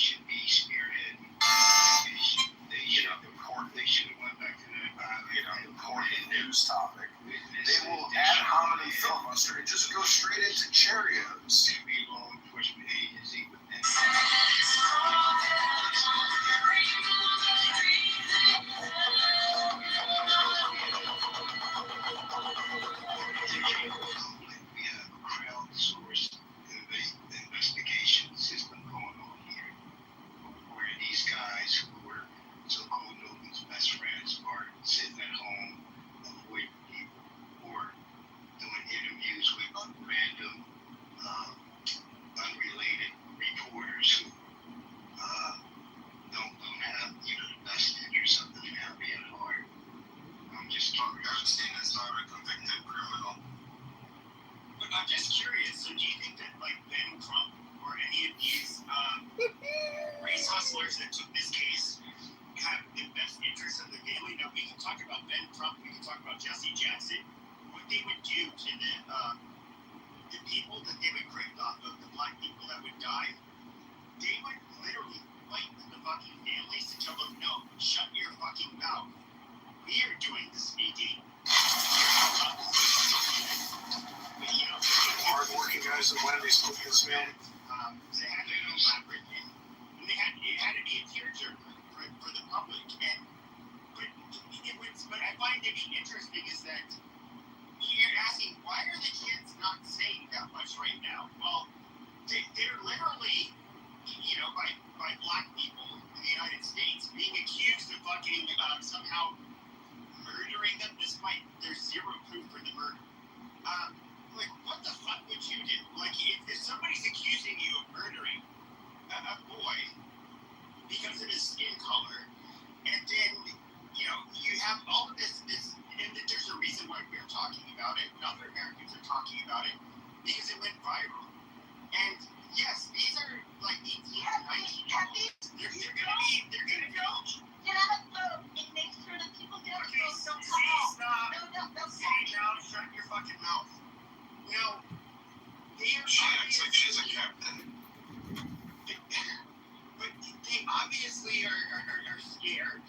should be spearheading. They should report. They should have went back to that. Important news topic. They will ad hominem filibuster and just go straight into Cheerios. Every law enforcement agency within. We have a crowdsourced investigation system going on here, where these guys who were so-called Noble's best friends are sitting at home, avoiding people, or doing interviews with random, unrelated reporters who don't have the best interest of the family at heart. I'm just curious. Epstein is not a convicted criminal. But I'm just curious. So do you think that like Ben Trump or any of these race hustlers that took this case have the best interest of the family? Now we can talk about Ben Trump. We can talk about Jesse Jackson. What they would do to the people that they would grip off of, the black people that would die, they would literally fight with the fucking families to tell them, no, shut your fucking mouth. We are doing the speaking. Hard-working guys at Wendy's cook this meal. They had to be elaborate, and it had to be a tearjerker for the public. But I find it interesting is that you're asking, why are the kids not saying that much right now? Well, they're literally, by black people in the United States being accused of fucking somehow murdering them, despite there's zero proof for the murder. What the fuck would you do? If somebody's accusing you of murdering a boy because of his skin color, and then, you have all of this, and there's a reason why we're talking about it, and other Americans are talking about it, because it went viral. And yes, these are like 18, 19 year olds. They're gonna go. Get out of the boat and make sure that people get out of the boat. Don't come out. Stop. No. Sit down, shut your fucking mouth. No. They are She acts like she's a captain. But they obviously are scared.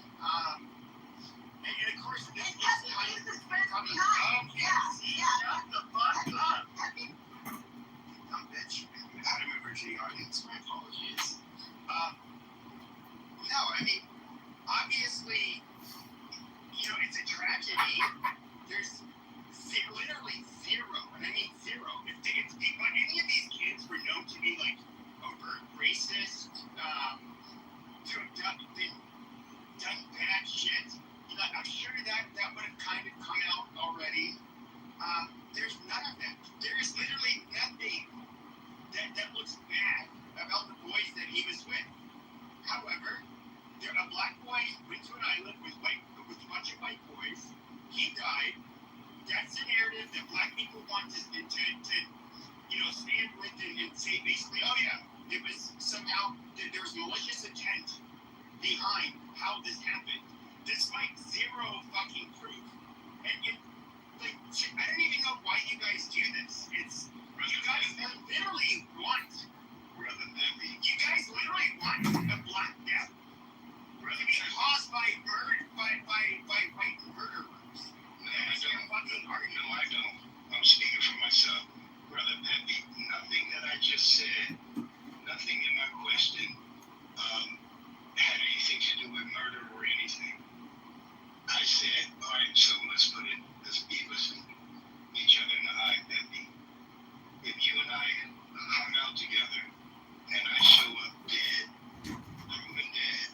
And of course, this kind of his friends coming behind. up. Yeah. Shut the fuck up. Dumb bitch. Adam and Virginia audience, my apologies. No, I mean, obviously, it's a tragedy. There's literally zero, and I mean zero. If any of these kids were known to be like overt racist, done bad shit, I'm sure that would have kind of come out already. There's none of that. There is literally nothing that looks bad about the boys that he was with. However, a black boy went to an island with a bunch of white boys. He died. That's the narrative that black people want to stand with and say basically, oh yeah, it was somehow there was malicious intent behind how this happened, despite zero fucking proof. And I don't even know why you guys do this. You guys literally want. You guys literally want a black death to be caused by white murderers. No, I don't. I'm speaking for myself. Brother Pepe, nothing that I just said, nothing in my question had anything to do with murder or anything. I said, all right, so let's be with each other in the eye, Pepe. If you and I hung out together and I show up dead, proven dead,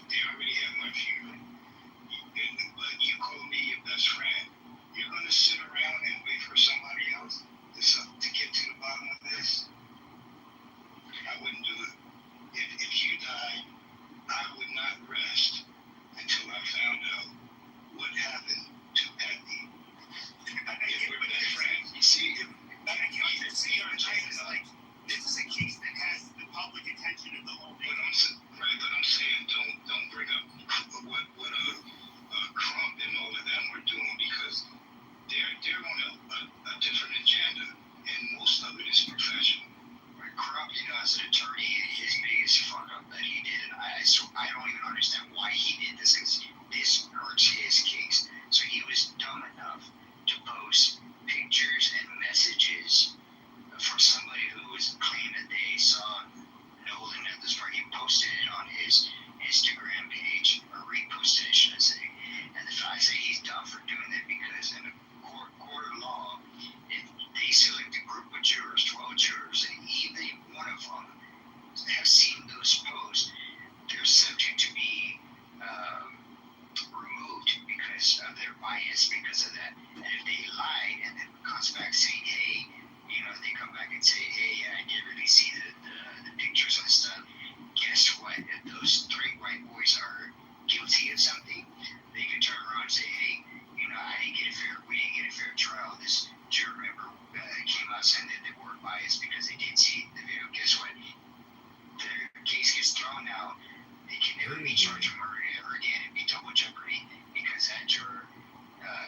they already have my funeral, but you call me your best friend, you're going to sit around and wait for somebody else to get to the bottom of this? I wouldn't do it. If you died, I would not rest until I found out what happened to Pepe. If we're best friends, you see, this is a case that has the public attention of the whole thing. But I'm saying don't bring up what Trump and all of them were doing, because they're on a different agenda, and most of it is professional. Trump, as an attorney, his biggest fuck case gets thrown out, they can never be charged with murder ever again. It'd be double jeopardy because that juror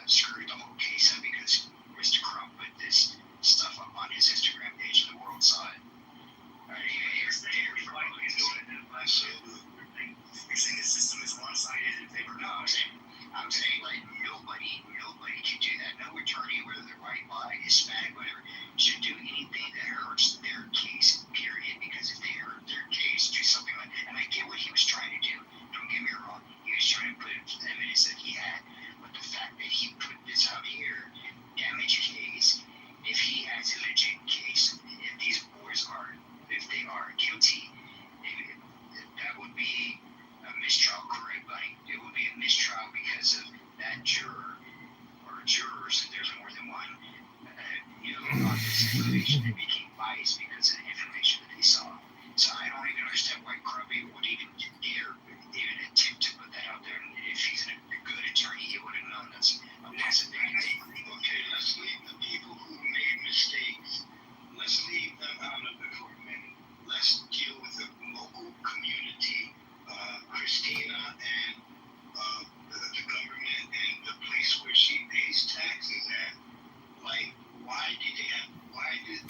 screwed the whole case up because Mr. Crump put this stuff up on his Instagram page and the world saw it. You're saying the system is one-sided in favor of I'm saying like nobody can do that. No attorney, whether they're white, black, Hispanic, whatever, should do anything that hurts their case, period. Because if they hurt their case, do something like, and I get what he was trying to do. Don't get me wrong. He was trying to put evidence that he had, but the fact that he put this out here, damage case, if he has a legit case, if these boys are, if they are guilty, that would be a mistrial, correct, buddy? It would be a mistrial because of that juror or jurors, if there's more than one, on this information that became biased because of the information that they saw. So I don't even understand why Crumby would even dare even attempt to put that out there. And if he's a good attorney, he would have known that's a massive thing. Okay, let's leave the people who made mistakes. Let's leave them out of the courtroom. Let's deal with the local community, Christina and the government and the place where she pays taxes at. Like,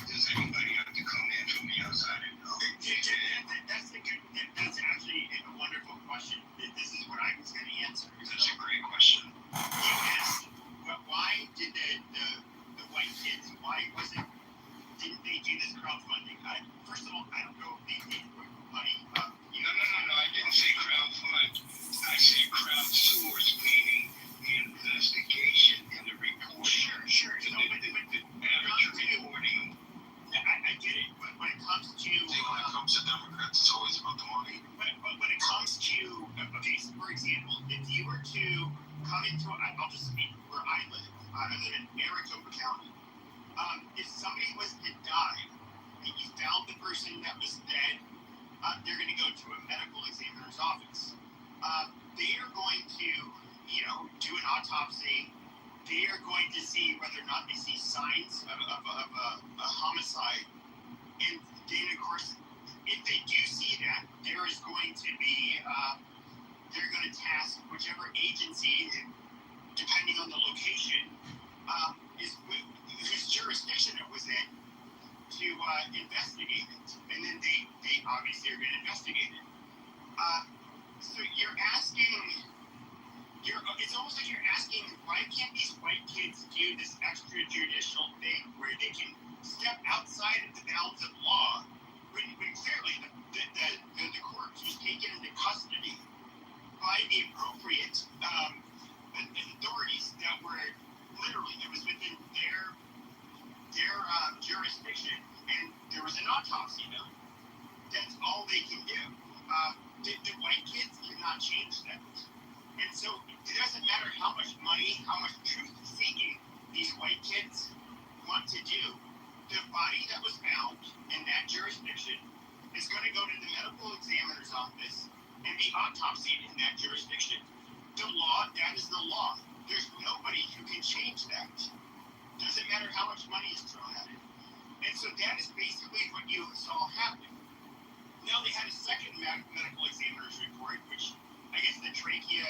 does anybody have to come in from the outside and go? That's actually a wonderful question. This is what I was going to answer. That's a great question. You asked, why did the white kids, didn't they do this crowdfunding? First of all, I don't know if they did money. No, I didn't say crowdfund. I said crowdsource, meaning the investigation and the reporting. Sure. The average reporting. I get it, but when it comes to... When it comes to Democrats, it's always about the money. But when it comes to... Okay, so for example, if you were to come into... I'll just speak where I live. I live in Maricopa County. If somebody was to die, and you found the person that was dead, they're going to go to a medical examiner's office. They are going to, do an autopsy. They are going to see whether or not they see signs of a homicide. And then, of course, if they do see that, there is going to be, they're going to task whichever agency, depending on the location, whose jurisdiction it was in, to investigate it. And then they obviously are going to investigate it. So you're asking, it's almost like you're asking, why can't these white kids do this extrajudicial thing where they can step outside of the bounds of law when clearly the court was taken into custody by the appropriate authorities that were literally, it was within their jurisdiction, and there was an autopsy done. That's all they can do. The white kids cannot change that. And so it doesn't matter how much money, how much truth-seeking these white kids want to do. The body that was found in that jurisdiction is going to go to the medical examiner's office and be autopsied in that jurisdiction. The law, that is the law. There's nobody who can change that. Doesn't matter how much money is thrown at it. And so that is basically what you saw happen. Now they had a second medical examiner's report, which I guess the trachea,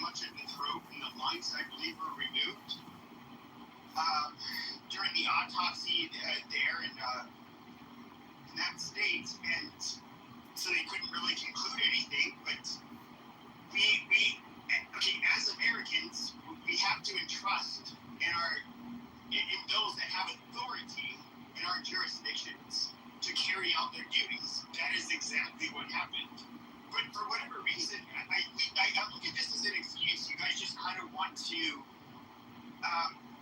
much of the throat and the lungs, I believe, were removed during the autopsy there in that state, and so they couldn't really conclude anything. But as Americans, we have to entrust in those that have authority in our jurisdictions to carry out their duties. That is exactly what happened. But for whatever reason, I look at this as an excuse. You guys just kind of want to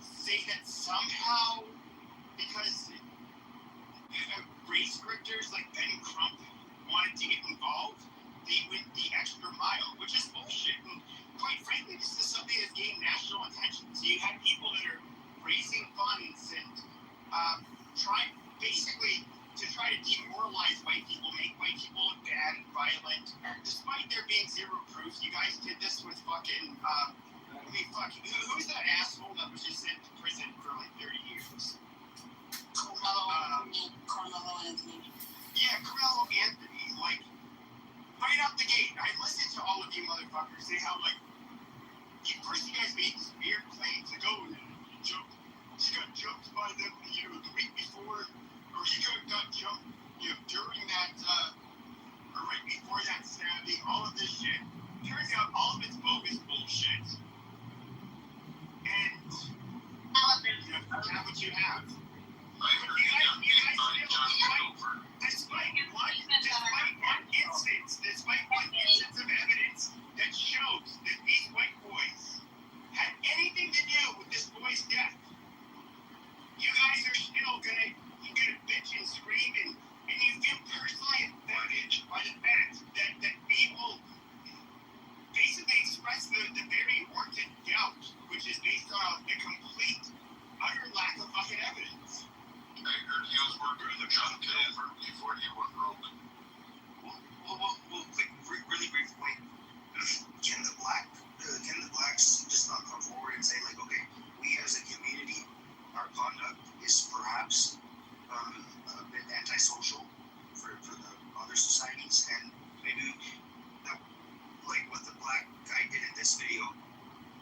say that somehow, because race grifters like Ben Crump wanted to get involved, they went the extra mile, which is bullshit. And quite frankly, this is something that's gained national attention. So you have people that are raising funds and trying to demoralize white people, make white people look bad and violent. Despite there being zero proof, you guys did this with fucking, who's that asshole that was just sent to prison for like 30 years? Carmelo Anthony. Yeah, Carmelo Anthony. Like, I listen to all of you motherfuckers say how, like, first you guys made this weird claim to go and joke. He got jumped by them, the week before, or he got jumped, during that, or right before that stabbing, all of this shit. Turns out all of it's bogus bullshit. And you have what you have. I heard you got beat by John Kitover. Despite one instance of evidence that shows that these white boys had anything to do with this boy's death, you guys are still gonna bitch and scream and you feel personally offended by the fact that we will basically express the very warranted doubt, which is based on the complete, utter lack of fucking evidence. I heard he was working with John Kitover before he went rogue. Well, quick, really brief point. Can the blacks just not come forward and say, like, okay, we as a community, our conduct is perhaps a bit antisocial for the other societies, and maybe like what the black guy did in this video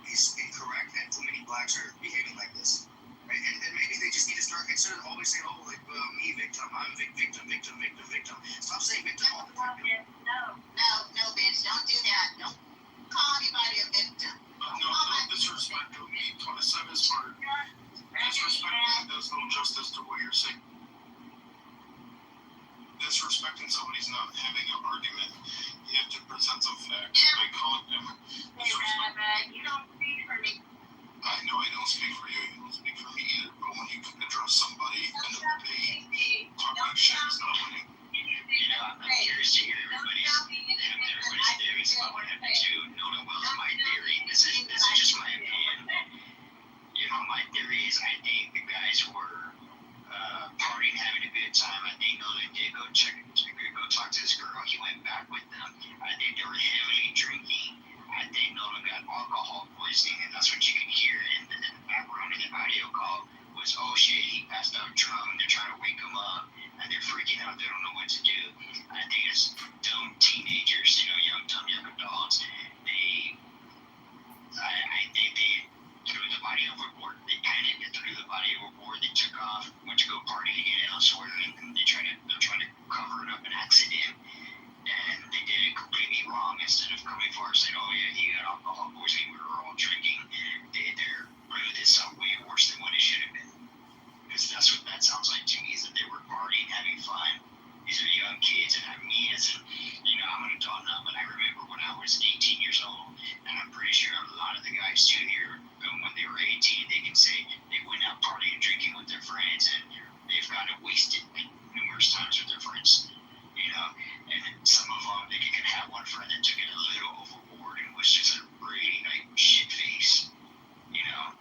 is incorrect, and too many blacks are behaving like this. Right? And maybe they just need to start, instead of always saying, oh, like, me victim, I'm victim. Stop saying victim all the time. No, bitch, don't do that. Don't call anybody a victim. No disrespect to me. 27 is hard. Disrespecting does no justice to what you're saying. Disrespecting somebody's not having an argument. You have to present some facts by calling them disrespect. You don't speak for me. I know I don't speak for you. You don't speak for me either. But when you address somebody and they talk like shit, it's not winning. I'm curious to hear everybody's theories about what happened to Nona Wells. My theory, this is just my opinion. My theory is I think the guys were partying, having a good time. I think Nona did go talk to this girl. He went back with them. I think they were heavily drinking. I think Nona got alcohol poisoning, and that's what you can hear in the background of the audio call was, oh shit, he passed out drunk. They're trying to wake him up, and they're freaking out. They don't know what to do. I think it's dumb teenagers, young adults. I think they threw the body overboard. They panicked and threw the body overboard. They took off, went to go party again elsewhere, and they're trying to cover it up an accident. And they did it completely wrong. Instead of coming forward saying, oh yeah, he got alcohol poisoning, we were all drinking, they're really this up way worse than what it should have been. Because that's what that sounds like to me, is that they were partying, having fun. These are young kids, and me as I'm an adult now, but I remember when I was 18 years old, and I'm pretty sure a lot of the guys too here, when they were 18, they can say they went out partying, drinking with their friends, and they've gotten wasted numerous times with their friends. And some of them, they can have one friend that took it a little overboard and was just a really shit face, and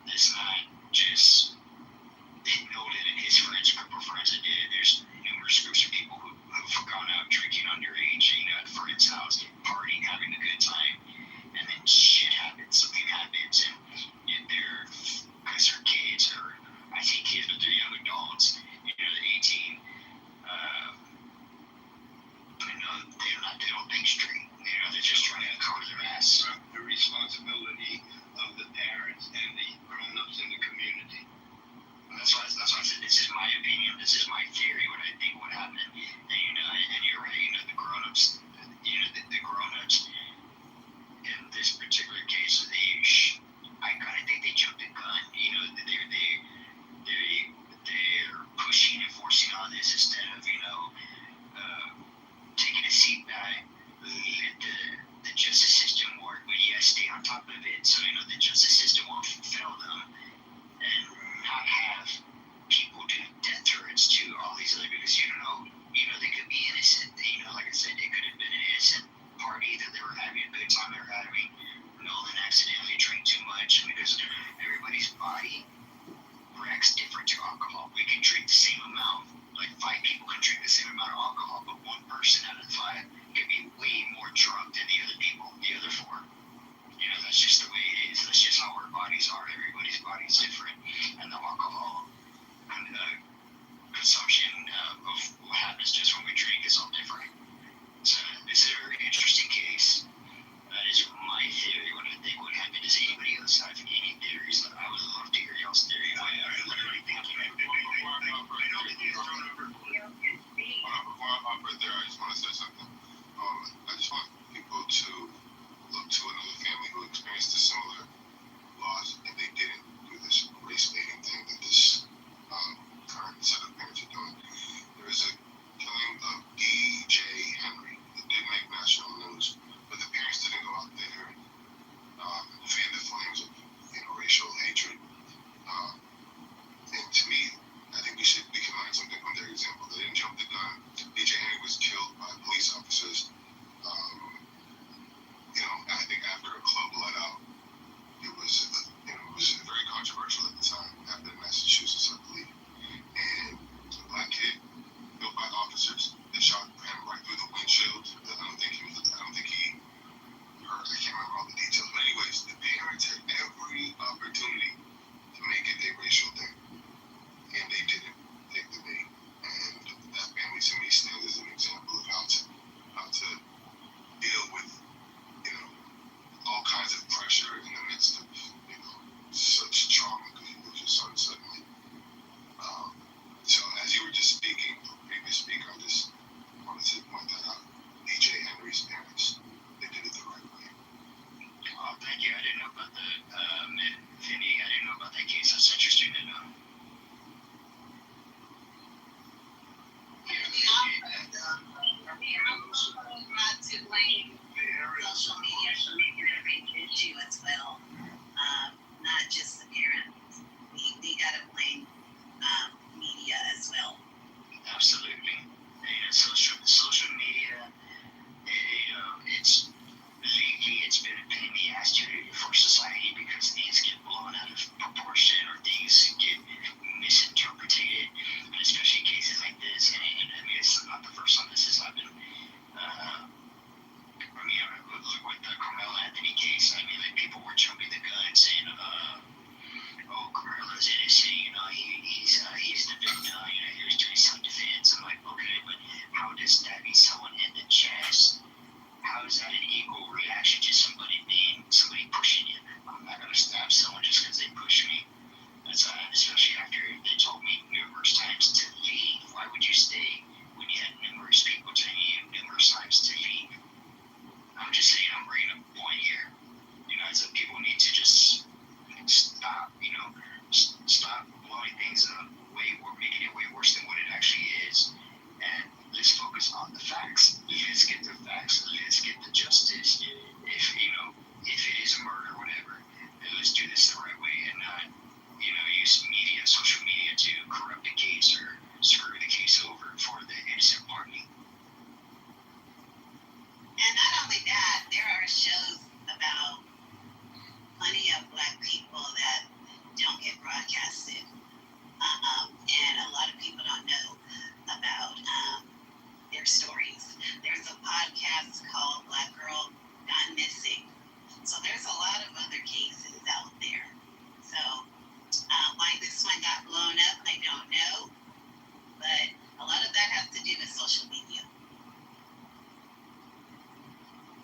it's not just Nolan and his friends, a group of friends that did it. There's numerous groups of people who've gone out drinking underage, at a friend's house, partying, having a good time, and then shit happens, something happens, and they're, because they're kids, or I say kids, but they're young adults, they're 18, they don't think straight. They're just trying to cover their ass. The responsibility of the parents and the grown-ups in the community. That's why I said this is my opinion. This is my theory. What I think would happen. And you're right. The grown-ups. The grown-ups in this particular case, I kind of think they jumped the gun. They're pushing and forcing on this instead of taking a seat back, let the justice system work, but stay on top of it so the justice system won't fail them, and not have people do death threats to all these other, because they could be innocent. Like I said, they could have been an innocent party that they were having a good time. They were having Nolan accidentally drank too much, because everybody's body reacts different to alcohol. We can drink the same amount. Like 5 people can drink the same amount of alcohol, but one person out of 5 can be way more drunk than the other people, the other 4. That's just the way it is. That's just how our bodies are. Everybody's body's different, and the alcohol and consumption of what happens just when we drink is all different. So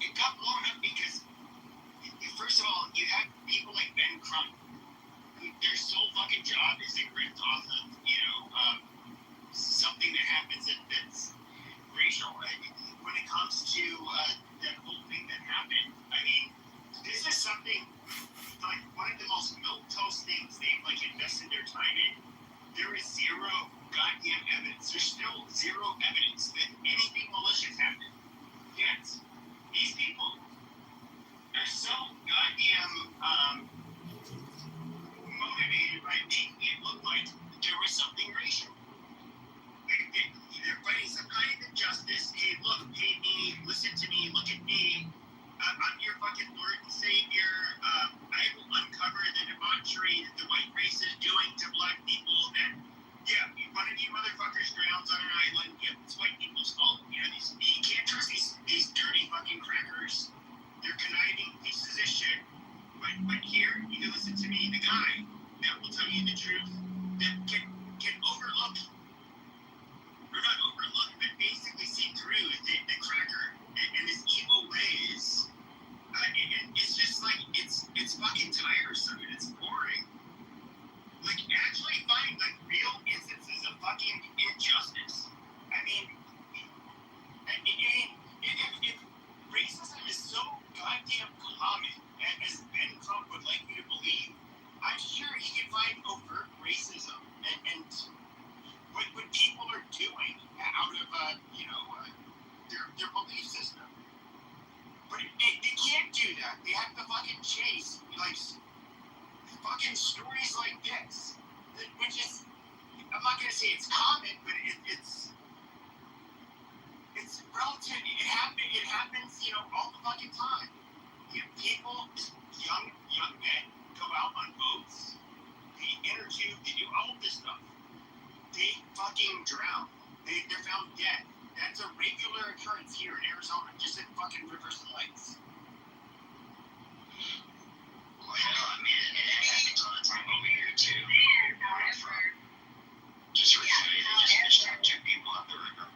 it got blown up because, first of all, you have people like Ben Crump, who their sole fucking job is to grift off of, something that happens that's racial. When it comes to that whole thing that happened, I mean, this is something like one of the most milquetoast things they've like invested their time in. There is zero goddamn evidence. There's still zero evidence that anything malicious happened. Yet, these people are so goddamn motivated by making it look like there was something racial. They're fighting some kind of injustice. Hey, look, pay me, listen to me, look at me. I'm your fucking Lord and Savior. I will uncover the debauchery that the white race is doing to black people. That, yeah, one of you motherfuckers drowns on an island. Yeah, it's white people's fault. You can't trust these dirty fucking crackers. They're conniving pieces of shit. But here, you can listen to me, the guy that will tell you the truth, that can overlook, or not overlook, but basically see through the cracker and his evil ways. And it's just like, it's fucking tiresome and it's boring. Like, actually find like real instances of fucking injustice. I mean, if racism is so goddamn common, as Ben Crump would like me to believe, I'm sure he can find overt racism and what people are doing out of their belief system. But they can't do that. They have to fucking chase like fucking stories like this, which is, I'm not gonna say it's common, but it's relative. It happens, all the fucking time. People, young men, go out on boats, they interview, they do all of this stuff. They fucking drown. They're found dead. That's a regular occurrence here in Arizona, just in fucking Rivers and Lakes. Well, I mean, it happens all the time over here, too. Just recently, they just fished out 2 people up the river.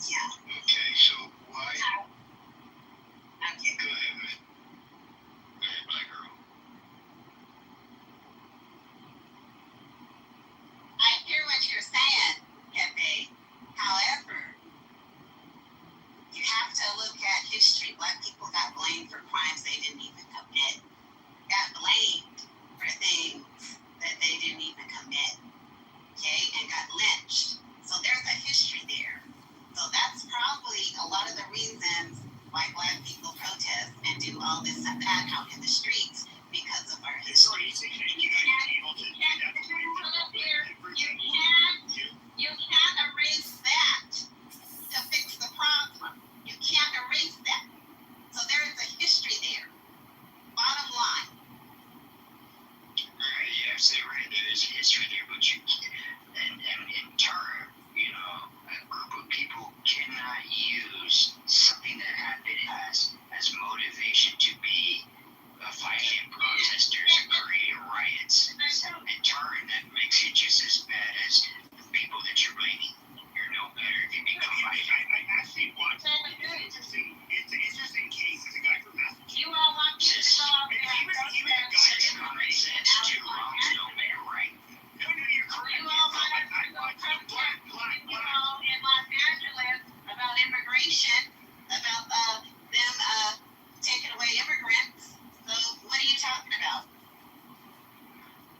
Yeah. Okay, so why? Okay. Go ahead, man. Go ahead, black girl. I hear what you're saying, Pepe. However, you have to look at history. Black people got blamed for crimes they didn't even commit. Got blamed for things that they didn't even commit. Okay? And got lynched. So there's a history there. So that's probably a lot of the reasons why black people protest and do all this and that out in the streets because of our history. So you guys are able to do that. You can't erase that to fix the problem. You can't erase that. So there is a history there. Bottom line. Right, you're absolutely right. There is a history there, but you can't. And in turn, a group of people cannot use something that happened as motivation to be violent protesters and create riots. In turn, that makes you just as bad as the people that you're blaming. You're no better if you become violent. I actually watched. It's an interesting case. There's a guy from Massachusetts. You all want me to go out there and protest. Since common sense, 2 wrongs don't make a right. No, you're correct. You all want us to go protest, in Los Angeles about immigration, about them taking away immigrants. So what are you talking about?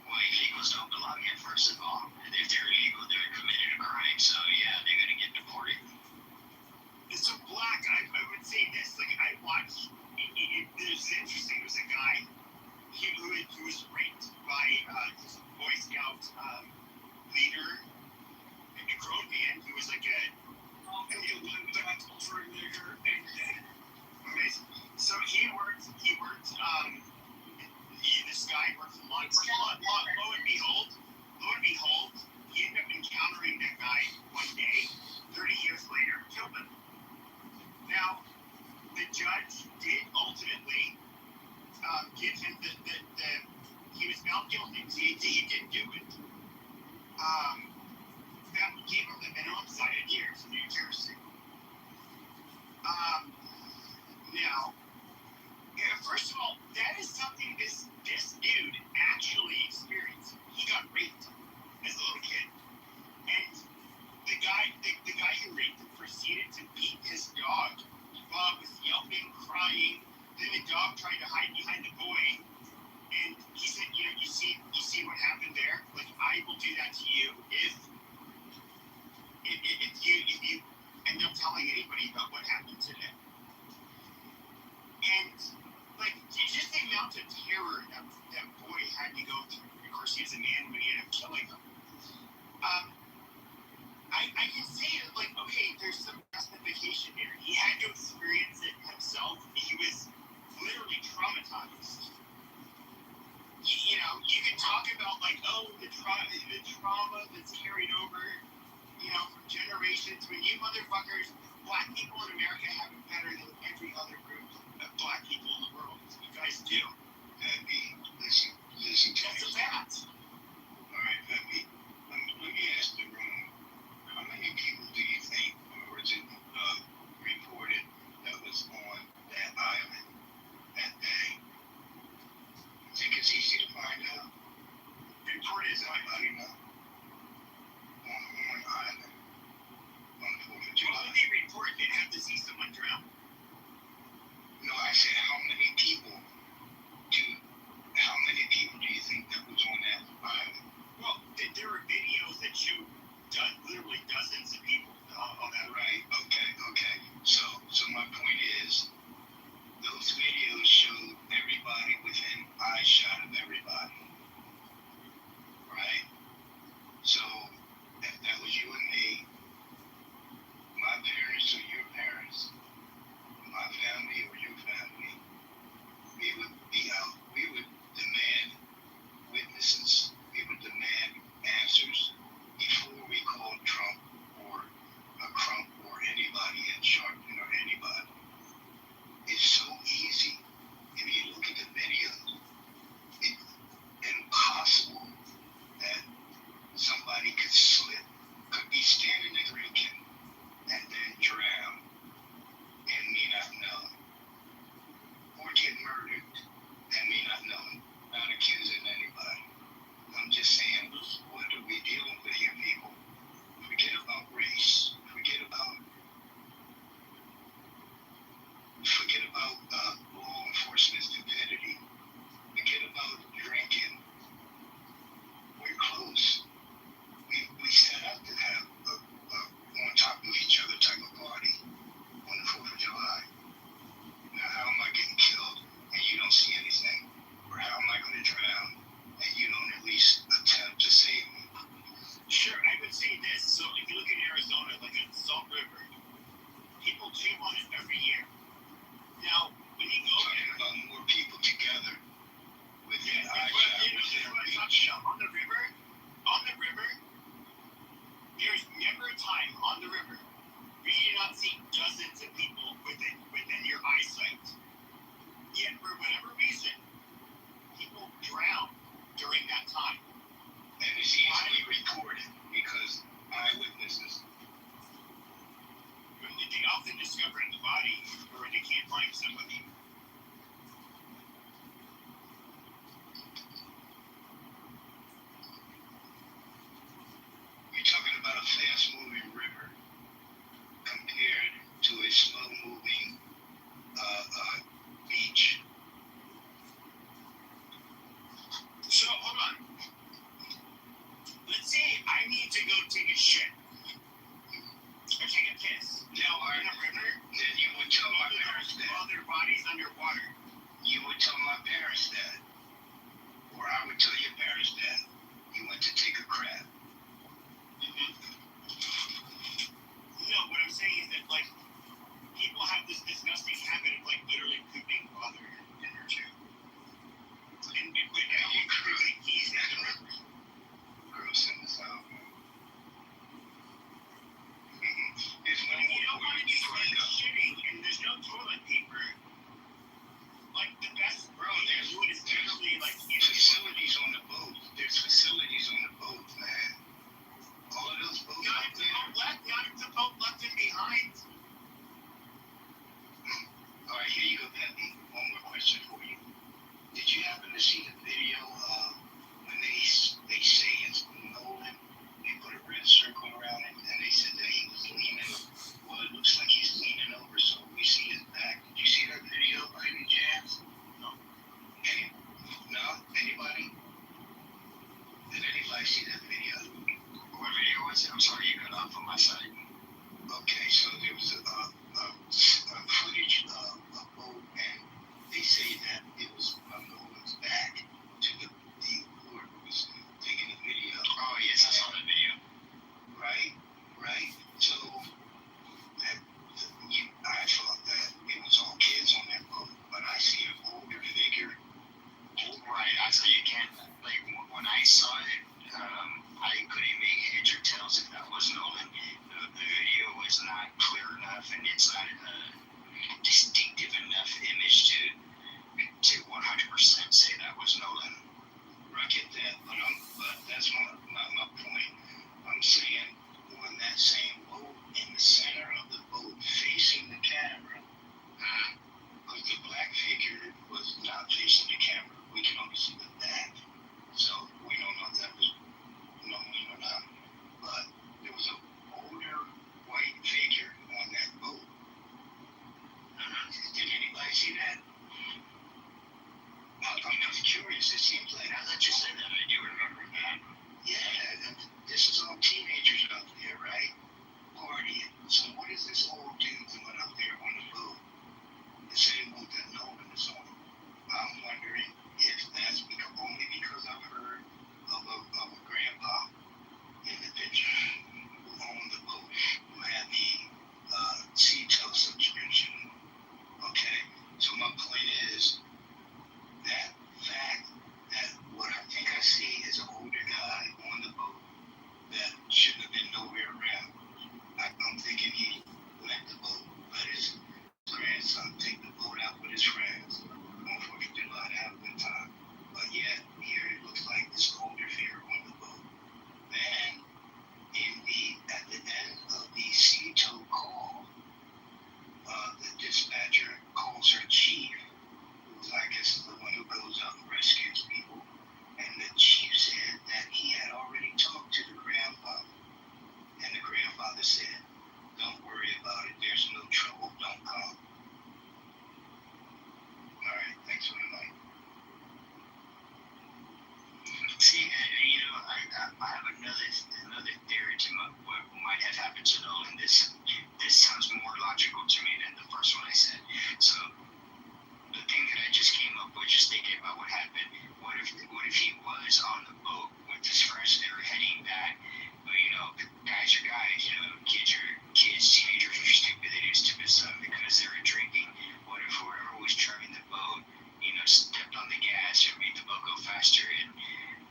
Well, illegals don't belong here, first of all. And if they're illegal, they're committed a crime. So, yeah, they're going to get deported. So black, I would say this. Like, I watched. There's interesting. There's a guy who was raped by this Boy Scout leader, a grown man. He was like a culture leader, and amazing. So he worked. This guy worked in law enforcement. Lo and behold, he ended up encountering that guy one day. 30 years later, killed him. Now, the judge did ultimately give him he was found guilty. He didn't do it. That gave him the minimum 7 years in New Jersey. hide behind the boy, and he said, you see what happened there? Like, I will do that to you if you end up telling anybody about what happened today. And like, just the amount of terror that boy had to go through. Of course, he was a man when he ended up killing him. I can see it, like, okay, there's some justification here. He had to experience it himself. He was literally traumatized. You can talk about, like, oh, the trauma that's carried over, from generations. When you motherfuckers, black people in America have it better than every other group of black people in the world. You guys do. Listen to That's a me. fact. All right, let me ask the room. How many people do you think, or is it reported, that was on that island that day? You think it's easy to find out? Reported Does anybody know? On one island on the 4th of Well, July. when they report, they'd have to see someone drown. No, I said how many people do you think that was on that island? Well, there were videos that show literally dozens of people on that. Right, okay. So my point is, those videos showed everybody within eyeshot of everybody. Right? So, if that was you and me, my parents or your parents, my family or your family, we would be out. We would demand witnesses. We would demand answers before we called Trump or Crump or anybody at Sharpton or anybody. It's so easy. If you look at the video, it's impossible that somebody could slip, could be standing there drinking, and then drown and me not know, or get murdered and me not know, not accusing anybody. I'm just saying, what are we dealing with here, people? Forget about race. Forget about law enforcement stupidity. Forget about drinking. We're close. We set out to have a on top of each other type of party on the 4th of July. Now, how am I getting killed and you don't see anything? Or how am I going to drown and you don't at least attempt to save me? Sure, I would say this. So if you look at Arizona, like at Salt River, people chew on it every year. Now, when you go Talking there, about more people together within what I'm eyeshot. talking about, on the river, there's never a time on the river where you do not see dozens of people within your eyesight. Yet, for whatever reason, people drown during that time. And it's easily reported because eyewitnesses. They often discover the body, or they can't find somebody. You're talking about a fast-moving river compared to a slow-moving beach. So, hold on. Let's say I need to go take a shit. Or take a piss. Now, In a river. then you would tell my parents that. While their body's under enough, and it's not distinctive enough image to 100% say that was Nolan. I get that, but that's my point. I'm saying when that same boat in the center of the boat facing the camera, because the black figure was not facing the camera. We can only see the back. So we don't know if that was Nolan or not. But there was an older white figure on that boat. Did anybody see that? I'm just curious. It seems like Now that you said that, I do remember that. yeah, this is all teenagers out there, right? Partying. So what is this old dude doing up there on the boat? The same boat that Nolan is on. I'm wondering if that's only because I've heard of a grandpa in the picture who owned the boat, who had the CTEL subscription. Okay, so my point is that fact that what I think I see is an older guy on the boat that shouldn't have been nowhere around. I'm thinking he let the boat, let his grandson take the boat out with his friends. Unfortunately, did not have a good time. But yet, here it looks like this older figure on the boat. Then, at the end of the CTO call, the dispatcher calls her chief, who I guess is the one who goes out and rescues people. And the chief said that he had already talked to the grandfather. And the grandfather said, don't worry about it. There's no trouble. Don't come. All right. Thanks for the night. See, I have another theory to what might have happened to Nolan. This sounds more logical to me than the first one I said. So the thing that I just came up with, just thinking about what happened. What if he was on the boat with his friends? They were heading back. But guys are guys. Kids are kids. Teenagers are stupid. They do stupid stuff because they were drinking. What if whoever was driving the boat, stepped on the gas or made the boat go faster, and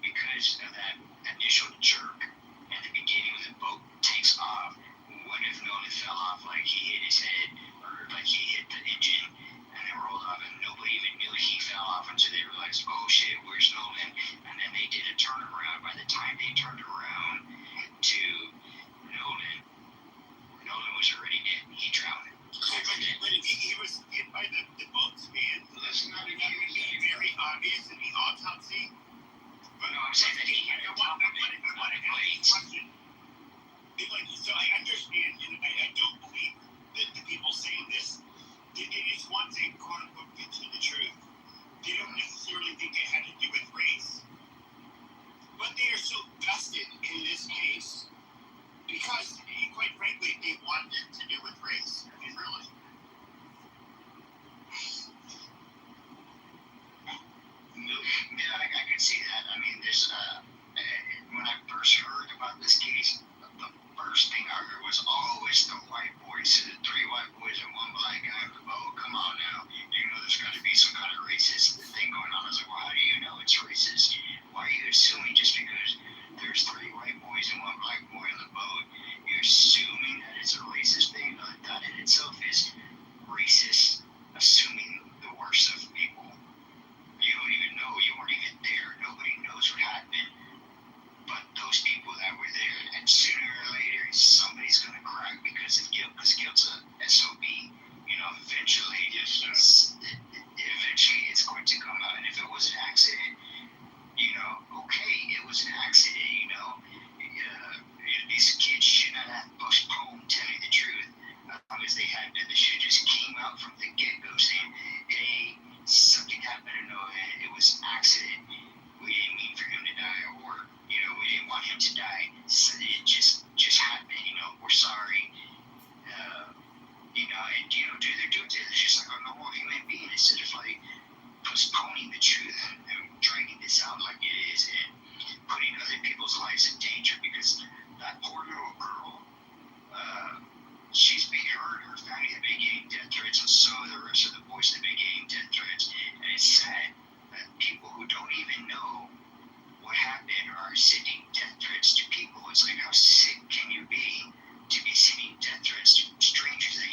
because of that initial jerk at the beginning when the boat takes off, what if Nolan fell off, like he hit his head or like he hit the engine and then rolled off and nobody even knew he fell off until they realized, oh shit, where's Nolan? And then they did a turnaround. By the time they turned around to Nolan was already dead. He drowned. But if he was hit by the boat's man, Let's not that would be very obvious in the autopsy. But no, I'm saying that he hit the top of it. I want to ask you a question. So I understand, and I don't believe that the people saying this. It is one thing, quote unquote, get to the truth. They don't necessarily think it had to do with race. But they are so vested in this case because, quite frankly, they want it to do with race. I mean, really. Yeah, I can see that. I mean, there's when I first heard about this case, the first thing I heard was always the white boys. So the 3 white boys and 1 black guy. Oh, come on now. There's got to be some kind of racist thing going on. I was like, well, how do you know it's racist? Why are you assuming just because there's 3 white boys and 1 black boy on the boat, you're assuming that it's a racist thing? That in itself is racist, assuming the worst of people. You don't even know. You weren't even there. Nobody knows what happened but those people that were there. And sooner or later, somebody's going to crack because of guilt. Because guilt's a SOB. Eventually, eventually it's going to come out. And if it was an accident, okay, it was an accident. These kids should not have postponed telling the truth. As long as they had been, they should just came out from the get-go saying, hey, something happened to Noah, it was an accident. We didn't mean for him to die, or we didn't want him to die. So it just happened. We're sorry. And do their due diligence just like a normal human being instead of like postponing the truth and dragging this out like it is and putting other people's lives in danger because that poor little girl, she's being hurt. Her family have been getting death threats, and so the rest of the boys have been getting death threats. And it's sad that people who don't even know what happened are sending death threats to people. It's like, how sick can you be to be sending death threats to strangers that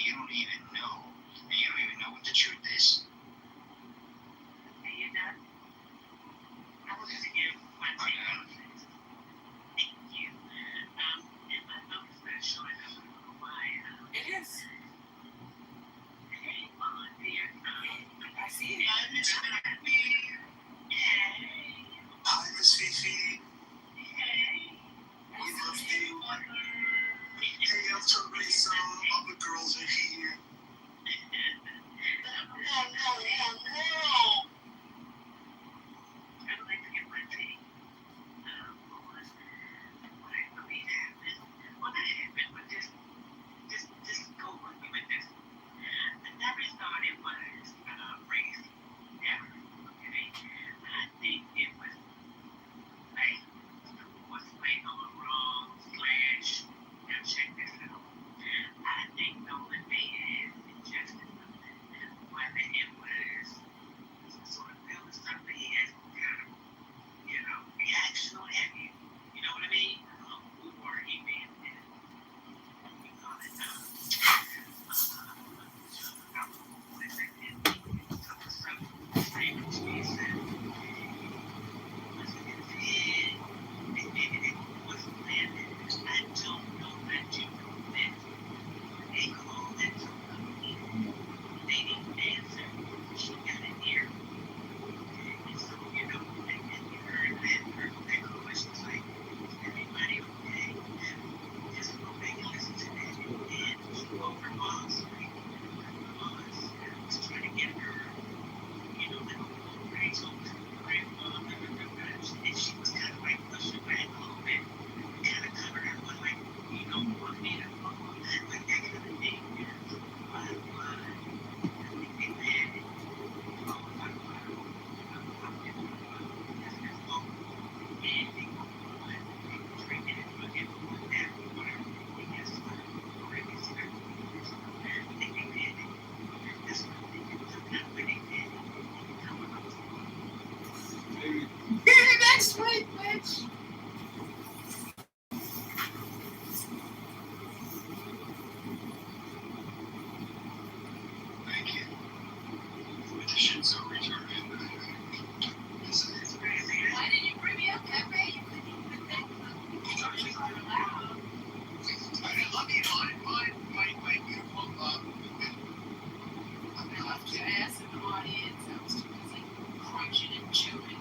to ask in the audience. I was too busy crunching and chewing.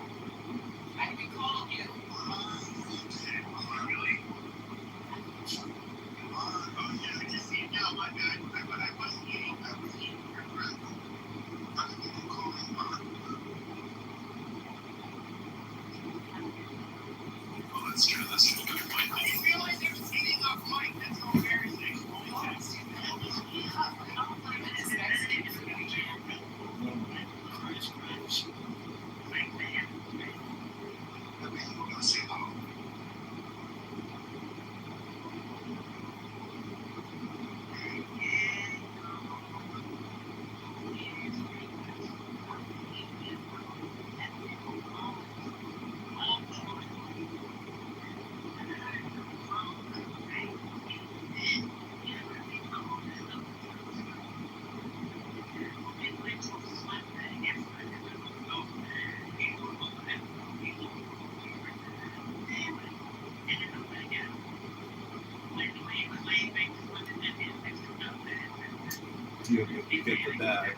I recall you. Really? Oh, yeah, I just see it now, my bad. But I wasn't eating. I was eating your breath. I was even calling on. Well, that's true. That's a good point. I didn't realize they were eating off mic. That's so embarrassing. You get the bag.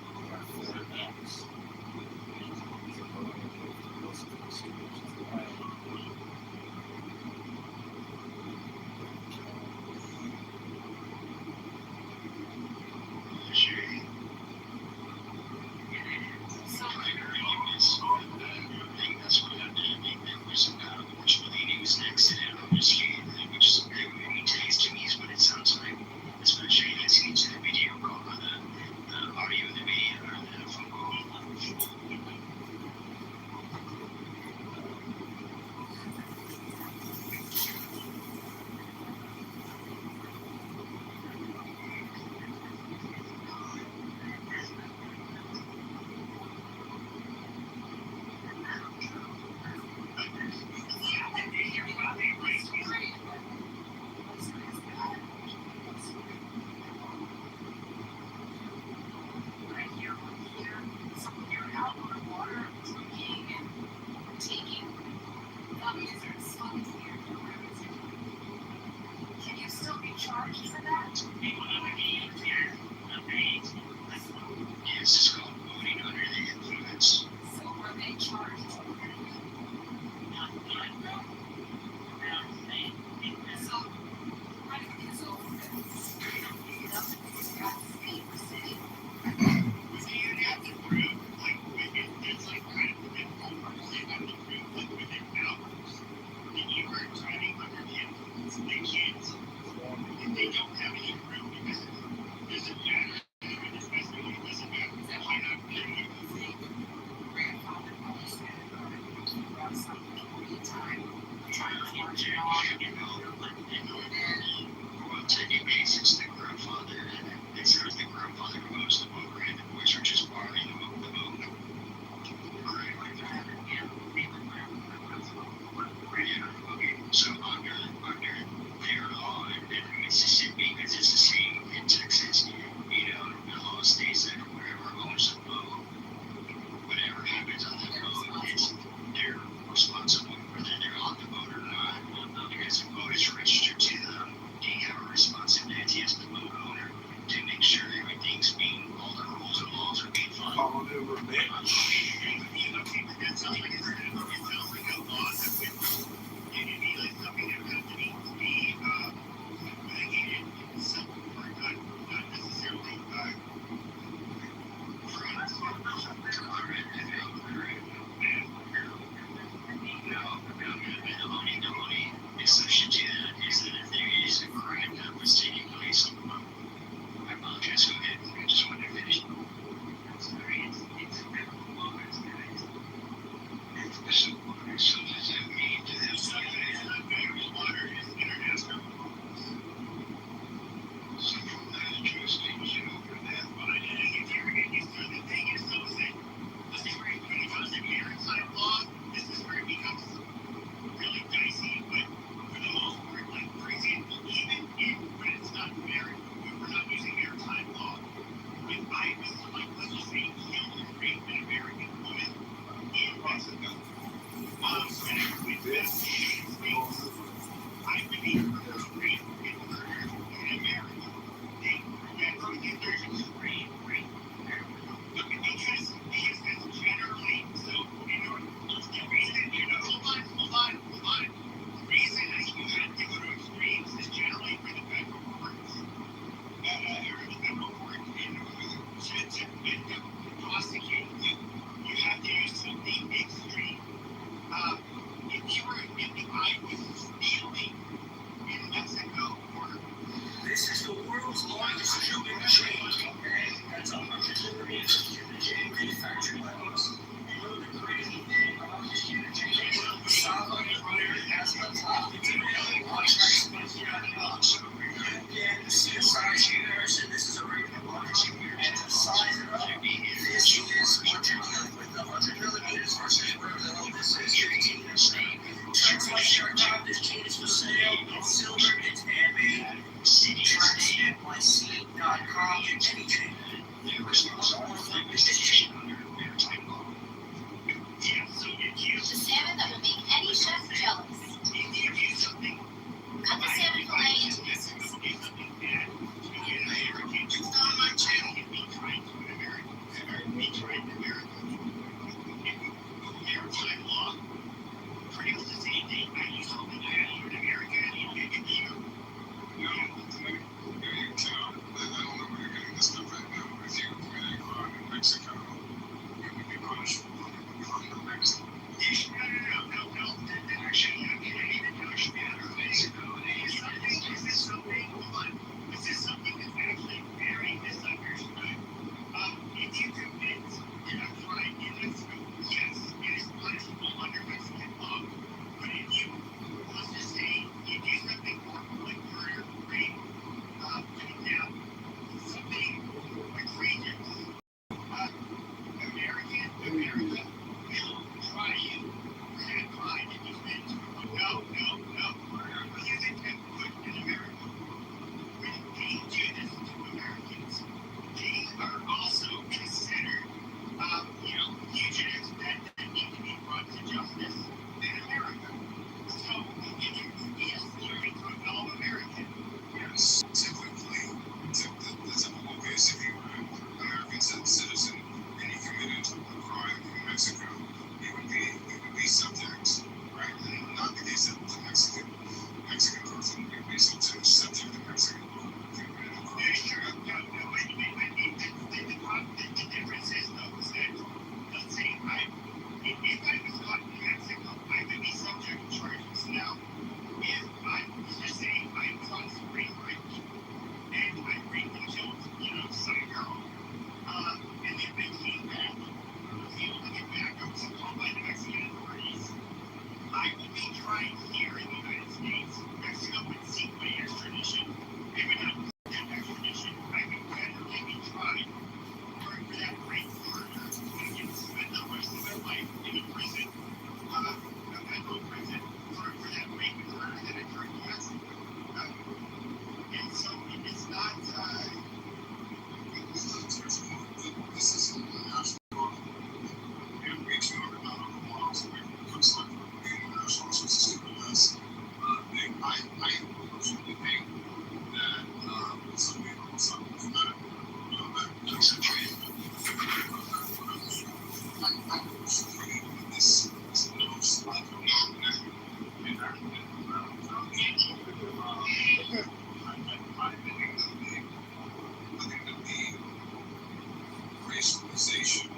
racialization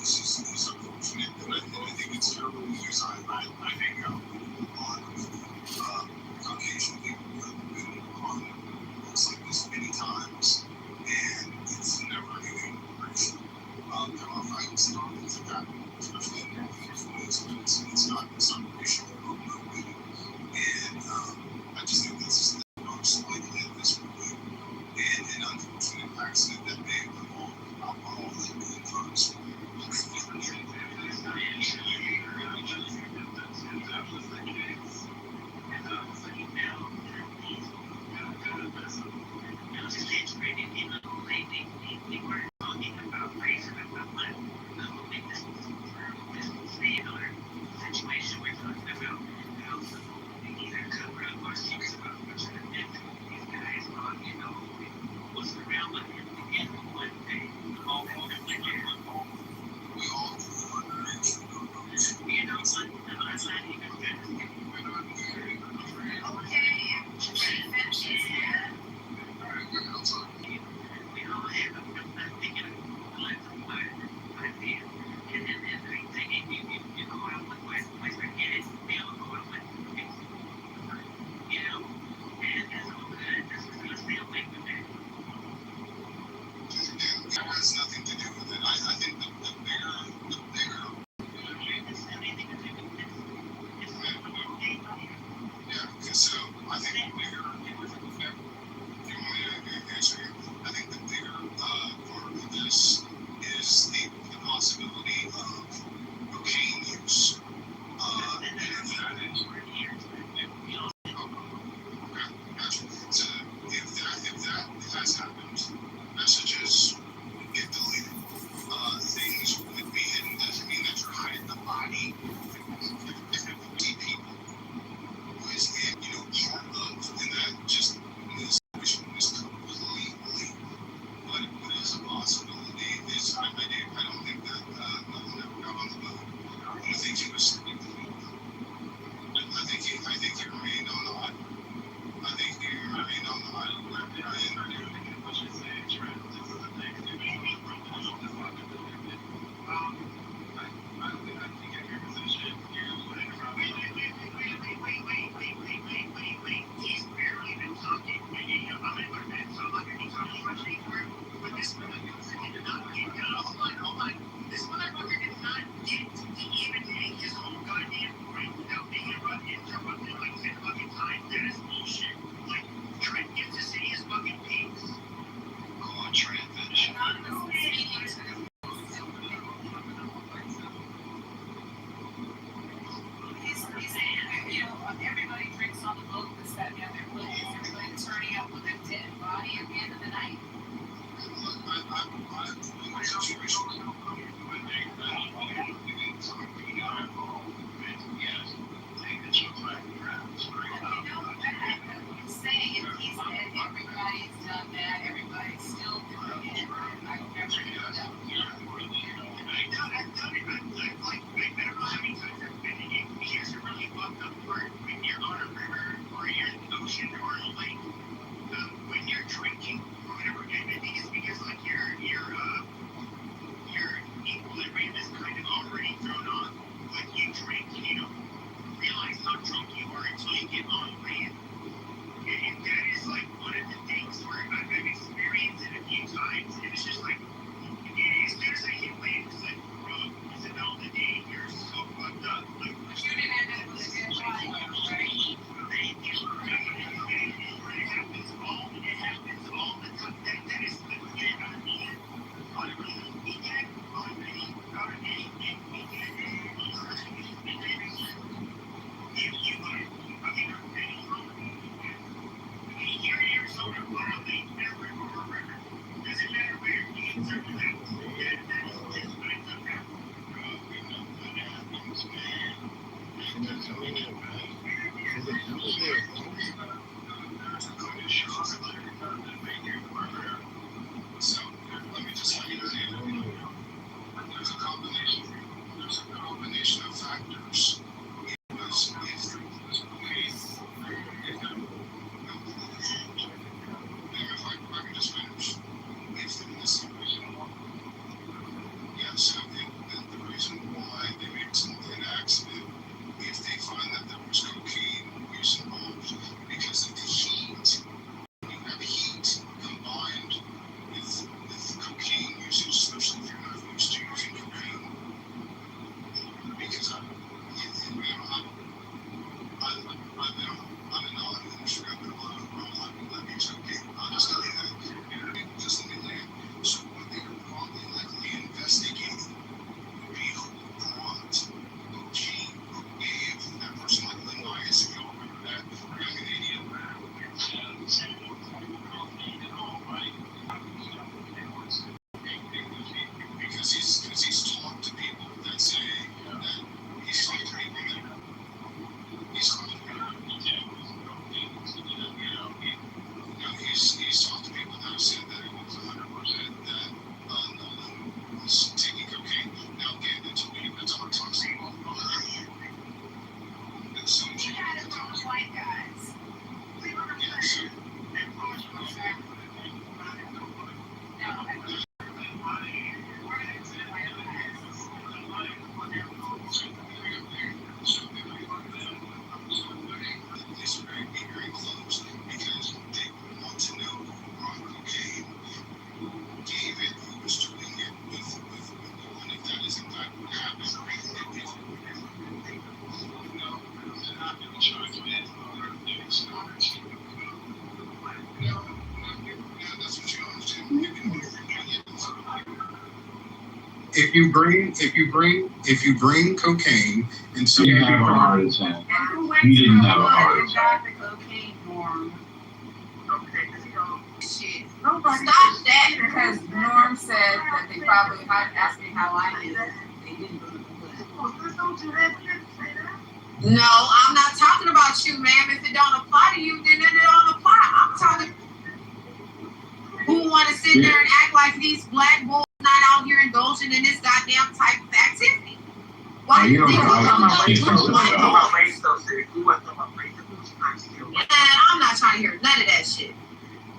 is unfortunate, and I think it's terrible because I hang out with a lot of Caucasian people who have been on books like this many times, and it's never anything racial. There are fights and all things like that, especially in movies, but it's not racial or motivated. And I just think this is the most likely at this point, and an unfortunate accident that may involve alcohol and drugs. That has nothing to do with it. I think the bigger yeah, because so I think the bigger you want me to answer you? I think the bigger part of this is the possibility of cocaine use. And if that is okay, gotcha. So if that has happened, messages get deleted. Things would be hidden. Doesn't mean that you're hiding the body. If people who is part of, and that just this situation was completely what is a possibility is I don't think that Nolan ever got on the boat. I think he was sleeping. I think he remained on the island. I think he remained on the island. He's barely been talking. I'm gonna go to bed, so I'm not gonna be talking much anymore. But this motherfucker did not get hold on. This motherfucker did not get to even make his own goddamn point without being interrupted like 10 fucking times. That is bullshit. Like, Trent gets to say his fucking piece. Go on, Trent, finish it. Everybody drinks on the boat, this, that, and the other. But is everybody turning up with a dead body at the end of the night? I'm saying if he's dead, everybody's done that. Everybody's still doing it. I've never done that. I don't know how many times I've been in it. Here's a really fucked up part. When you're on a river or you're in the ocean or a lake, when you're drinking or whatever, and I think it's because like your equilibrium is kind of already thrown off. Like you drink and you don't realize how drunk you are until you get on land. And that is like one of the things where I've experienced it a few times, and it's just like as soon as I hit land, it's like, bro, it's the middle of the day, you're so fucked up. Like, But you didn't end up with a dead body, right? It happens all the time. That is legit. I mean, on any weekend, if you would, here in Arizona, or a lake, or a river, doesn't matter where, you can circle that. That is just what it's about. So let me just tell you there's a combination of factors. Because if I can just finish. If in this if you bring cocaine and some He didn't have a heart attack. He didn't have a heart attack. Shit. Stop that because Norm said that they probably asked me how I knew. They didn't go to the blood. No, I'm not talking about you, ma'am. If it don't apply to you, then it don't apply. I'm talking who want to sit there and act like these black boys not out here indulging in this goddamn type of activity. Why do you think I'm not trying to hear none of that shit.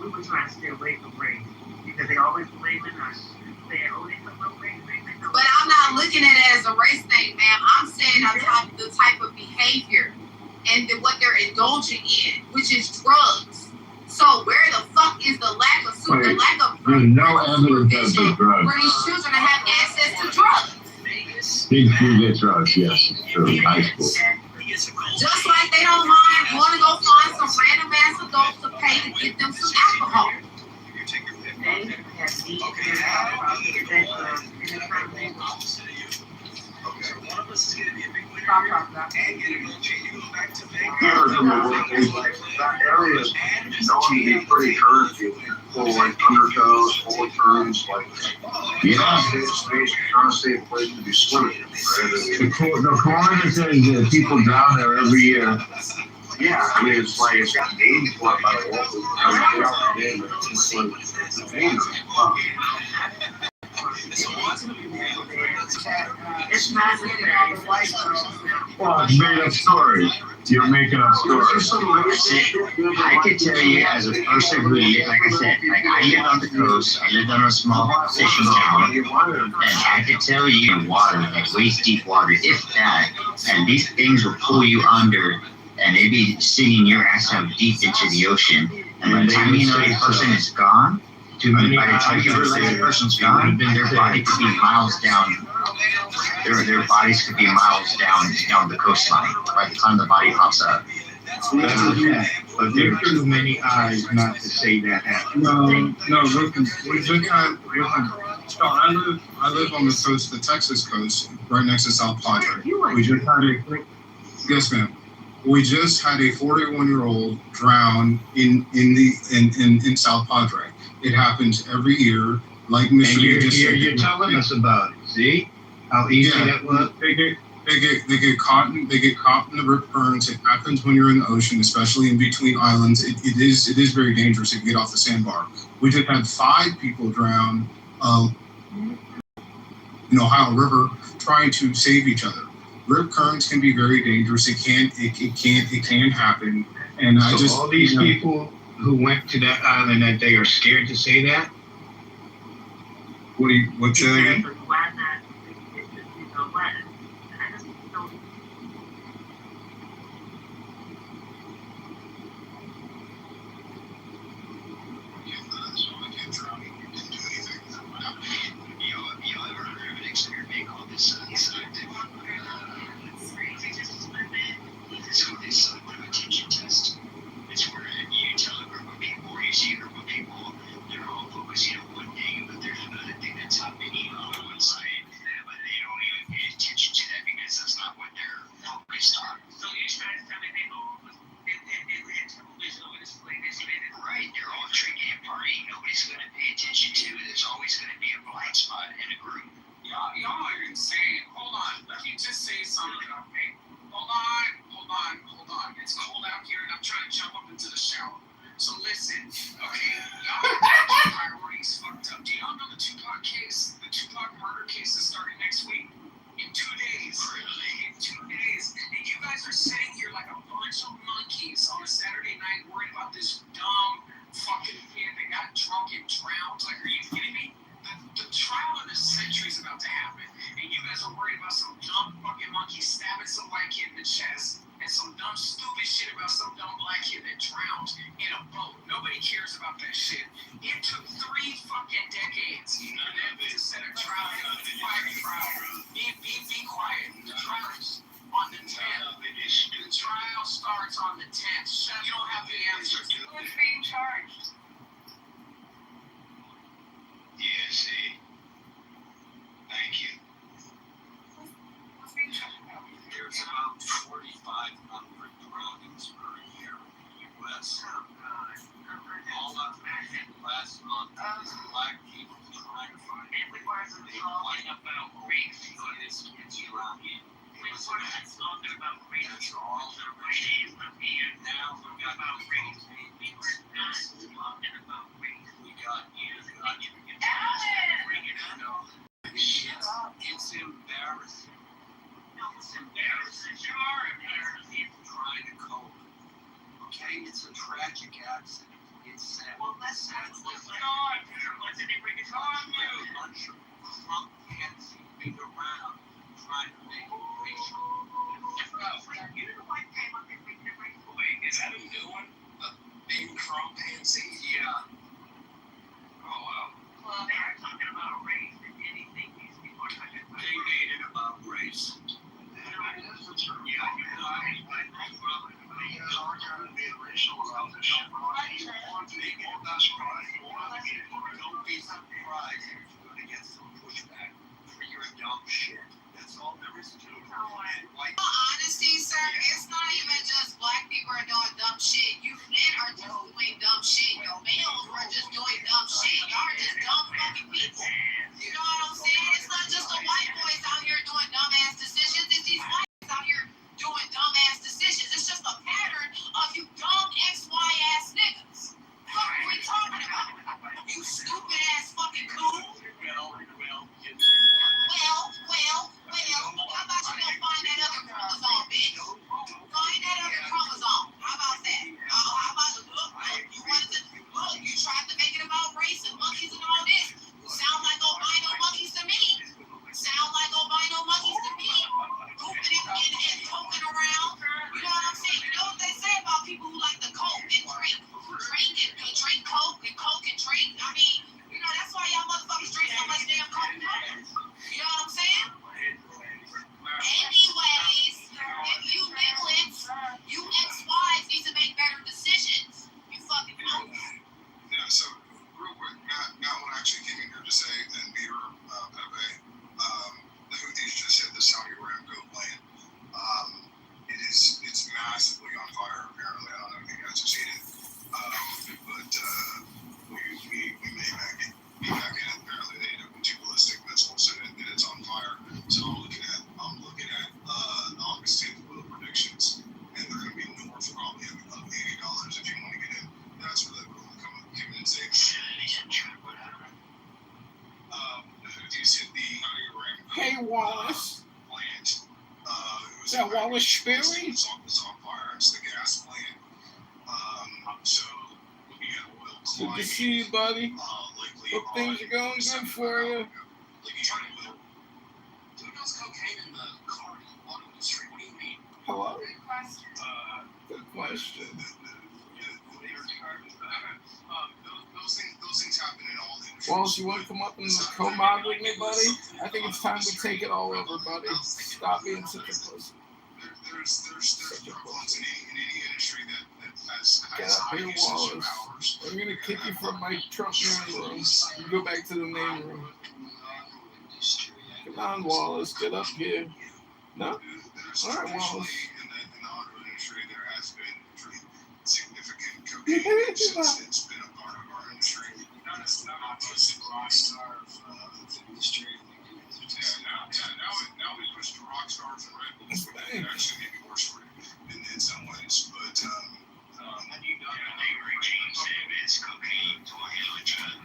We were trying to stay away from race because they always blaming us. But I'm not looking at it as a race thing, ma'am. I'm saying the type of behavior and what they're indulging in, which is drugs. So where the fuck is the lack of There's no evidence of the drugs. for these children to have access to drugs? Kids do get drugs, yes, it's true, in high school. Just like they don't mind going to go find some random ass adults to pay to get them some alcohol. So one of us is going to be a big winner Stop and get a gold chain. You go back to Vegas. That area is known to be pretty curvy, full like undertows, full of turns, like trying to save a place to be swimming. The coroner says that people drown there every year. Yeah, I mean it's like it's got names for it by the locals. It's like dangerous. It's not really all the white girls now. Well, it's made up stories. You're making up stories. I could tell you as a person who, like I said, like I lived on the coast, I lived on a small fishing town, and I could tell you water, like waist deep water, if that, and these things will pull you under, and they'd be singing your ass out deep into the ocean, and by the time you know the person is gone, by the time you realize the person's gone, their body could be miles down. Their bodies could be miles down the coastline by the time the body pops up. But there are too many eyes not to say that happened. No, listen, I live on the coast, the Texas coast, right next to South Padre. We just had yes, ma'am. We just had a 41-year-old drown in South Padre. It happens every year, like Mr. You're telling us about it. See how easy that was. They get caught in the rip currents. It happens when you're in the ocean, especially in between islands. It is very dangerous to get off the sandbar. We just had 5 people drown in Ohio River trying to save each other. Rip currents can be very dangerous. It can happen. And So all these people who went to that island that they are scared to say that? What's that again? You ever heard of an experiment called this attention test? It's where you tell a group of people, or you see a group of people, they're all focusing on one thing, but there's another thing that's happening on one side, but they don't even pay attention to that because that's not what they're focused on. So you're trying to tell me they all had television over display this minute? Right, they're all drinking and partying. Nobody's going to pay attention to it. There's always going to be a blind spot in a group. Y'all are insane. Hold on. Let me just say something, okay? Hold on. It's cold out here and I'm trying to jump up into the shower. So listen, okay? Y'all priorities fucked up. Do y'all know the Tupac case? The Tupac murder case is starting next week? In 2 days. Really? In 2 days. And you guys are sitting here like a bunch of monkeys on a Saturday night worried about this dumb fucking kid that got drunk and drowned. Like, are you kidding me? The trial of the century is about to happen, and you guys are worried about some dumb fucking monkey stabbing some white kid in the chest, and some dumb stupid shit about some dumb black kid that drowned in a boat. Nobody cares about that shit. It took 3 fucking decades for them to set a trial. Be quiet. The trial is on the 10th. The trial starts on the 10th. You don't have the answers. Who's being charged? race. It's you out here. We were talking about race. That's all the race. And now we're talking about race. We were not talking about race. We got you. Bring it on. It's embarrassing. No, it's embarrassing. You are embarrassing. Trying to cope. Okay, it's a tragic accident. It's sad. Well, that's sad. What's going on here? What's anybody on you? A bunch of crump pants being around trying to make it racial. You know what came up and making it racial? Wait, is that a new one? Being crump pantsy? Yeah. Oh, wow. Well, they are talking about race and anything these people are talking about. They made it about race. Yeah, you know, being racial about this shit. Don't be surprised if you're going to get some pushback for your dumb shit. That's all there is to it. Like, Honesty, sir, it's not even just black people are doing dumb shit. You men are just doing dumb shit. Your males are just doing dumb shit. Y'all are just dumb fucking people. You know what I'm saying? It's not just the white boys out here doing dumbass decisions. It's these white boys out here doing dumbass decisions. It's just a pattern of you dumb XY ass niggas. What are we talking about? You stupid ass fucking coon. Well, how about you go find that other chromosome, bitch? Find that other chromosome. How about that? How about look, you tried to make it about race and monkeys and all this. Sound like albino monkeys to me. Goofing and poking around. You know what I'm saying? You know what they say about people who like to coke and drink coke and drink. I mean, you know, that's why y'all motherfuckers drink so much damn coke. You know what I'm saying? Anyways, if you nigglets, you ex-wives need to make better decisions. You fucking know. Yeah, so real quick, Matt one actually came in here to say, and Peter, Pepe, the Houthis just hit the Saudi Aramco plant. It's massively on fire, apparently. I don't know if you guys have seen it. But we may be back in it. Apparently they hit it with 2 ballistic missiles and it's on fire. So I'm looking at August 10th oil predictions, and they're going to be north probably of $80 if you want to get in. That's where they're going to come in and say, the Houthis hit the Saudi Aramco Hey, Wallace. plant. Is that Wallace Sperry? It's on fire. It's the gas plant. So looking at oil Good climbing. to see you, buddy. Likely Hope things are going good for you. Who does cocaine in the car in the auto industry? What do you mean? Hello? Good question. Good question. Those things happen in all industries. Wallace, you want to come up and co-mod with me, buddy? I think it's time we take it all over, buddy. Stop being such a pussy. There's problems in any industry that has Get up high here, usage of Wallace. hours. I'm gonna kick you from my Trump main room. You go back to the main room. Come on, Wallace, get up here. No? There's All right, traditionally Wallace. in the auto industry there has been pretty significant cocaine usage. It's been a part of our industry. Not just the rock star of the industry. Now we switched to rock stars and Red Bulls, which actually may be worse for you in some ways. But have you done a neighboring change it's cocaine to a drug?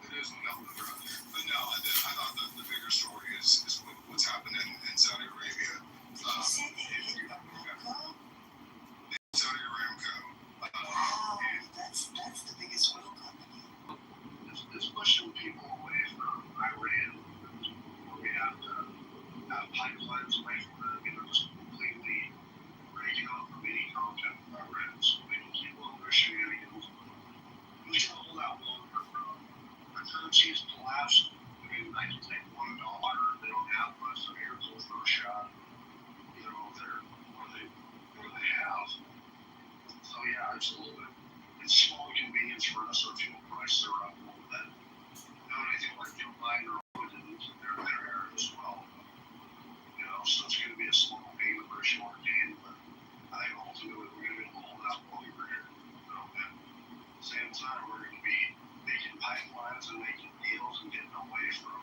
it is one of the drug. But no, I thought the bigger story is what's happening in Saudi Arabia. Saudi Aramco. Wow, that's the biggest oil company. It's pushing people away from Iran. We have to have pipelines away from just completely breaking off from any contact with Iran, so we can keep on their shenanigans. We can hold out longer, bro. Our currency is collapsed. I mean, I can take $1. They don't have much, so here's a little shot. You know, what they have. So yeah, absolutely. It's small inconvenience for us. Our fuel prices are up a little bit. Anything like Joe Biden or Putin, they're there as well. You know, so it's going to be a small gain, a very short gain, but I think ultimately we're going to be able to hold out longer here. You know, and at the same time, we're going to be making pipelines and making deals and getting away from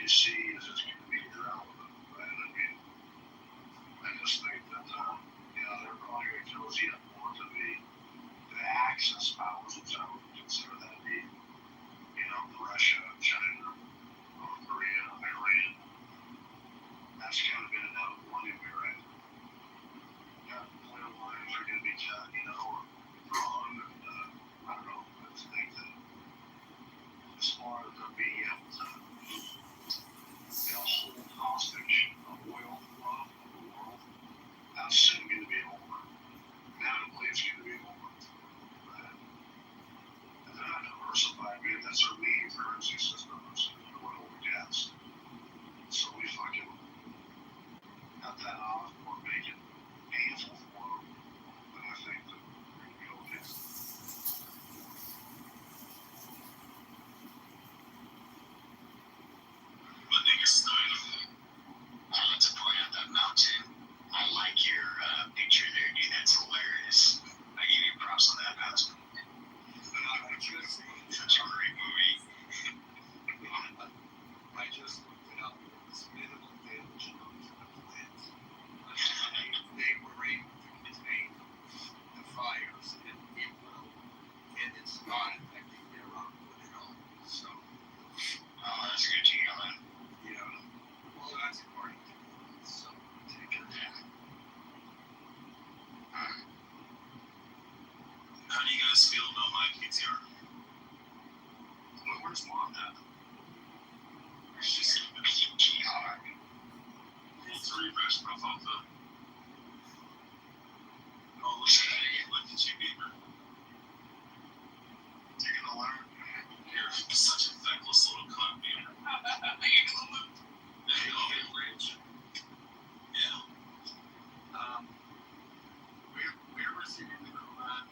you see is just going to be irrelevant, right? I mean, I just think that, they're probably going to cozy up more to the Axis powers, which I would consider that to be, Russia, China, North Korea, Iran. That's kind of been inevitable anyway, right? Clear lines are going to be cut, or drawn, and I don't know. I just think that as far as them being able to, hold hostage the oil flow of the world, that's soon going to be over. Inevitably, it's going to be over. And then I diversify. I mean, that's our main currency system is oil and gas. So we fucking cut that off or make it painful for them. And I think that we're going to be okay. My biggest thing, I like to point out that mountain. I like your picture there, dude. That's hilarious. I give you props on that mountain. Such a great movie. I just looked it up. It was minimal damage done to the plants. They were able to contain the fires and it's not affecting their output at all. So, That's good to hear, man. well, that's according to some particular data. How do you guys feel about my PTR? Where's mom at? She's in the PTR. Pull to refresh my photo. Oh, look at that. Look at you, Beaver. You're gonna learn. You're such a feckless little cunt, Beaver. There you go, Rich. Yeah. Where was it in the Quran?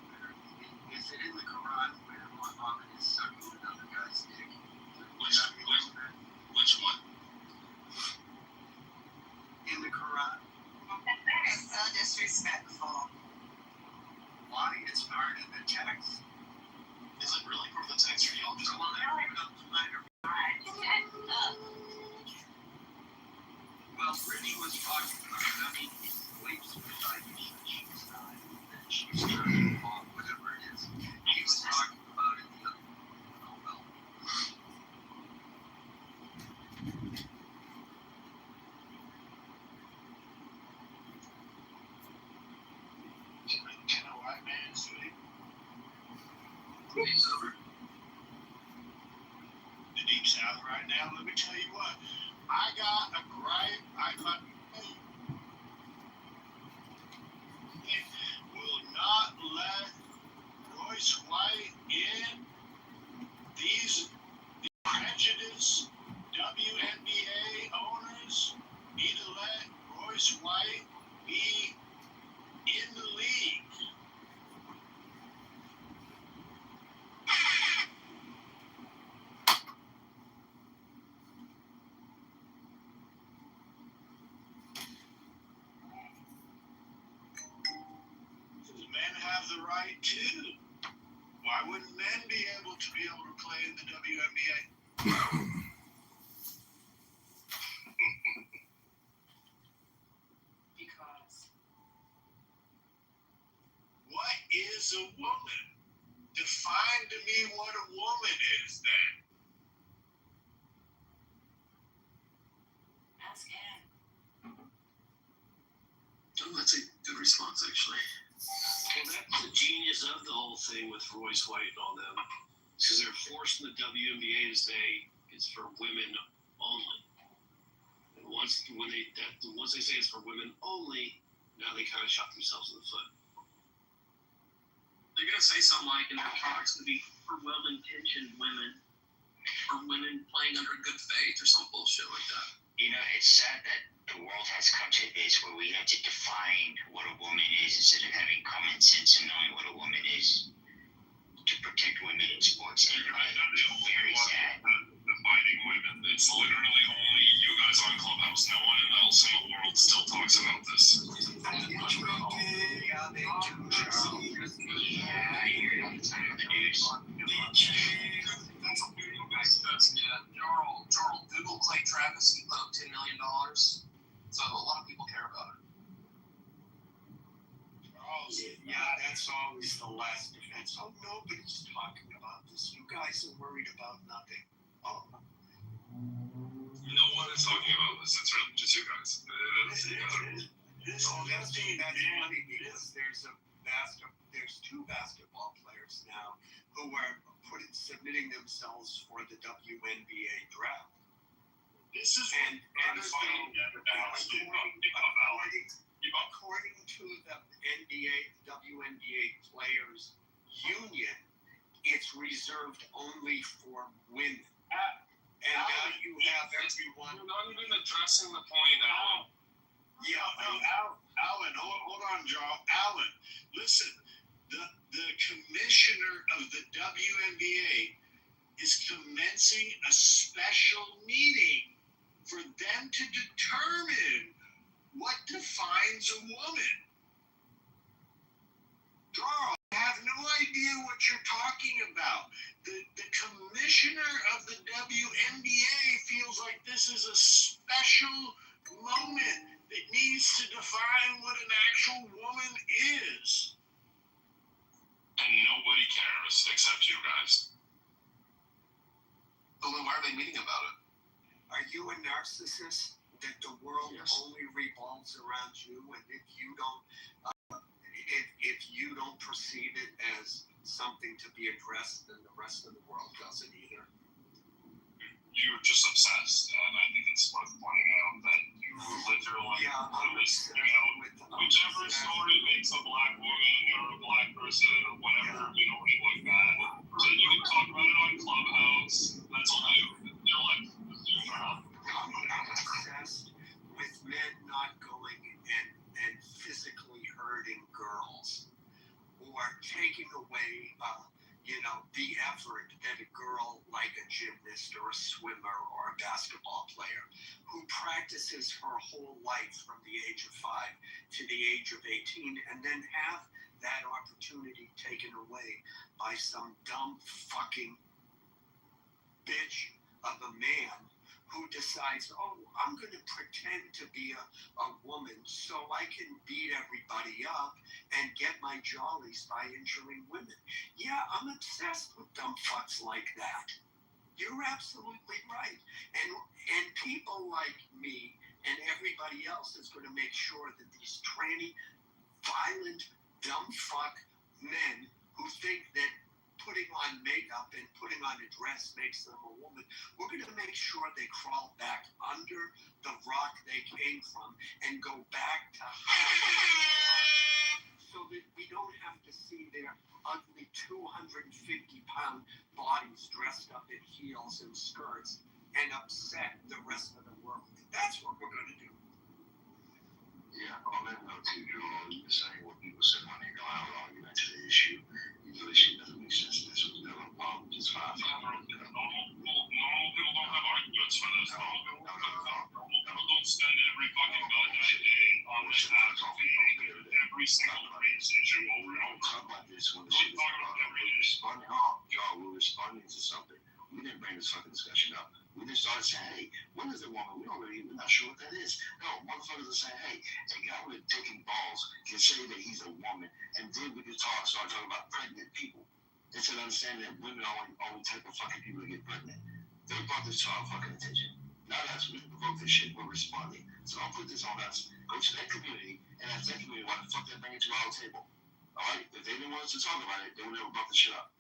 Is it in the Quran where Muhammad is sucking another guy's dick? Which one? In the Quran? That is so disrespectful. Why? It's part of the text. Is it really part of the text, or y'all just lying? Well, Brittany was talking about it. I mean, Blake's beside me. She's not. She's trying to walk, whatever it is. He was talking about it the other day. Oh, well. Can a white man sleep? It's over. The Deep South right now, let me tell you what. I got a gripe. Will not let Royce White in. These prejudiced WNBA owners need to let Royce White be in the league. Men have the right too. Why wouldn't men be able to play in the WNBA? Because What is a woman? Define to me what a woman is then. ask Ann. Oh, that's a good response, actually. Well, that's the genius of the whole thing with Royce White and all them. Because they're forcing the WNBA to say it's for women only. And once they say it's for women only, now they kind of shot themselves in the foot. They're going to say something like, in their product's going to be for well-intentioned women, or women playing under good faith, or some bullshit like that. It's sad that the world has come to this where we have to define what a woman is instead of having common sense and knowing what a woman is to protect women in sports. And it's very sad. Defining women. It's literally only you guys on Clubhouse. No one else in the world still talks about this. Yeah, I hear it all the time on the news. Charles, Google Clay Travis No, nobody's talking about this. You guys are worried about nothing. Oh. No one is talking about this. It's really just you guys. That's funny because there's two basketball players now who are submitting themselves for the WNBA draft. This is and so according to the WNBA players union, it's reserved only for women. And now you have everyone. You're not even addressing the point, Alan. Yeah, Alan, hold on, Joe. Alan, listen. The commissioner of the WNBA is commencing a special meeting for them to determine what defines a woman. Carl, I have no idea what you're talking about. The commissioner of the WNBA feels like this is a special moment that needs to define what an actual woman is. And nobody cares except you guys. Well, then why are they meeting about it? Are you a narcissist that the world only revolves around you, and if you don't perceive it as something to be addressed, then the rest of the world doesn't either? You're just obsessed, and I think it's worth pointing out that you live your life whichever story makes a black woman or a black person or whatever minority like that, so you can talk about it on Clubhouse. That's all your life. I'm obsessed with men not going and physically hurting girls or taking away the effort that a girl like a gymnast or a swimmer or a basketball player who practices her whole life from the age of 5 to the age of 18 and then have that opportunity taken away by some dumb fucking bitch of a man who decides, I'm going to pretend to be a woman so I can beat everybody up and get my jollies by injuring women. Yeah, I'm obsessed with dumb fucks like that. You're absolutely right. And people like me and everybody else is going to make sure that these tranny, violent, dumb fuck men who think that putting on makeup and putting on a dress makes them a woman, we're going to make sure they crawl back under the rock they came from and go back to so that we don't have to see their ugly 250-pound bodies dressed up in heels and skirts and upset the rest of the world. That's what we're going to do. Yeah, on that note too, Joel, you're saying what people say when they go out argument to the issue. The issue doesn't make sense. This was never a problem. Just fine. Normal people don't have arguments for this. Normal people don't spend every fucking goddamn day on this app debating every single race issue over and over. Talk about this when the shit is responding. Y'all, we're responding to something. We didn't bring this fucking discussion up. We just started saying, hey, what is a woman? We're not sure what that is. No, motherfuckers are saying, hey, a guy with taking balls can say that he's a woman, and then we can start talking about pregnant people. Instead of understanding that women are only type of fucking people that get pregnant. They brought this to our fucking attention. Not us. We provoked this shit. We're responding. So don't put this on us. Go to that community and ask that community why the fuck they bring it to our table. Alright? If they didn't want us to talk about it, they would never brought the shit up.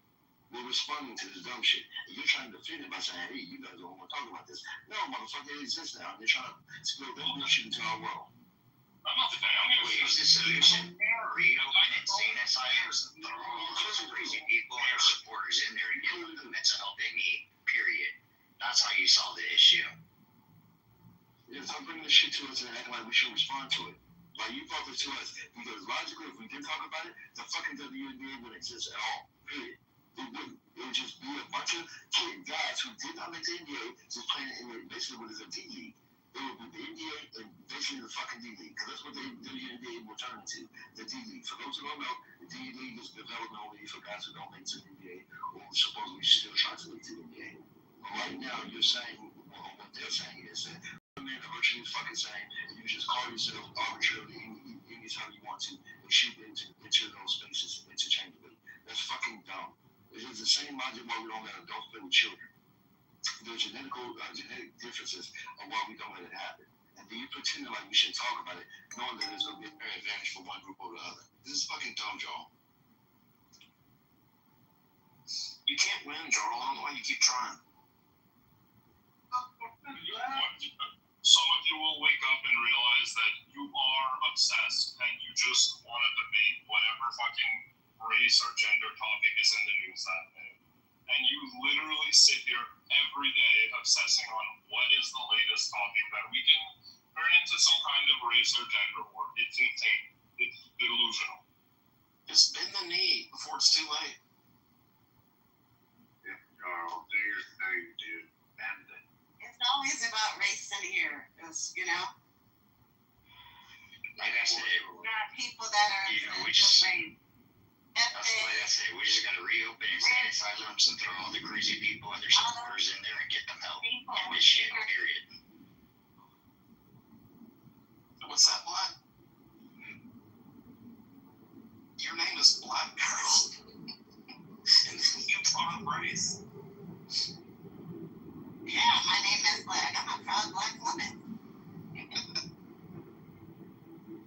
We're responding to this dumb shit. And you're trying to defend it by saying, hey, you guys don't want to talk about this. No, motherfucker, it exists now. And they're trying to spill that bullshit into our world. I'm not the guy. I'm going to use the solution. Reopen it, saying SIMs, throw all those crazy people and their supporters in there and give them the mental help they need, period. That's how you solve the issue. Yeah, stop bringing this shit to us and acting like we should respond to it. Like, you brought this to us because logically, if we did talk about it, the fucking WNBA wouldn't exist at all, period. It wouldn't. It would just be a bunch of guys who did not make the NBA just playing in basically what is a D League. It would be the NBA and basically the fucking D League, because that's what the WNBA will turn into, the D League. For those who don't know, the D League is development only for guys who don't make it to the NBA or supposedly still trying to make it to the NBA. But right now, you're saying, well, what they're saying is that women are virtually fucking saying that you just call yourself arbitrarily anytime you want to and shoot into those spaces interchangeably. That's fucking dumb. It's the same logic why we don't let adults play with children. There are genetic differences of why we don't let it happen. And then you pretend like we shouldn't talk about it, knowing that it's going to be a fair advantage for one group over the other. This is fucking dumb, Joel. You can't win, Joel. I don't know why you keep trying. Some of you will wake up and realize that you are obsessed and you just want to debate whatever fucking race or gender topic is in the news that day. And you literally sit here every day obsessing on what is the latest topic that we can turn into some kind of race or gender war. It's insane. It's delusional. Just bend the knee before it's too late. Yeah, Carl, do your thing, dude. Bend it. It's always about race in here. It's, you know. Like I said, There are people that are. you know, we just gotta reopen insane asylums and throw all the crazy people and their supporters in there and get them help. And this shit, period. What's that, Black? Your name is Black Girl. And then you brought up race. Yeah, my name is Black. I'm a proud Black woman.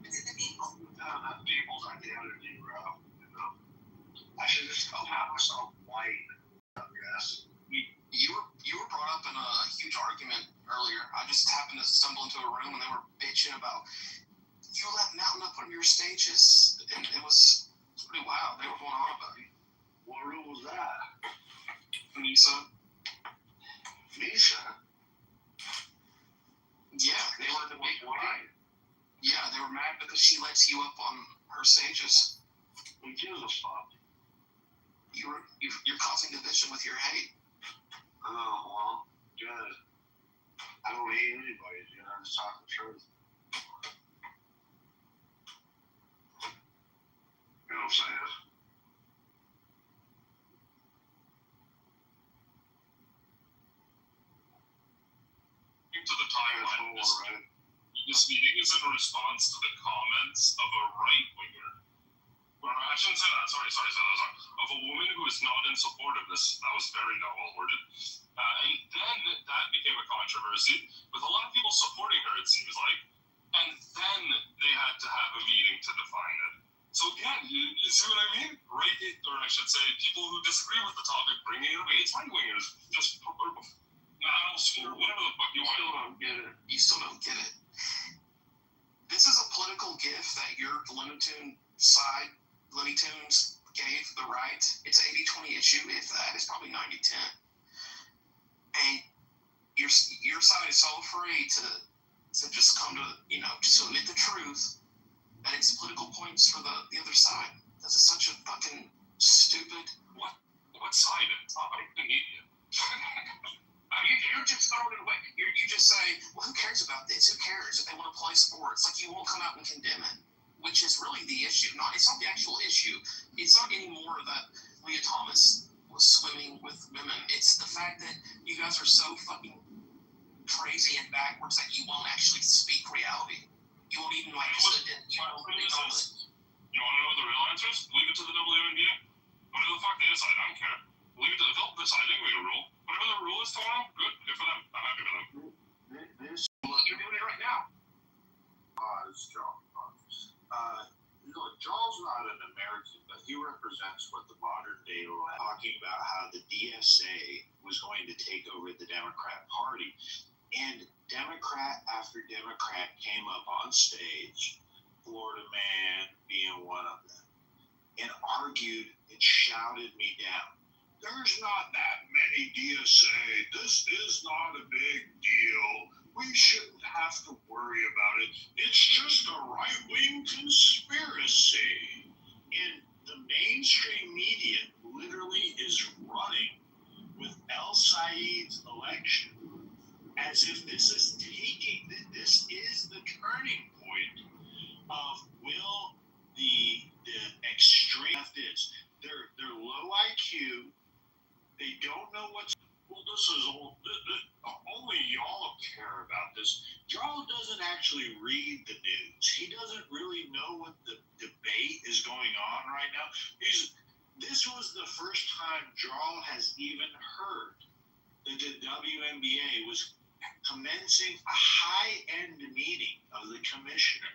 It's the people. Not people's identity, bro. You know? I should just go have myself white, I guess. You were brought up in a huge argument earlier. I just happened to stumble into a room and they were bitching about you let Mountain up on your stages, and it was pretty wild. They were going on about it. What room was that? Nisa. Nisha? Yeah, They were the big white. Yeah, they were mad because she lets you up on her stages. Who gives a fuck? You're causing division with your hate. Oh, well, good. I don't hate anybody, dude. I'm just talking the truth. You know what I'm saying? To the timeline, this meeting is in response to the comments of a right winger. Well, I shouldn't say that. Sorry. Of a woman who is not in support of this. That was very not well worded. And then that became a controversy with a lot of people supporting her, it seems like. And then they had to have a meeting to define it. So again, you see what I mean? Right, or I should say, people who disagree with the topic bringing it up. It's right wingers. Just whatever the fuck you want. You still don't get it. This is a political gift that your Looney Tunes gave the right. It's an 80-20 issue, if that. It's probably 90-10. And your side is so afraid to just come to, just admit the truth that it's political points for the other side. Because it's such a fucking stupid... What side? It's not like the media. You just throw it away. You just say, well, who cares about this? Who cares if they want to play sports? Like, you won't come out and condemn it, which is really the issue. It's not the actual issue. It's not anymore that Leah Thomas was swimming with women. It's the fact that you guys are so fucking crazy and backwards that you won't actually speak reality. You won't even You want to know what the real answer is? Leave it to the WNBA. Whatever the fuck they decide, I don't care. Leave it to the they'll decide. They make a rule. Whatever the rule is tomorrow, good for them. I'm happy for them. You're doing it right now. It's John. Joel's not an American, but he represents what the modern day talking about how the DSA was going to take over the Democrat Party. And Democrat after Democrat came up on stage, Florida Man being one of them, and argued and shouted me down. There's not that many DSA. This is not a big deal. We shouldn't have to worry about it. It's just a right-wing conspiracy. And the mainstream media literally is running with El Said's election as if this is the turning point of will the extreme left is. They're low IQ. They don't know what's. Well, this is only y'all care about this. Y'all doesn't actually read the news. He doesn't really know what the debate is going on right now. This was the first time Jarl has even heard that the WNBA was commencing a high-end meeting of the commissioner.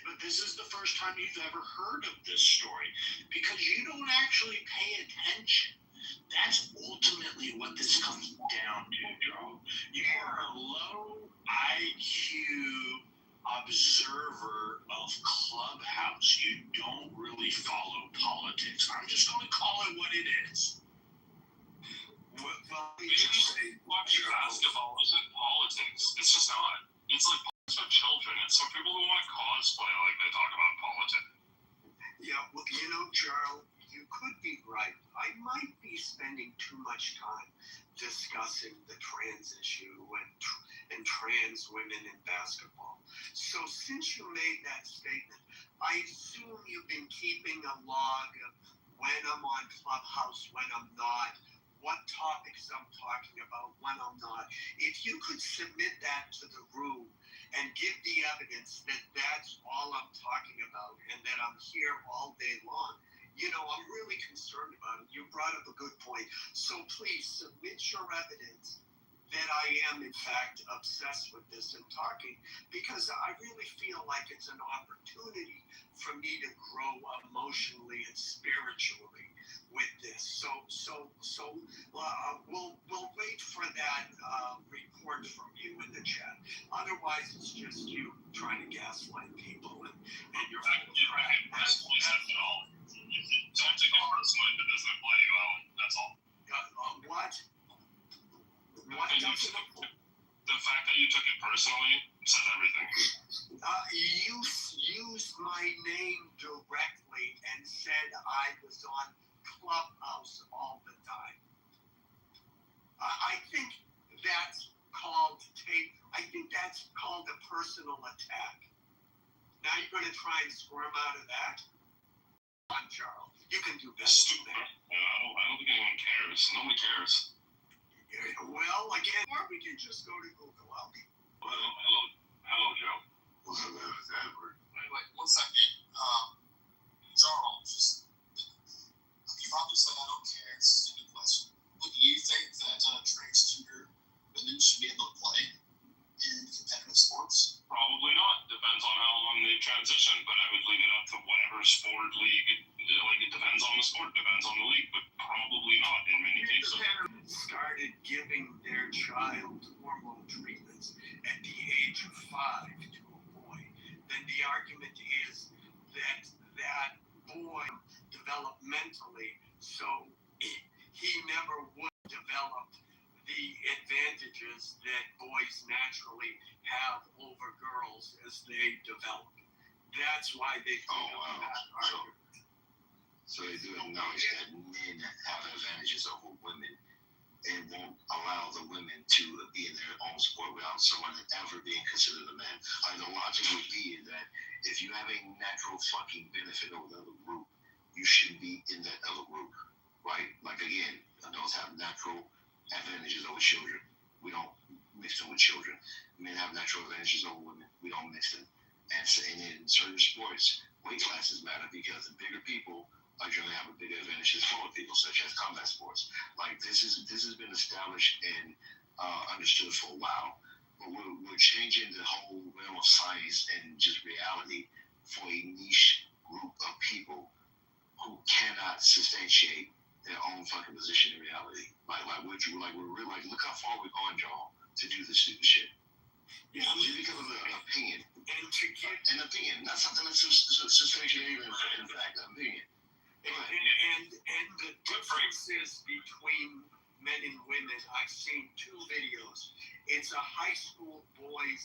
But this is the first time you've ever heard of this story because you don't actually pay attention. That's ultimately what this comes down to, Joe. You are a low IQ observer of Clubhouse. You don't really follow politics. I'm just going to call it what it is. Well, watching basketball isn't politics. It's just not. It's like politics for children. It's for people who want to cosplay like they talk about politics. Yeah, well, Charles, you could be right. I might be spending too much time discussing the trans issue and trans women in basketball. So since you made that statement, I assume you've been keeping a log of when I'm on Clubhouse, when I'm not, what topics I'm talking about, when I'm not. If you could submit that to the room and give the evidence that that's all I'm talking about and that I'm here all day long, I'm really concerned about it. You brought up a good point. So please submit your evidence that I am, in fact, obsessed with this and talking, because I really feel like it's an opportunity for me to grow emotionally and spiritually with this. So we'll wait for that report from you in the chat. Otherwise, it's just you trying to gaslight people and you're Don't take it personally if it doesn't apply to you out. That's all. What? The fact that you took it personally says everything. You used my name directly and said I was on Clubhouse all the time. I think that's called a personal attack. Now you're going to try and squirm out of that? Come on, Charles. You can do better than that. I don't think anyone cares. Nobody cares. Well, again, or we can just go to Google. Hello, Joe. Hello, Edward. Wait, 1 second. Charles, you've obviously I don't care. It's a stupid question. But do you think that transgender women should be able to play in competitive sports? Probably not. Depends on how long they transition. But I would leave it up to whatever sport league. It depends on the sport, depends on the league, but probably not in many cases. Started giving their child hormone treatments at the age of 5 to a boy, then the argument is that that boy developmentally, so he never would develop the advantages that boys naturally have over girls as they develop. That's why they that argument. So they do acknowledge that men have advantages over women and won't allow the women to be in their own sport without someone ever being considered a man. The logic would be that if you have a natural fucking benefit over the other group, you shouldn't be in that other group, right? Like again, adults have natural advantages over children. We don't mix them with children. Men have natural advantages over women. We don't mix them. And so, in certain sports, weight classes matter because the bigger people are generally have a bigger advantage than smaller people, such as combat sports. Like this has been established and understood for a while, but we're changing the whole realm of science and just reality for a niche group of people who cannot substantiate their own fucking position in reality. We're really look how far we're going, John, to do this stupid shit. Yeah, just because of an opinion. And to get an opinion, not something that's substantiated in fact, an opinion. And the differences between men and women, I've seen 2 videos. It's a high school boys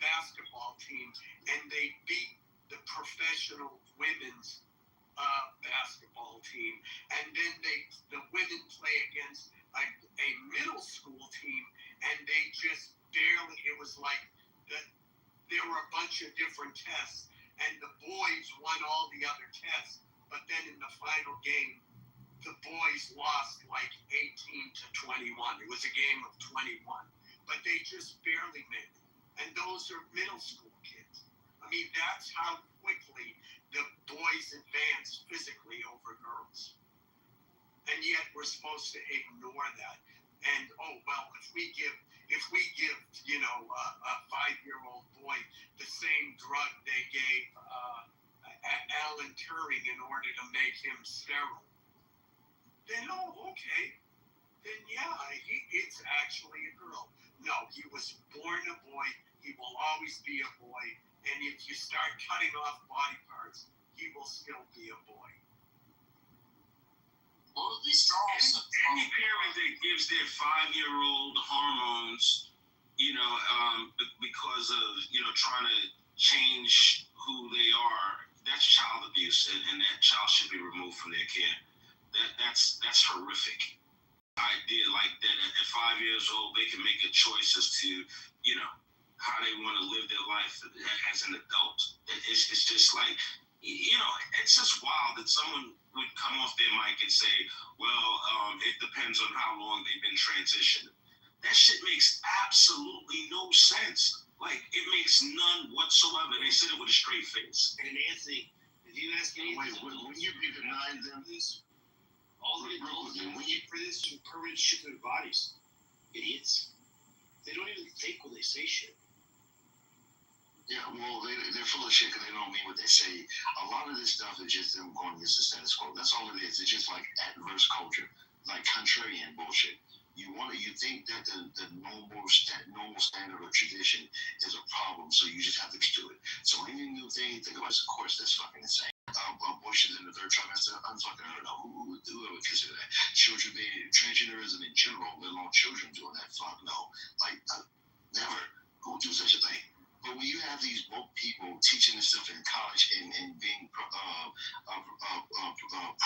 basketball team, and they beat the professional women's basketball team. And then the women play against a middle school team, and they just barely, it was like there were a bunch of different tests, and the boys won all the other tests. But then in the final game, the boys lost like 18 to 21. It was a game of 21. But they just barely made it. And those are middle school kids. I mean, that's how quickly the boys advance physically over girls. And yet we're supposed to ignore that. And if we give a 5-year-old boy the same drug they gave Alan Turing in order to make him sterile, then okay. Then it's actually a girl. No, he was born a boy. He will always be a boy. And if you start cutting off body parts, he will still be a boy. Well, at least Charles. Any parent that gives their 5-year-old hormones, because of trying to change who they are, that's child abuse, and that child should be removed from their care. That's horrific. Idea like that at 5 years old, they can make a choice as to how they want to live their life as an adult. It's just like it's just wild that someone would come off their mic and say, well, it depends on how long they've been transitioned. That shit makes absolutely no sense. Like, it makes none whatsoever. They said it with a straight face. And Anthony, if you ask me, when you deny them this, all the adults for this to permanent shit to their bodies. Idiots. They don't even think when they say shit. Yeah, well, they're full of shit because they don't mean what they say. A lot of this stuff is just them going against the status quo. That's all it is. It's just like adverse culture, like contrarian bullshit. You think that the normal standard or tradition is a problem, so you just have to do it. So any new thing you think about, of course, that's fucking insane. Abortions in the 3rd trimester, unfucking heard of. Who would consider that? Children being transgenderism in general, let alone children doing that. Fuck no. Like, never. Who would do such a thing? But when you have these woke people teaching this stuff in college and being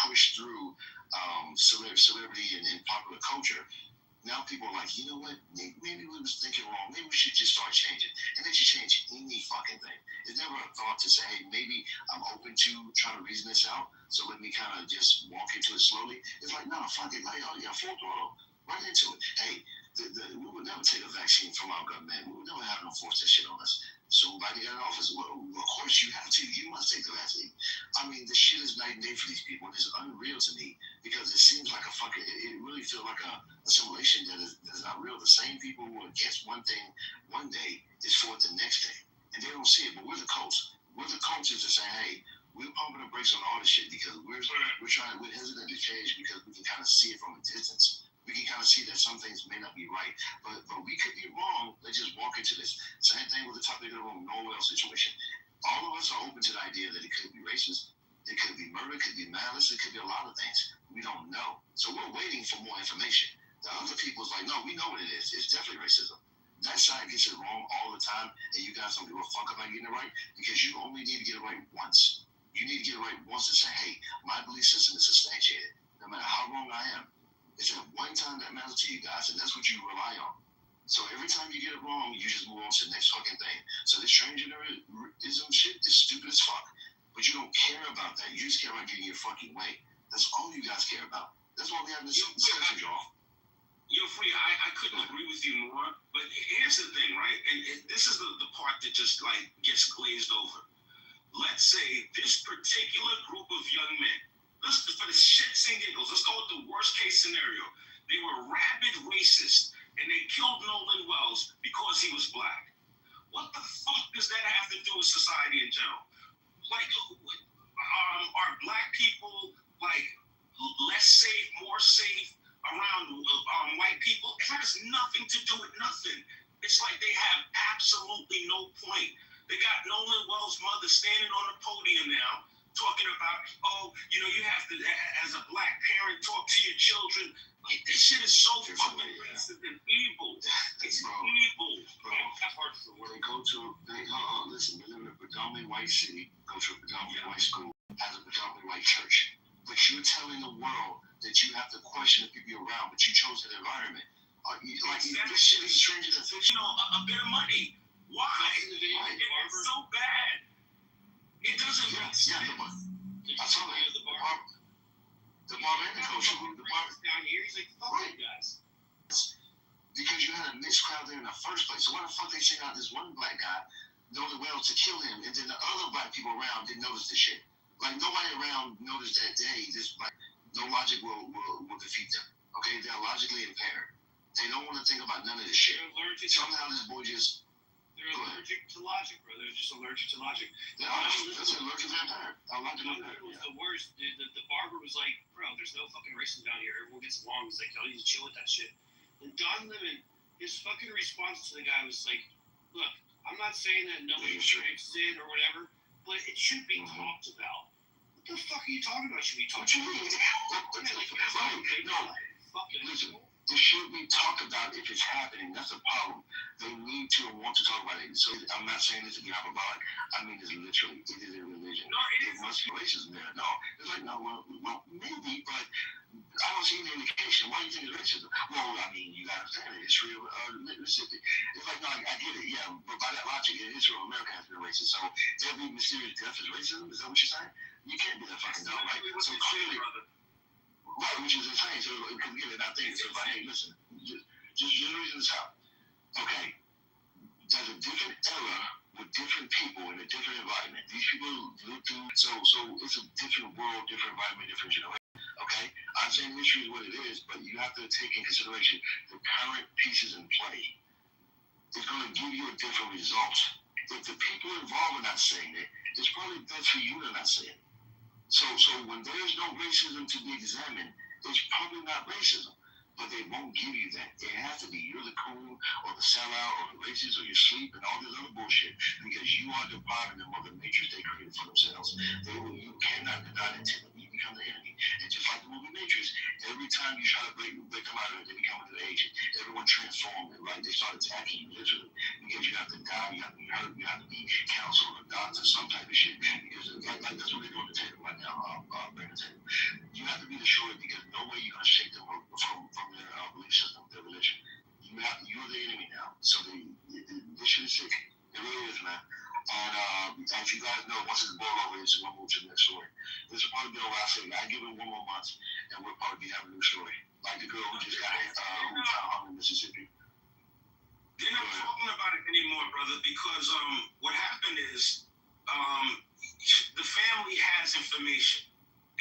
pushed through celebrity and popular culture, now people are like, you know what? Maybe we was thinking wrong. Maybe we should just start changing. And they should change any fucking thing. It's never a thought to say, hey, maybe I'm open to trying to reason this out, so let me kind of just walk into it slowly. It's like, no, fuck it. Like, full throttle. Right into it. Hey, we would never take a vaccine from our government. We would never have them force that shit on us. So by the end of office, well, of course you have to. You must take the vaccine. I mean, this shit is night and day for these people. And it's unreal to me because it seems like it really feels like a assimilation that is not real. The same people who are against one thing one day is for it the next day. And they don't see it, but we're the cults. We're the cultures that say, hey, we're pumping the brakes on all this shit because we're hesitant to change because we can kind of see it from a distance. We can kind of see that some things may not be right, but we could be wrong. Let's just walk into this. Same thing with the topic of the room, Mayoral situation. All of us are open to the idea that it could be racist, it could be murder, it could be malice, it could be a lot of things. We don't know. So we're waiting for more information. The other people's like, no, we know what it is. It's definitely racism. That side gets it wrong all the time, and you guys don't give a fuck about getting it right because you only need to get it right once. You need to get it right once and say, hey, my belief system is substantiated, no matter how wrong I am. It's at one time that matters to you guys, and that's what you rely on. So every time you get it wrong, you just move on to the next fucking thing. So this transgenderism shit is stupid as fuck. But you don't care about that. You just care about getting your fucking way. That's all you guys care about. That's why we have this discussion, y'all. Free. I couldn't agree with you more. But here's the thing, right? And this is the part that just like gets glazed over. Let's say this particular group of young men, for the shits and giggles, let's go with the worst case scenario. They were rabid racists and they killed Nolan Wells because he was black. What the fuck does that have to do with society in general? Like, are black people like less safe, more safe around white people? It has nothing to do with nothing. It's like they have absolutely no point. They got Nolan Wells' mother standing on the podium now talking about, you have to, as a black parent, talk to your children. Like, this shit is so fucking racist and evil. It's evil. Bro, listen, we live in a predominantly white city, go to a predominantly white school, has a predominantly white church. But you're telling the world that you have to question the people you're around, but you chose that environment. This shit is stranger than fiction. A bit of money. Why? It's so bad. It doesn't make sense. I saw that. The Barbarian culture. The bar down here, he's like, fuck you guys. Because you you had a mixed crowd there in the first place. So why the fuck they sent out this one black guy, knowing well to kill him, and then the other black people around didn't notice this shit? Like, nobody around noticed that, hey, this black, no logic will defeat them. Okay? They're logically impaired. They don't want to think about none of this shit. Somehow this boy just... They're allergic to logic, bro. They're just allergic to logic. Yeah, that's allergic to that. It was the worst. The barber was like, bro, there's no fucking racism down here. Everyone gets along. He's like, y'all need to chill with that shit. And Don Lemon, his fucking response to the guy was like, look, I'm not saying that nobody drinks it or whatever, but it should be talked about. What the fuck are you talking about? Should we talk about it? Listen, it should be talked about if it's happening. That's the problem. They need to and want to talk about it. So I'm not saying this to be hyperbolic. I mean this literally. It is a religion. No, it must be racism there. No, it's like no. Well, maybe, but I don't see any indication. Why do you think it's racism? Well, I mean, you gotta understand the history of Mississippi. It's like no, I get it. Yeah, but by that logic, Israel, America has been racist. So every mysterious death is racism. Is that what you're saying? You can't be that fucking dumb, right? So clearly. Right, which is insane. So it could get it out there. So like, hey, listen, just reason this out. Okay, there's a different era with different people in a different environment. These people live through, so it's a different world, different environment, different generation. Okay, I'm saying history is what it is, but you have to take in consideration the current pieces in play. It's going to give you a different result. If the people involved are not saying it, it's probably best for you to not say it. So when there's no racism to be examined, it's probably not racism. But they won't give you that. It has to be you're the coon or the sellout or the racist or you sleep and all this other bullshit because you are depriving them of the matrix they created for themselves. You cannot deny it to them. You become the enemy. And just like the movie Matrix, every time you try to break them out of it, they become an agent. Everyone transformed it, right? They start attacking you literally because you have to die, you have to be hurt, you have to be counseled or doctor, some type of shit. Because like that's what they're doing to the table right now, Brandon Taylor. You have to be destroyed because no way you're going to shake them from their belief system, their religion. You're the enemy now. So this shit is sick. It really is, man. And as you guys know, once it's boiled over, it's going to move to the next story. This will probably be a while. I give it 1 more month, and we'll probably be having a new story. Like the girl who just got who found hung in Mississippi. They're not talking about it anymore, brother, because what happened is the family has information,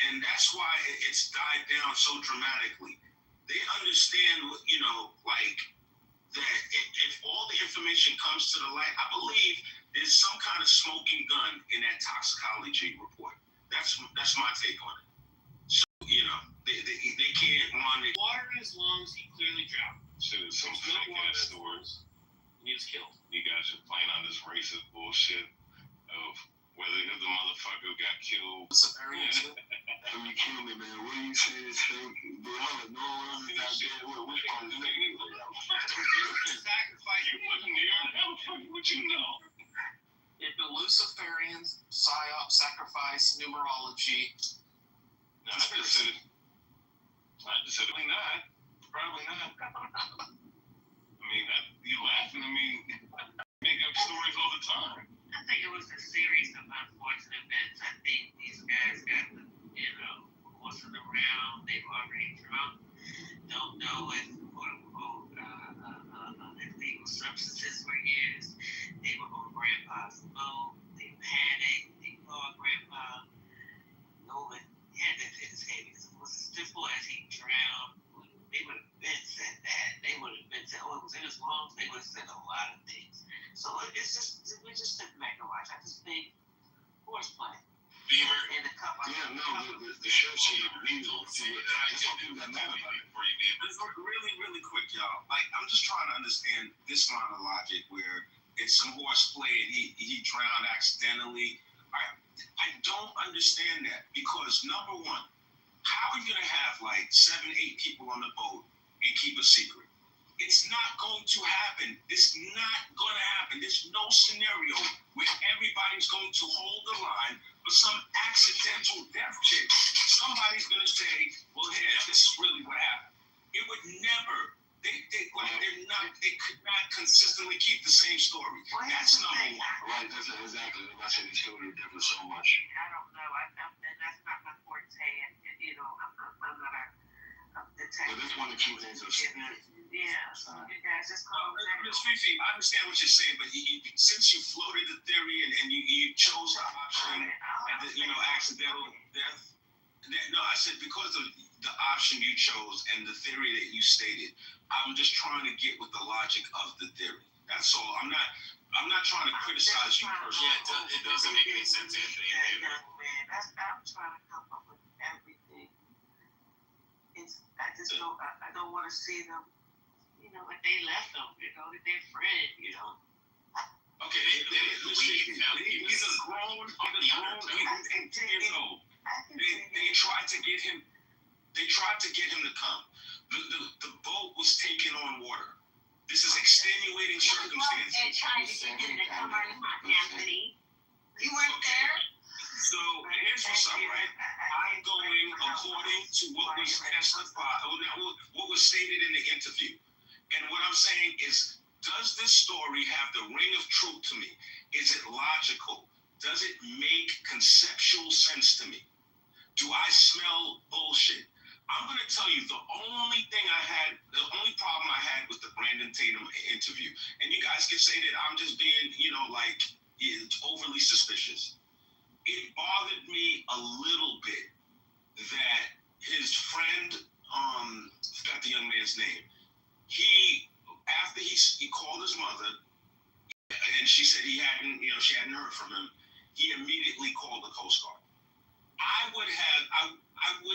and that's why it's died down so dramatically. They understand, like that if all the information comes to the light, I believe there's some kind of smoking gun in that toxicology report. That's my take on it. So they can't run it. Water in his lungs, he clearly drowned. Shit is some fake ass stories. He was killed. You guys are playing on this racist bullshit of whether the motherfucker got killed. What's up, Aaron? And you kill me, man. What are you saying is fake? Bro, no one is out there. Which part is fake? Sacrifice. You wasn't here. How the fuck would you know? If the Luciferians, psyop, sacrifice, numerology. No, I just said it. Probably not. Probably not. I mean, you laughing. I mean, make up stories all the time. I think it was a series of unfortunate events. I think these guys got the, horsing around. They were already drunk. Don't know if quote unquote illegal substances were used. They were on Grandpa's boat. They panicked. They called Grandpa. Nolan had to hit his head because it was as simple as he drowned. They would have been said that. They would have been said, it was in his lungs. They would have said a lot of things. So it's just, we just sit back and watch. I just think horseplay. Beamer. And the couple. Yeah, no, the show should be real. That's what people got mad about it. Really, really quick, y'all. Like, I'm just trying to understand this line of logic where it's some horseplay and he drowned accidentally. I don't understand that because number one, how are you gonna have like 7, 8 people on the boat and keep a secret? It's not going to happen. It's not going to happen. There's no scenario where everybody's going to hold the line for some accidental death shit. Somebody's going to say, well, yeah, this is really what happened. It would never. They could not consistently keep the same story. That's number one. Right, that's exactly. I said these stories differ so much. I don't know. That's not my forte. I'm not a detective. But that's one of the key things of Yeah, so you guys just call it. Ms. Fifi, I understand what you're saying, but since you floated the theory and you chose the option, accidental death. No, I said because of the option you chose and the theory that you stated, I'm just trying to get with the logic of the theory. That's all. I'm not trying to criticize you personally. Yeah, it doesn't make any sense, Anthony. I'm trying to come up with everything. I don't want to see them, like they left them, that they're friend, Okay, he's a grown, 18 years old. They tried to get him to come. The boat was taking on water. This is extenuating circumstances. And trying to get him to come on, Anthony. You weren't there? So here's what's up, right? I'm going according to what was testified, what was stated in the interview. And what I'm saying is, does this story have the ring of truth to me? Is it logical? Does it make conceptual sense to me? Do I smell bullshit? I'm going to tell you the only problem I had with the Brandon Tatum interview, and you guys can say that I'm just being, overly suspicious. It bothered me a little bit that his friend, forgot the young man's name, after he called his mother, and she said she hadn't heard from him, he immediately called the Coast Guard. I would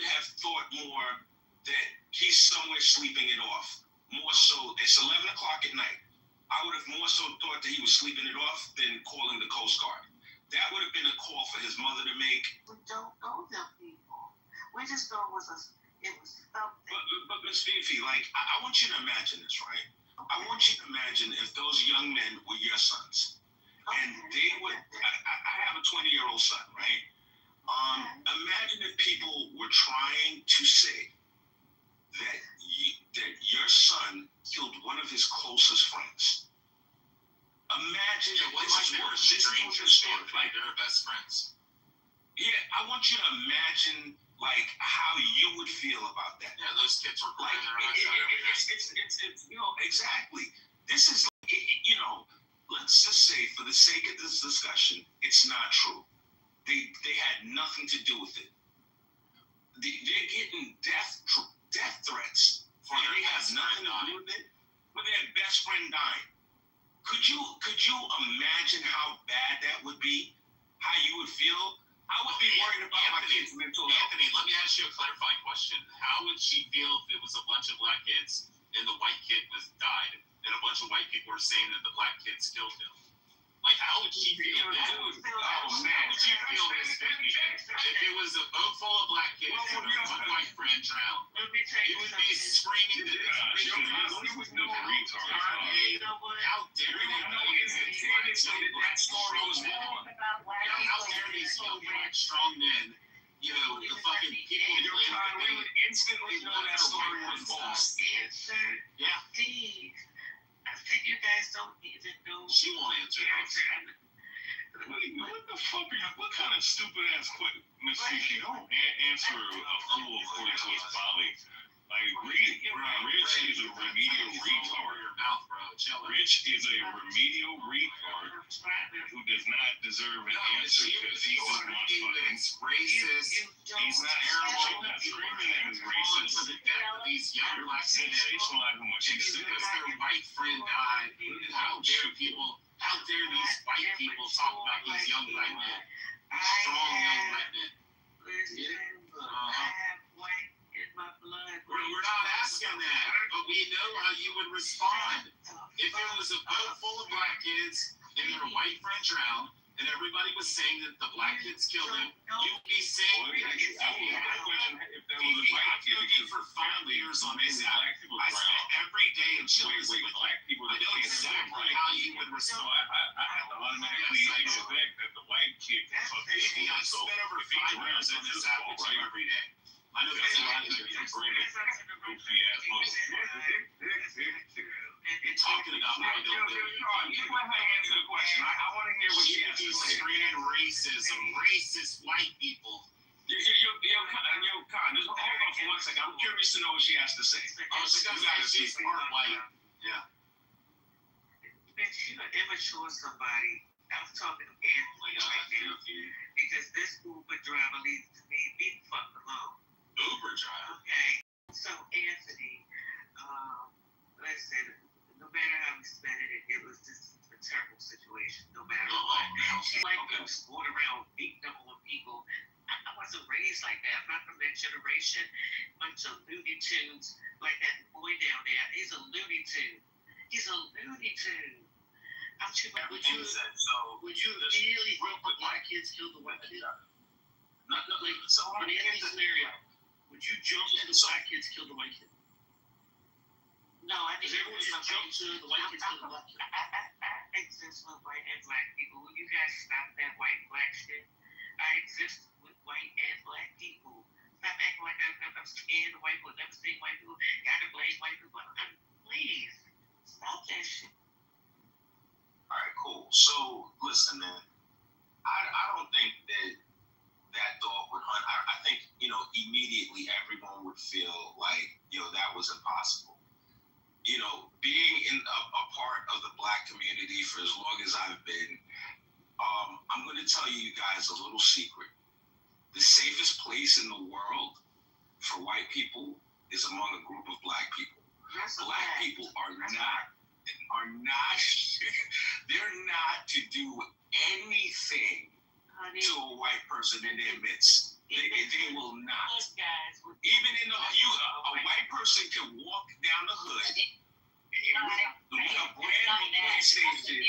have thought more that he's somewhere sleeping it off. More so, it's 11 o'clock at night. I would have more so thought that he was sleeping it off than calling the Coast Guard. That would have been a call for his mother to make. We don't know them people. We just know it was something. But Ms. Fifi, I want you to imagine this, right? I want you to imagine if those young men were your sons. And they would, I have a 20-year-old son, right? Imagine if people were trying to say that your son killed one of his closest friends. Imagine if this is worse. This is what the story like. They're best friends. Yeah, I want you to imagine how you would feel about that. Yeah, those kids were crying their eyes out every day. It's exactly. This is let's just say for the sake of this discussion, it's not true. They had nothing to do with it. They're getting death threats. They have nothing to do with it. But their best friend dying. Could you imagine how bad that would be? How you would feel? I would be worried about my kids' mental health. Anthony, let me ask you a clarifying question. How would she feel if it was a bunch of black kids and the white kid died, and a bunch of white people were saying that the black kids killed him? How would she feel then? How would you feel this? If it was a boat full of black kids and one white friend drowned, you would be screaming that it's no retard. How dare that story was wrong? How dare these young black strong men, the fucking people in the we would instantly know that story was false. Yeah. I think you guys don't even know. She won't answer. What the fuck are you? What kind of stupid ass question, Miss Fifi? Don't answer a little according to his folly. Rich is a remedial retard. Rich is a remedial retard who does not deserve an answer because he's just not fucking racist. He's not screaming at his racist. For the death of these young black men, sensationalizing what she said. Because their white friend died. How dare these white people talk about these young black men? Strong young black men. I have white in my blood. We're not asking that, but we know how you would respond. If it was a boat full of black kids and their white friend drowned, and everybody was saying that the black kids killed him, you'd be saying, I've known you for 5 years on this app. I spent every day in Chili's with black people. I know exactly how you would respond. I have to automatically expect that the white kid can fuck this fool. I spent over 5 years on this app with you every day. I know that's a lot of you. You're talking about how they do it. You might have answered the question. I want to hear what she has to say. Screaming racism, racist white people. Con, just hold on for 1 second. I'm curious to know what she has to say. You gotta see smart white. Yeah. Bitch, you know, immature somebody. I was talking to Anthony because this Uber driver leads to me being fucked alone. Uber driver? Okay. So, Anthony, listen, no matter how we spent it, it was just a terrible situation, no matter what. Like, going around beating up on people. I wasn't raised like that. I'm not from that generation. Bunch of Looney Tunes, like that boy down there. He's a Looney Tune. He's a Looney Tune. Would you immediately help the black kids kill the white kids? So in any scenario, would you jump to the black kids kill the white kid? No, I think everyone just jump to the white kids kill the black kid. I exist with white and black people. Will you guys stop that white black shit? I exist with white and black people. Stop acting like I'm scared of white people. Never seen white people. Gotta blame white people. Please stop that shit. All right, cool. So, listen, man. I don't think that dog would hunt. I think, immediately everyone would feel like, that was impossible. Being in a part of the black community for as long as I've been, I'm going to tell you guys a little secret. The safest place in the world for white people is among a group of black people. Black people are not they're not to do anything to a white person in their midst. They will not. Even in a white person can walk down the hood with a brand new PlayStation.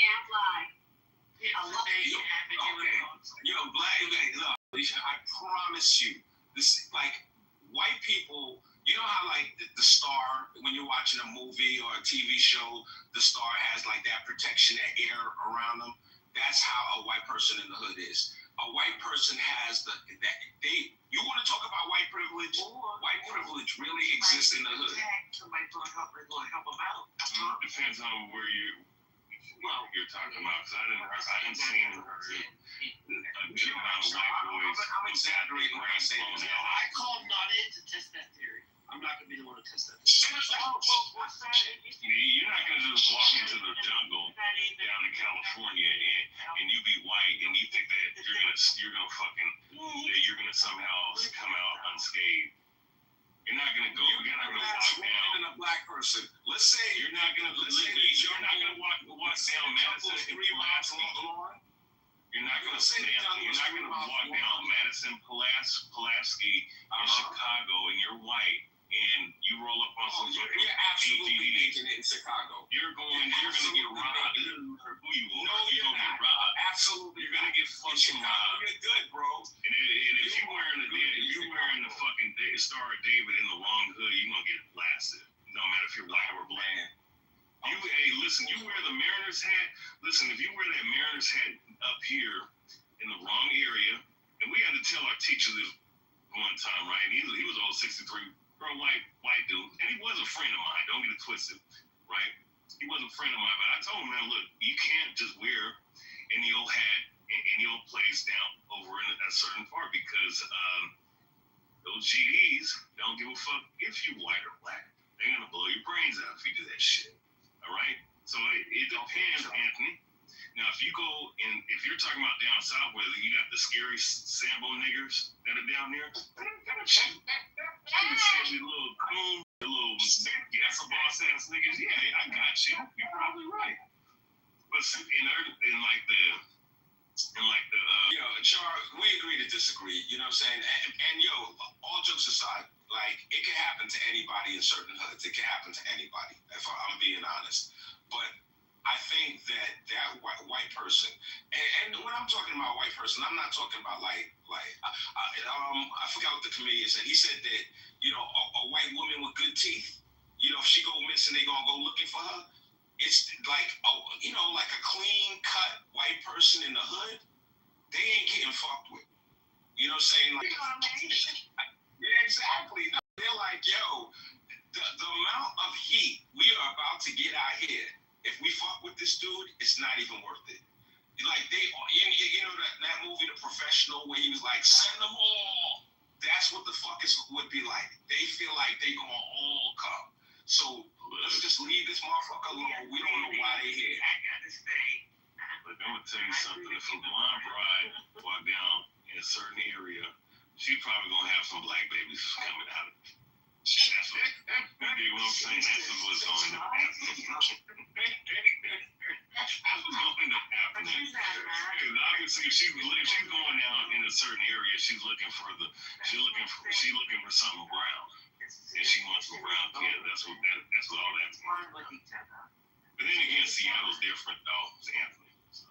I promise you, this white people. You know how the star, when you're watching a movie or a TV show, the star has that protection, that air around them. That's how a white person in the hood is. A white person has you want to talk about white privilege? White privilege really exists in the hood. Somebody going to help them out. Depends on where you're talking about. Because I didn't see a good amount of white boys. I'm exaggerating when I say this. I called not in to test that theory. I'm not going to be the one to test that. You're not going to just walk into the jungle down in California and you be white and you think that you're gonna somehow come out unscathed. You're not gonna walk down in a black person. Let's say you're not gonna walk down Madison 3 miles long. You're not gonna walk down Madison Pulaski in Chicago and you're white. And you roll up on some sort of you're absolutely making it in Chicago. You're gonna get robbed. Who you are? No, you're gonna get robbed. Absolutely. You're gonna get fucking robbed. You're good, bro. And if you're wearing the fucking Star of David in the wrong hood, you're gonna get blasted. No matter if you're white or black. Listen, you wear the Mariners hat. Listen, if you wear that Mariners hat up here in the wrong area, and we had to tell our teacher this one time, right? He was old 63. Bro, white dude, and he was a friend of mine. Don't get it twisted, right? He was a friend of mine, but I told him, man, look, you can't just wear any old hat and any old place down over in a certain part because those GDs don't give a fuck if you white or black. They're gonna blow your brains out if you do that shit. All right? So it depends, Anthony. Now, if you're talking about down south where you got the scary Sambo niggers that are down there, little gas boss ass niggas, yeah, I got you. You're probably right. But Charles, we agree to disagree. You know what I'm saying? And all jokes aside, it can happen to anybody in certain hoods. It can happen to anybody, if I'm being honest. But I think that white person, and when I'm talking about white person, I'm not talking about I forgot what the comedian said. He said that a white woman with good teeth, if she go missing, they gonna go looking for her. It's like a clean cut white person in the hood, they ain't getting fucked with. You know what I'm saying? Yeah, exactly. They're like, yo, the amount of heat we are about to get out here. If we fuck with this dude, it's not even worth it. That movie, The Professional, where he was like, send them all. That's what the fuck would be like. They feel like they gonna all come. So let's just leave this motherfucker alone. We don't know why they here. I gotta stay. But I'm gonna tell you something. If a blonde bride walk down in a certain area, she probably gonna have some black babies coming out of it. That's what, you dig what I'm saying? That's what's going to happen. That's what's going to happen. Because obviously she's going down in a certain area. She's looking for something brown. And she wants a brown kid. That's what all that's. But then again, Seattle's different though. It's Anthony. So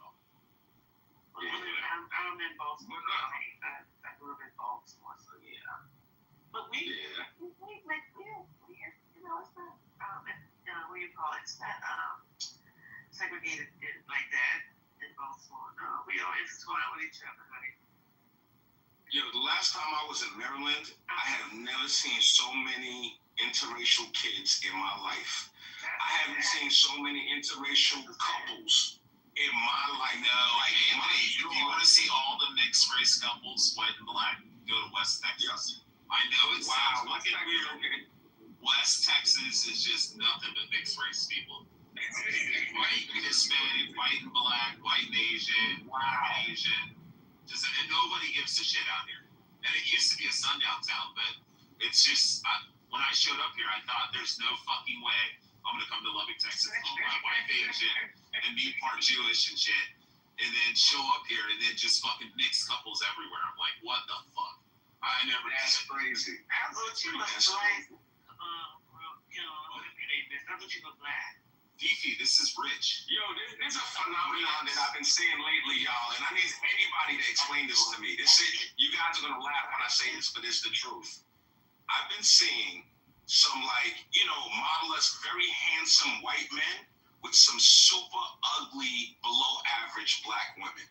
I'm in Baltimore. I grew up in Baltimore, so yeah. But we like we're you know, it's not what do you call it? It's not segregated like that in Baltimore. No, we always go out with each other, honey. Yo, the last time I was in Maryland, I have never seen so many interracial kids in my life. I haven't seen so many interracial couples in my life. No, like Anthony, if you want to see all the mixed race couples, white and black, go to West Texas. Yes. I know it sounds fucking weird. Okay. West Texas is just nothing but mixed race people. White and Hispanic, white and black, white and Asian, Asian. And nobody gives a shit out here. And it used to be a sundown town, but it's just, when I showed up here, I thought there's no fucking way I'm going to come to Lubbock, Texas, call my wife Asian, and be part Jewish and shit, and then show up here and then just fucking mixed couples everywhere. I'm like, what the fuck? I never. That's crazy. I thought you looked black. You know, I thought you looked black. Fifi, this is rich. Yo, there's a phenomenon that I've been seeing lately, y'all, and I need anybody to explain this to me. You guys are gonna laugh when I say this, but it's the truth. I've been seeing some modelist, very handsome white men with some super ugly, below average black women.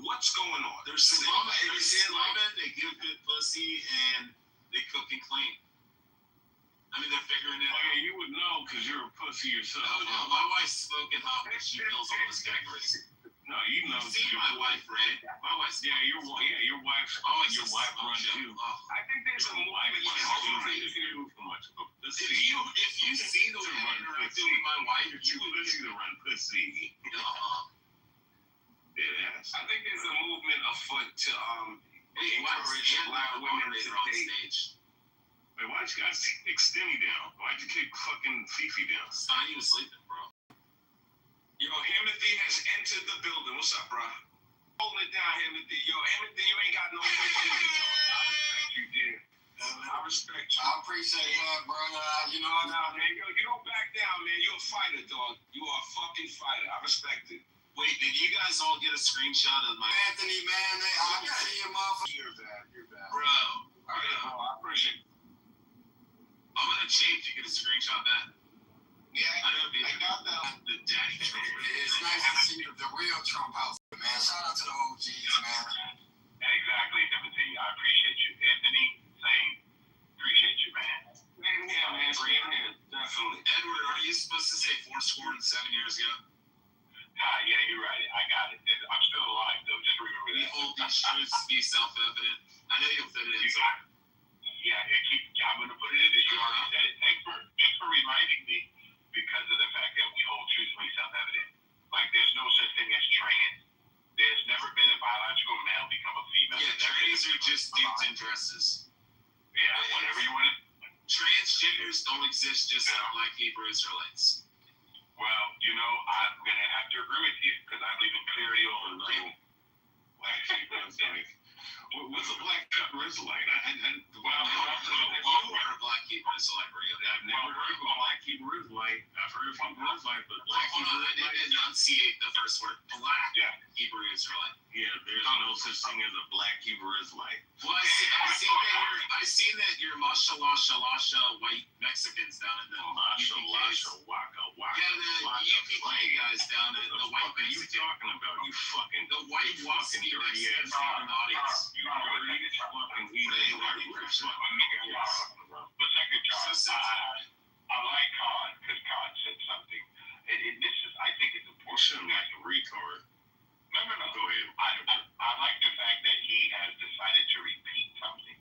What's going on? They're slumming, they give good pussy, and they cook and clean. I mean, they're figuring it out. Oh, yeah, you would know because you're a pussy yourself. No, my wife's smoking hot, but she fills all those categories. No, you know. You see my wife, Ray. My wife's your wife. Oh, your wife runs you. I think there's a movement. If you see the way I interacted with my wife, you would see the run pussy. I think there's a movement afoot to encourage black women to date. Wait, why'd you guys kick Stimmy down? Why'd you kick fucking Fifi down? Steiny was sleeping, bro. Yo, Hamothy has entered the building. What's up, bro? Holding it down, Hamothy. Yo, Hamothy, you ain't got no way to do it. I respect you, dear. I respect you. I appreciate that, brother. You know what I mean? Man, yo, you don't back down, man. You're a fighter, dog. You are a fucking fighter. I respect it. Wait, did you guys all get a screenshot of my Anthony, man? I can see your motherfucker. You're bad. Bro. I appreciate it. I'm gonna change. You get a screenshot of that. Yeah, I know. I got that. The daddy Trump. It's nice to see the real Trump house, man. Shout out to the OGs, man. Exactly, Timothy. I appreciate you. Anthony, same. Appreciate you, man. Same here, man. Same here. Definitely. Edward, are you supposed to say 4 7 years ago? Yeah, you're right. I got it. I'm still alive, though. Just remember We that. hold these truths to be self-evident. I know you'll fit it in. I'm going to put it in there. You already said it. Thanks for reminding me, because of the fact that we hold truths to be self-evident. Like, there's no such thing as trans. There's never been a biological male become a female. Yeah, trans are just duped in dresses. Yeah, whatever you want to. Transgenders don't exist just like Black Hebrew Israelites. Well, I'm going to have to agree with you, because I believe in clarity over label. Black Hebrew Israelite. What's a Black Hebrew Israelite? You are a Black Hebrew Israelite, Rio. I've never heard of a Black Hebrew Israelite. I've heard of Hebrew Israelite, but Black Hebrew Israelite. I didn't enunciate the first word. Black Hebrew Israelite. Yeah, there's no such thing as a Black Hebrew Israelite. Well, I seen that you're mashallah, shalasha, white Mexicans down in the mashallah, waka, waka. Yeah, the UPK guys down in the white Mexicans. What are you talking about? You fucking the white fucking dirty ass in the audience. You dirty fucking I like Khan because Khan said something, and this is, I think it's important. Like a retard. No. Go ahead. I like the fact that he has decided to repeat something.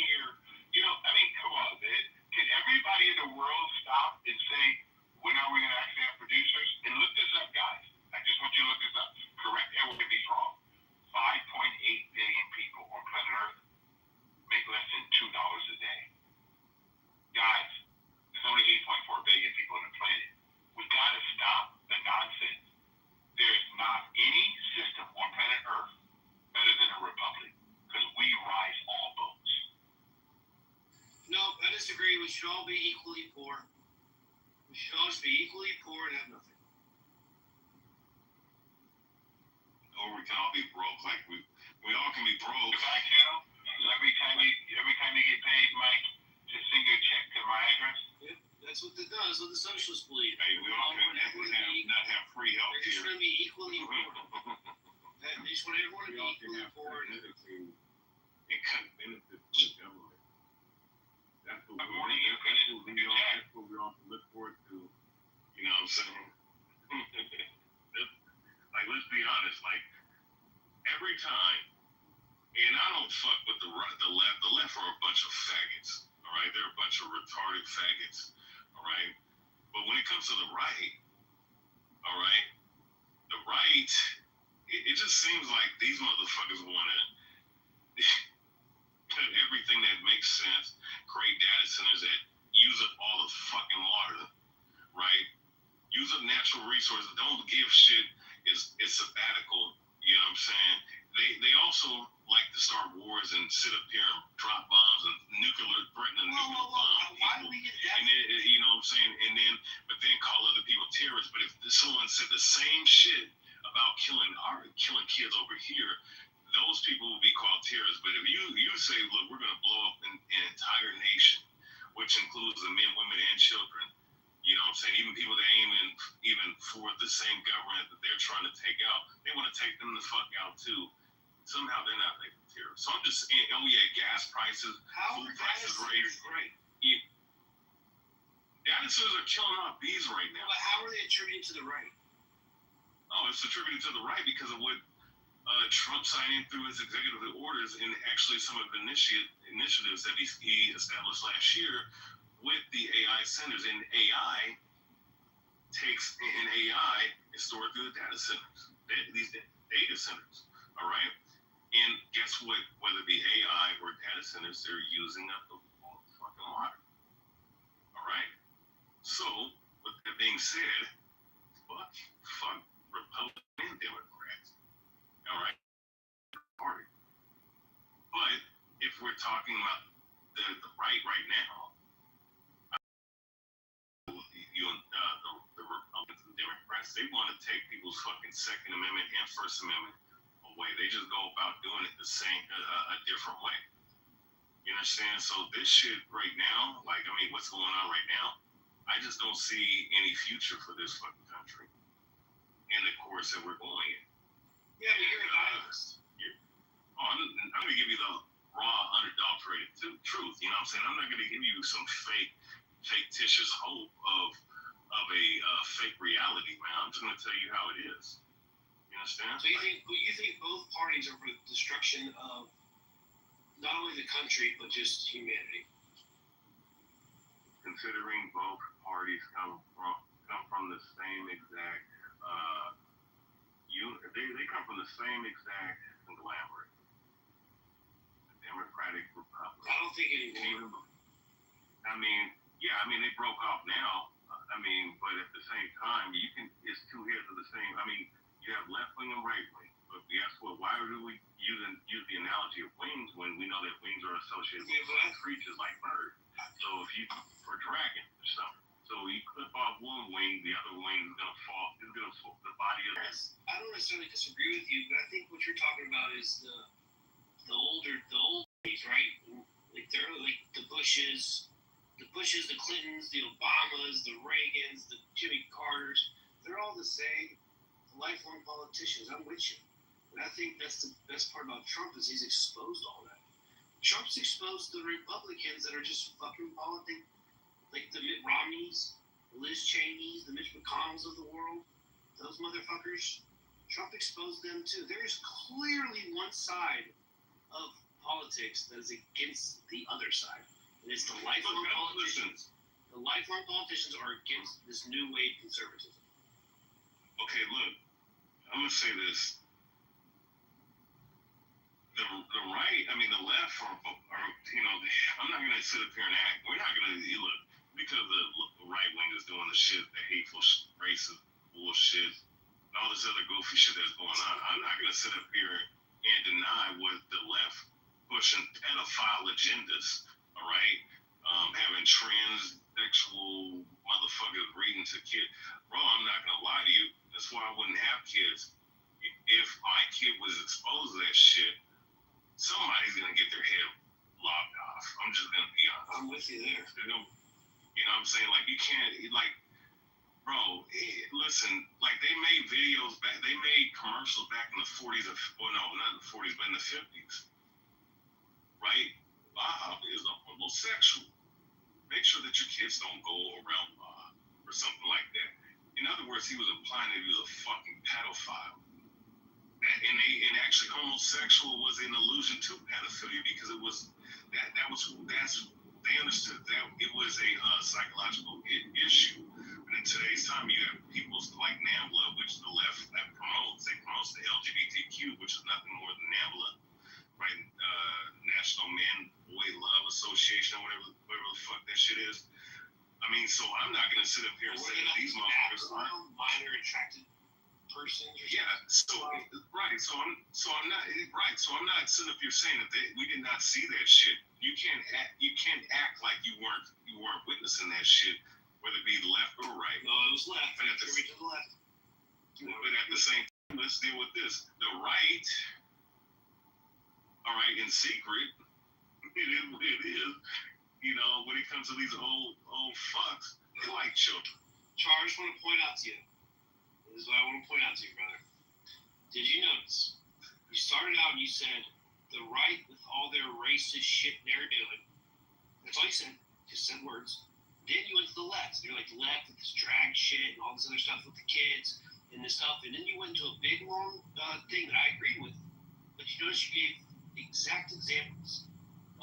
here. You know, I mean, come on, man. Can everybody in the world stop and say, when are we going to actually have producers? And look this up, guys. I just want you to look this up. Correct everyone if he's wrong. 5.8 billion people on planet Earth make less than $2 a day. Guys, there's only 8.4 billion people on the planet. We got to stop the nonsense. There's not any system on planet Earth better than a republic because we rise all boats. No, I disagree. We should all be equally poor. We should all just be equally poor and have nothing. Or we can all be broke, like we all can be broke. If I can, every time you get paid, Mike, just send you a check to my address. Yep, that's what it does. What the socialists believe. Hey, we all can not have free health They're just care. going to be equally poor. They just want everyone to be equally poor. It cut benefits from the government. That's what we all can look forward to. You know what I'm saying? Like, let's be honest. Like, every time, and I don't fuck with the left. The left are a bunch of faggots. All right, they're a bunch of retarded faggots. All right, but when it comes to the right, all right, the right, it just seems like these motherfuckers want to cut everything that makes sense, create data centers that use up all the fucking water, right? Use up natural resources. Don't give shit. It's sabbatical. You know what I'm saying? They also like to start wars and sit up here and drop bombs and threaten a nuclear bomb. Why do we get that? And then, you know what I'm saying? But then call other people terrorists. But if someone said the same shit about killing kids over here, those people will be called terrorists. But if you say, look, we're going to blow up an entire nation, which includes the men, women, and children, you know what I'm saying? Even people that ain't even for the same government that they're trying to take out, they want to take them the fuck out too. Somehow they're not making terrorists. So I'm just saying, gas prices, food prices raised. Great. Data centers are killing off bees right now. But how are they attributed to the right? Oh, it's attributed to the right because of what Trump signed in through his executive orders and actually some of the initiatives that he established last year with the AI centers. And AI is stored through the data centers, these data centers, all right? And guess what? Whether it be AI or data centers, they're using up the fucking water, all right? So, with that being said, fuck Republicans and Democrats, all right? Party. But if we're talking about the right now, the Republicans and Democrats, they want to take people's fucking Second Amendment and First Amendment away. They just go about doing it the same, a different way. You understand? So this shit right now, like, I mean, what's going on right now, I just don't see any future for this fucking country in the course that we're going in. Yeah, but you're a nihilist. I'm going to give you the raw, unadulterated truth. You know what I'm saying? I'm not going to give you some fictitious hope of a fake reality, man. I'm just going to tell you how it is. You understand? So you think both parties are for the destruction of not only the country but just humanity? Considering both parties come from the same exact they come from the same exact conglomerate. The Democratic Republic. I don't think anymore. They broke off now. But at the same time, it's two heads of the same. You have left wing and right wing. But guess what? Why do we use the analogy of wings when we know that wings are associated with creatures like birds? So if you for dragon or something, so you clip off one wing, the other wing is gonna fall. It's gonna fall the body of it. I don't necessarily disagree with you, but I think what you're talking about is the old days, right? Like the Bushes, the Clintons, the Obamas, the Reagans, the Jimmy Carters. They're all the same lifelong politicians. I'm with you. But I think that's the best part about Trump is he's exposed all that. Trump's exposed the Republicans that are just fucking politics, like the Mitt Romneys, the Liz Cheneys, the Mitch McConnells of the world. Those motherfuckers. Trump exposed them too. There is clearly one side of politics that is against the other side. And it's the lifelong politicians. The lifelong politicians are against this new wave conservatism. Okay, look, I'm gonna say this. The right, I mean the left are I'm not gonna sit up here and act. We're not gonna look because the right wing is doing the shit, the hateful, racist bullshit, and all this other goofy shit that's going on. I'm not gonna sit up here and deny what the left pushing pedophile agendas. All right, having transsexual motherfuckers reading to kids. Bro, I'm not gonna lie to you. That's why I wouldn't have kids. If my kid was exposed to that shit, somebody's gonna get their head lopped off. I'm just gonna be honest. I'm with you there. You know what I'm saying? Like, you can't, like, bro, listen, like, they made videos back, they made commercials back in the 40s, well, no, not in the 40s, but in the 50s. Right? Bob is a homosexual. Make sure that your kids don't go around Bob or something like that. In other words, he was implying that he was a fucking pedophile. And actually homosexual was an allusion to pedophilia because it was they understood that it was a psychological issue. And in today's time, you have people like NAMBLA, which the left that promotes the LGBTQ, which is nothing more than NAMBLA, right? National Man Boy Love Association, or whatever the fuck that shit is. I mean, so I'm not gonna sit up here and say that these motherfuckers aren't minor attracted person. Yeah, so I'm not sitting up here saying that we did not see that shit. You can't act like you weren't witnessing that shit, whether it be left or right. No, it was left. But at the same time, let's deal with this. The right, all right, in secret, it is what it is. You know, when it comes to these old fucks, they like children. Charles, I just want to point out to you. This is what I want to point out to you, brother. Did you notice? You started out and you said the right with all their racist shit they're doing. That's all you said. Just said words. Then you went to the left. You're like left with this drag shit and all this other stuff with the kids and this stuff. And then you went into a big long thing that I agreed with. But you notice you gave exact examples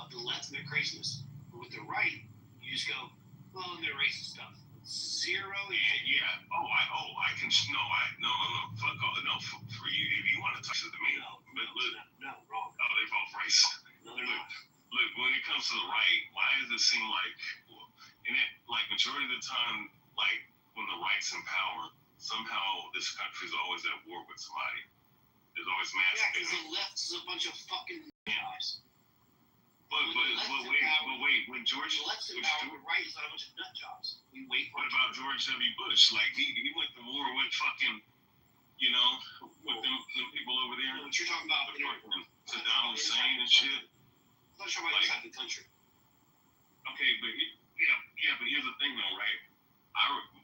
of the left and their craziness. But with the right, you just go, well, and their racist stuff. Zero. Yeah. I can. No. Fuck all. No, for you. If you want to touch it to me. No, wrong. Oh, they're both racist. No, they're not. Look, when it comes to the right, why does it seem like, majority of the time, like, when the right's in power, somehow this country's always at war with somebody. There's always mass. Yeah, because the left is a bunch of fucking guys. But wait, when George the left's in power, the right is not a bunch of nut jobs. What about George W. Bush? Like, he went to war with fucking, with them people over there. What you're talking about? Saddam Hussein and shit. I'm not sure why inside the country. Okay, but but here's the thing though, right?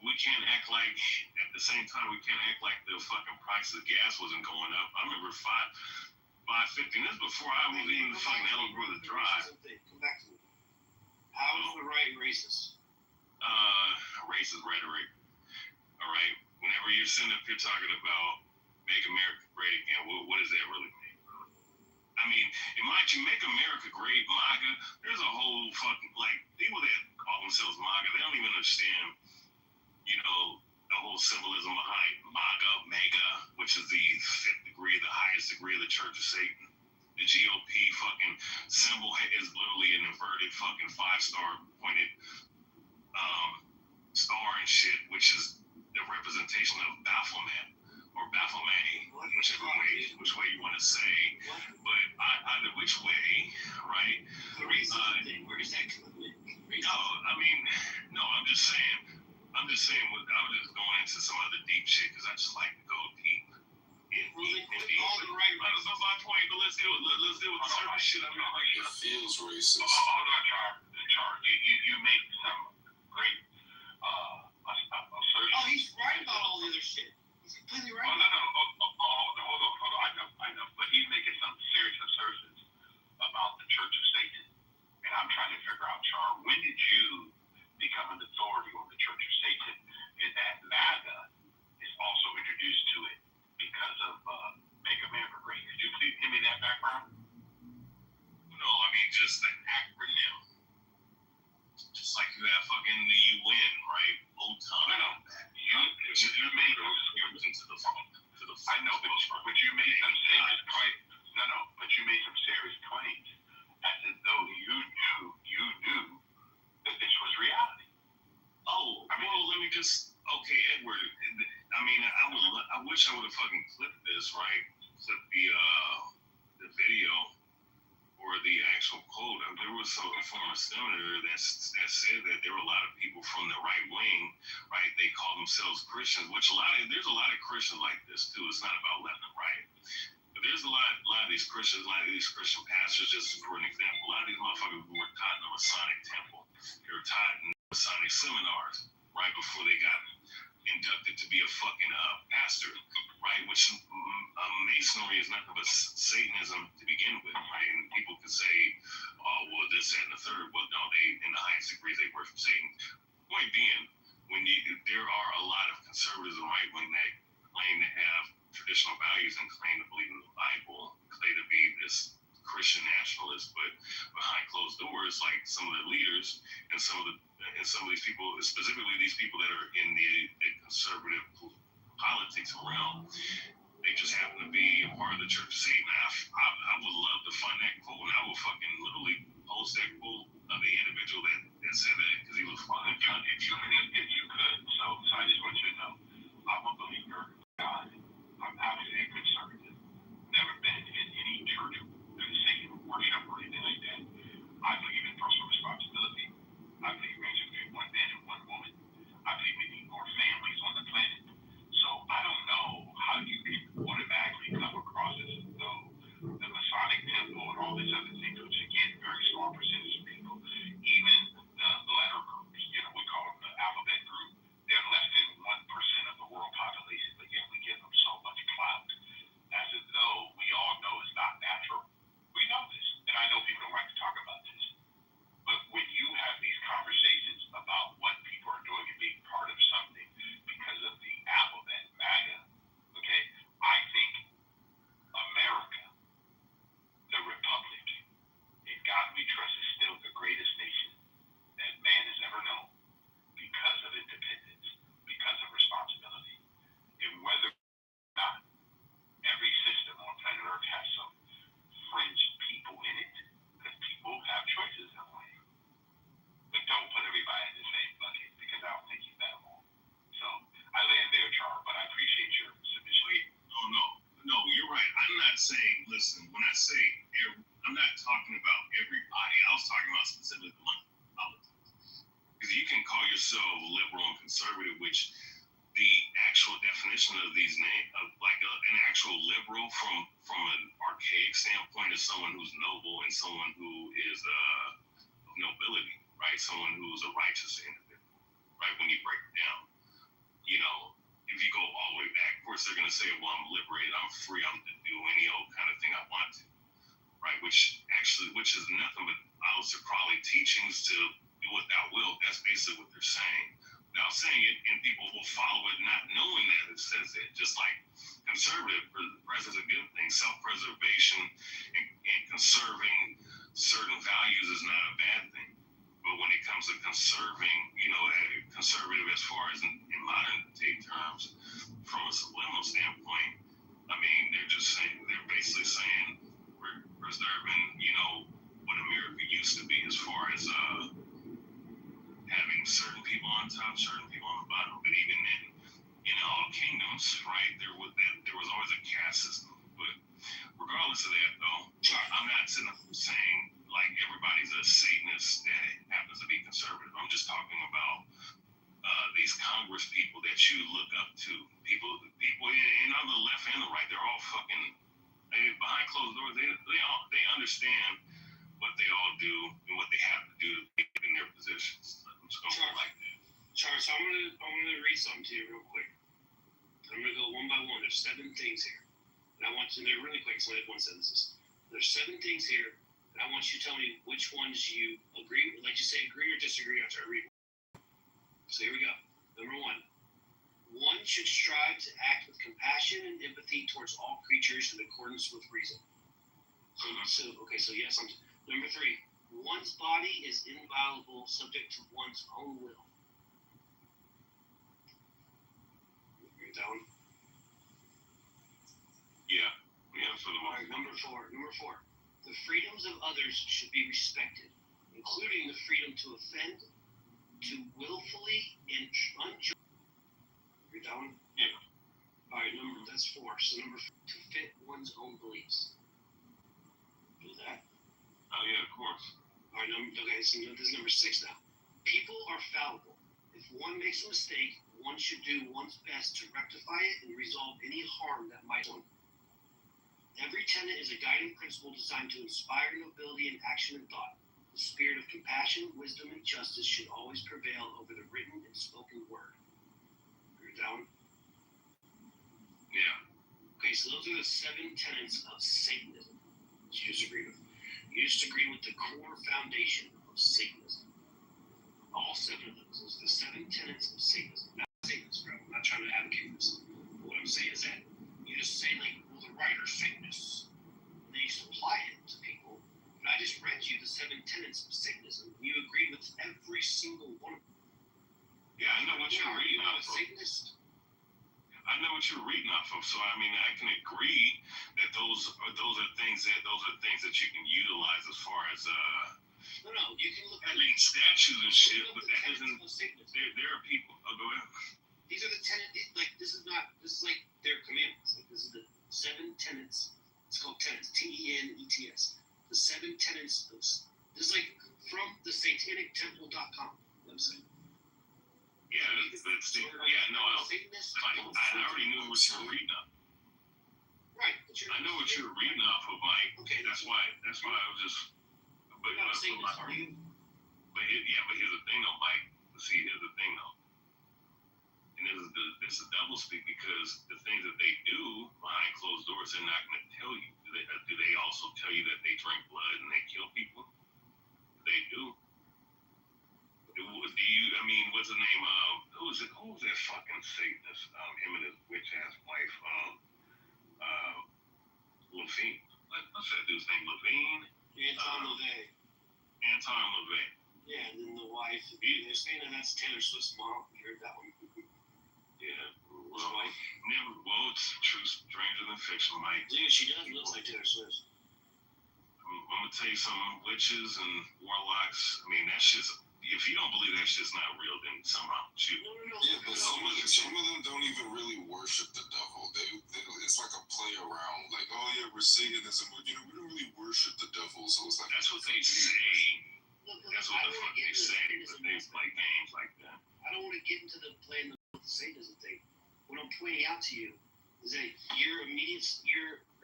We can't act like at the same time we can't act like the fucking price of gas wasn't going up. I remember $5.50. This before I was even fucking eligible to drive. Come back to me. How is the right racist? Racist rhetoric. All right. Whenever you're sitting up here talking about make America great again, what does that really mean? I mean, you make America great, MAGA. There's a whole fucking people that call themselves MAGA. They don't even understand, the whole symbolism behind MAGA, MEGA, which is the fifth degree, the highest degree of the Church of Satan. The GOP fucking symbol is literally an inverted fucking 5-star pointed star and shit, which is the representation of Baphomet or Baphomet, which way you want to say. But either which way, right? The racism thing, where does that come in? No, I'm just saying. I was just going into some other deep shit because I just like to go deep. My point, but let's deal with the service shit. It feels racist. Hold on, Charles. You make some great assertions. Oh, he's right about all the other shit. He's completely right. Oh, no. Hold on. I know. But he's making some serious assertions about the Church of Satan. And I'm trying to figure out, Charles, when did you become an authority on the Church of Satan? And that MAGA is also introduced to it because of Make America Great. Could you please give me that background? mean, just the acronym. Just like you have fucking the UN, right? OTAN. You made those into the phone. I know, but you made some serious claims. No, but you made some serious claims as though you knew that this was reality. Oh, I mean, well, let me just. Okay, Edward. I mean, I wish I would have fucking clipped this, right? Clip the video or the actual quote. There was a former senator that said that there were a lot of people from the right wing, right? They call themselves Christians, which there's a lot of Christians like this too. It's not about left and right. But there's a lot of these Christians, a lot of these Christian pastors, just for an example, a lot of these motherfuckers who were taught in the Masonic temple. They were taught in Masonic seminars right before they got inducted to be a fucking pastor, right? Which Masonry is nothing but Satanism to begin with, right? And people could say, oh, well, this, that, and the third. Well, no, they, in the highest degrees, they worship Satan. Point being, there are a lot of conservatives and right wing that claim to have traditional values and claim to believe in the Bible, claim to be this Christian nationalist, but behind closed doors, like some of the leaders and some of these people, specifically these people that are in the conservative politics realm, they just happen to be a part of the Church of Satan. I would love to find that quote, and I will fucking literally post that quote of the individual that said that, because he was fine. If you could, so I just want you to know, I'm a believer in God. I'm actually a conservative. Never been in any church Satan worship or anything like that. I believe in personal responsibility. I believe we should be one man and one woman. I believe we need more families on the planet. So I don't know how you can automatically come across as though the Masonic temple and all these other things, which again, very small percentage of people, even the letter groups, we call them the alphabet group, they're less than 1% of the world population, but yet we give them so much clout, as though we all know it's not natural. We know this, and I know people don't like to talk about this, but when you have these conversations about what people are doing and being part of something because of the alphabet, MAGA, okay, I think America, the Republic, in God we trust, is still the greatest nation that man has ever known because of independence, because of responsibility, and whether or not every system on planet Earth has some fringe people in it, because people have choices in life. But don't put everybody in the same bucket, because I don't think you better all. So I land there, Charles, but I appreciate your submission. No, you're right. I'm not saying, listen, when I say, I'm not talking about everybody. I was talking about specifically politics. Because you can call yourself liberal and conservative, which the actual definition of these names, an actual liberal from an archaic standpoint, is someone who's noble and someone who is of nobility, right? Someone who's a righteous individual, right? When you break it down, if you go all the way back, of course they're going to say, well, I'm liberated, I'm free, I'm to do any old kind of thing I want to, right? Which is nothing but Aleister Crowley teachings to do what thou wilt. That's basically what they're saying. Now, saying it, and people will follow it not knowing that it says it. Just like conservative, is a good thing. Self-preservation and conserving certain values is not a bad thing. But when it comes to conserving, conservative as far as in modern day terms, from a subliminal standpoint, I mean, they're basically saying we're preserving, what America used to be as far as having certain people on top, certain people on the bottom. But even in all kingdoms, right, there was always a caste system. But regardless of that, though, I'm not sitting up saying like everybody's a Satanist that happens to be conservative. I'm just talking about these Congress people that you look up to. People and on the left and the right, they're all fucking behind closed doors. They understand what they all do and what they have to do to be in their positions. I'm just going to go like that. Charles, so I'm gonna read something to you real quick. I'm gonna go one by one. There's 7 things here, and I want you to know really quick. So I have 1 sentence. There's 7 things here, and I want you to tell me which ones you agree. Like you say, agree or disagree after I read. So here we go. Number 1. One should strive to act with compassion and empathy towards all creatures in accordance with reason. So yes, Number 3, one's body is inviolable, subject to one's own will. Agree with that one? Yeah. Yeah, for the Alright, number 4. The freedoms of others should be respected, including the freedom to offend, to willfully and unjustly. Agree with that one? Yeah. Alright, that's 4. So number 4, to fit one's own beliefs. Do that? Oh yeah, of course. Alright, okay, so this is number 6 now. People are fallible. If one makes a mistake, one should do one's best to rectify it and resolve any harm that might come. Every tenet is a guiding principle designed to inspire nobility in action and thought. The spirit of compassion, wisdom, and justice should always prevail over the written and spoken word. Agree with that one? Yeah. Okay, so those are the 7 tenets of Satanism. What you just agreed with. You just agreed with the core foundation of Satanism. All 7 of those. Those are the 7 tenets of Satanism. Not Satanists, bro. I'm not trying to advocate for this. But what I'm saying is that you just say, like, well, the writer Satanists. And then you just apply it to people. And I just read you the 7 tenets of Satanism. And you agreed with every single one of them. Yeah, I know what you're reading off off of. Satanist? I know what you're reading off of. So I mean, I can agree that those are things that you can utilize as far as No, you can look I at mean statues and shit, but that doesn't. Satanism. There are people. Oh, go ahead. These are the tenets. Like this is like their commandments. Like this is the 7 tenets. It's called tenets. TENETS. The 7 tenets of. This is like from the SatanicTemple.com website. Yeah, no, I already knew what you were reading off. Right. I know what you were reading off of, Mike. Okay, that's why I was just. But here's the thing, though, Mike. See, here's the thing, though. And this is double speak because the things that they do behind closed doors, they're not going to tell you. Do they also tell you that they drink blood and they kill people? They do. Do you? I mean, what's the name? Who was that fucking Satanist? Him and his witch ass wife, Levine. What's that dude's name? Levine. Anton LaVey. Anton LaVey. Yeah, and then the wife. They're saying that that's Taylor Swift's mom. You heard that one? Yeah. Well, it's true, stranger than fiction, Mike. Yeah, she does look like Taylor Swift. I'm gonna tell you something. Witches and warlocks. I mean, that's just. If you don't believe that shit's not real, then somehow shoot. No. Yeah, but some of them don't even really worship the devil. They it's like a play around. Like, oh yeah, we're Satanism, but we don't really worship the devil. So it's like that's what they say. That's what the fuck they say, but they play games like that. I don't want to get into the playing the Satanism thing. What I'm pointing out to you is that your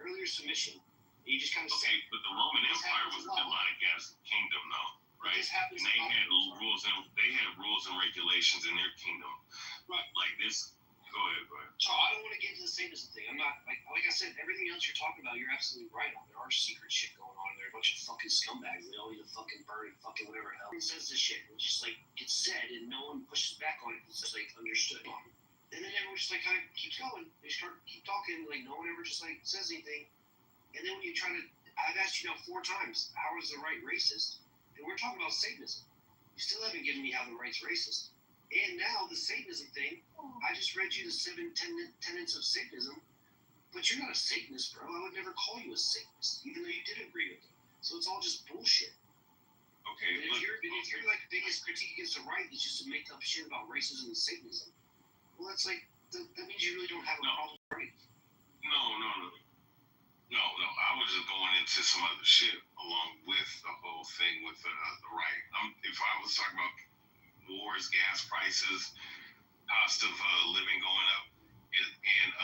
earlier submission, you just kind of okay, but the Roman Empire was a demonic ass kingdom, though. Right, and they had rules and regulations in their kingdom. Right, like this. Go ahead. So I don't want to get into the Satanism thing. I'm not like I said. Everything else you're talking about, you're absolutely right on. There are secret shit going on. There are a bunch of fucking scumbags. They all need to fucking burn and fucking whatever the hell. It says this shit. It just like gets said, and no one pushes back on it. It's just like understood. And then everyone just like kind of keeps going. They keep talking. Like no one ever just like says anything. And then when you try to, I've asked you now 4 times, how is the right racist? And we're talking about Satanism. You still haven't given me how the right's racist. And now the Satanism thing, I just read you the 7 tenets of Satanism, but you're not a Satanist, bro. I would never call you a Satanist, even though you did agree with them. So it's all just bullshit. Okay. And if your like biggest critique against the right is just to make up shit about racism and Satanism, well, that's like that means you really don't have a problem with right. No, I was just going into some other shit along with the whole thing with the right. If I was talking about wars, gas prices, cost of living going up, and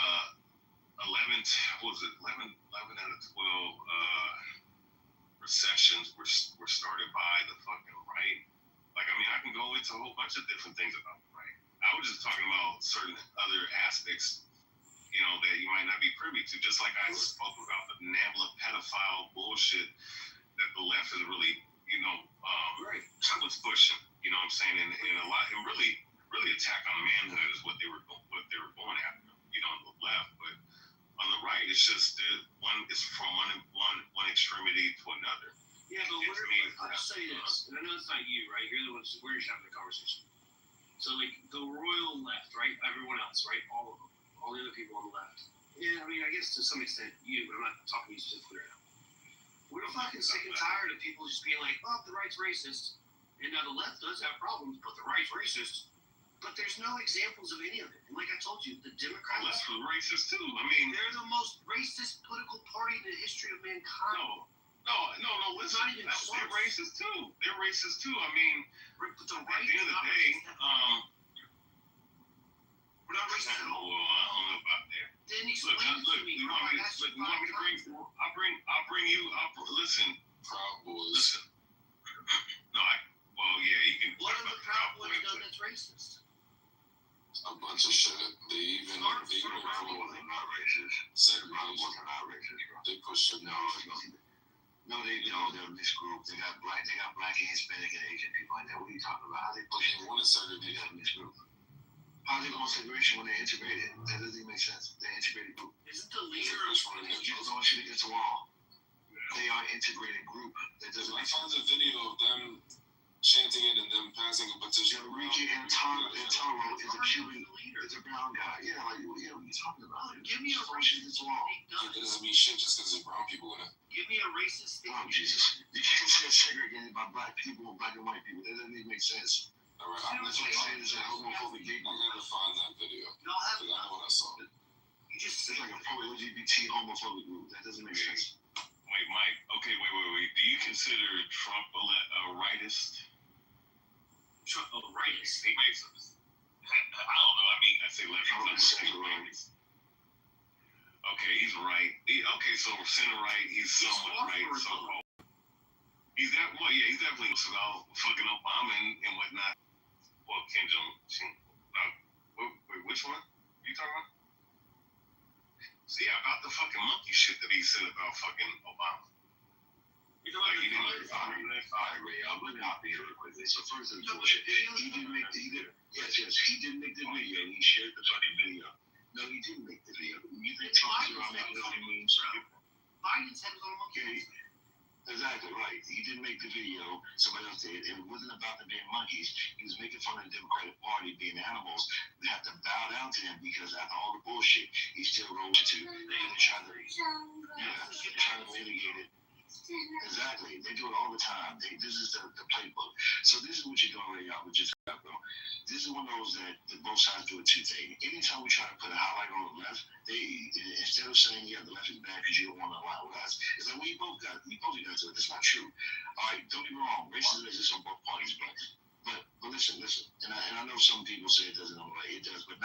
11 out of 12 recessions were started by the fucking right. Like, I mean, I can go into a whole bunch of different things about the right. I was just talking about certain other aspects, that you might not be privy to. Just like I spoke about the NAMBLA pedophile bullshit that the left is really, was pushing. You know what I'm saying? And a lot, and really attack on manhood is what they were going after. On the left, but on the right, it's just it's from one extremity to another. Yeah, but I'll just say this, and I know it's not you, right? You're the ones, we're just having a conversation. So, like, the royal left, right? Everyone else, right? All of them. All the other people on the left. Yeah, I mean, I guess to some extent you, but I'm not talking to you specifically right now. We're fucking sick and tired of people just being like, oh, the right's racist. And now the left does have problems, but the right's racist. But there's no examples of any of it. And like I told you, the Democrats... Left is racist, too. I mean... They're the most racist political party in the history of mankind. No, listen, they're racist too. They're racist too. I mean, but the at the end of the day, we're not racist at all. Well, I don't know about that. Then explain to me. You want me to bring? I'll bring you. Listen, Proud Boys. Listen. No, you can. What have the Proud Boys done that's racist? A bunch of shit. They even not racist. Segregation. Not racist. They push it. No, they're a mixed group. They got black and Hispanic and Asian people in there. What are you talking about? How they push it? One is segregated. They got a mixed group. How are they going to segregation when they're integrated? That doesn't even make sense. They're integrated group. Isn't the leader of you don't shit against the wall? They are integrated group. That doesn't make sense. I found a video of them chanting it and them passing a petition. Enrique Antaro is a Cuban, is a brown guy. Yeah, what are you talking about? Give me a racist wall. It doesn't mean shit just because there's brown people in it. Give me a racist thing. Oh, Jesus. You can't say segregated by black people or black and white people. That doesn't even make sense. All right, I'm That's like saying it's a homophobic gay group. I gotta find that video. Y'all have I know what I saw. It's like a pro-LGBT homophobic group. That doesn't make sense. Wait, Mike. Okay, wait. Do you consider Trump a rightist? Trump a rightist? He makes us. I don't know. I mean, I say left. Okay, he's right. So center right. He's somewhat right. So he's definitely about fucking Obama and whatnot. Well, Kim Jong. Wait, which one? You talking about? See, about the fucking monkey shit that he said about fucking Obama. You know what? He didn't I'll be here real quickly. So first, he didn't make the video. Yes, he did make the video. He shared the fucking video. No, he didn't make the video. You think Trump is around making all the memes? Biden's head was on a monkey. Exactly right. He didn't make the video. Somebody else did. It wasn't about them being monkeys. He was making fun of the Democratic Party being animals. They have to bow down to him because after all the bullshit, he still goes to try to mitigate it. Exactly. They do it all the time. This is the playbook. So this is what you're doing right now with your bro. This is one of those that both sides do a two-thing. Anytime we try to put a highlight on the left, they instead of saying the left is bad because you don't want to align with us, it's like we both got to it. That's not true. All right, don't get me wrong. Racism exists on both parties, but listen. And I know some people say it doesn't on the right. It does, but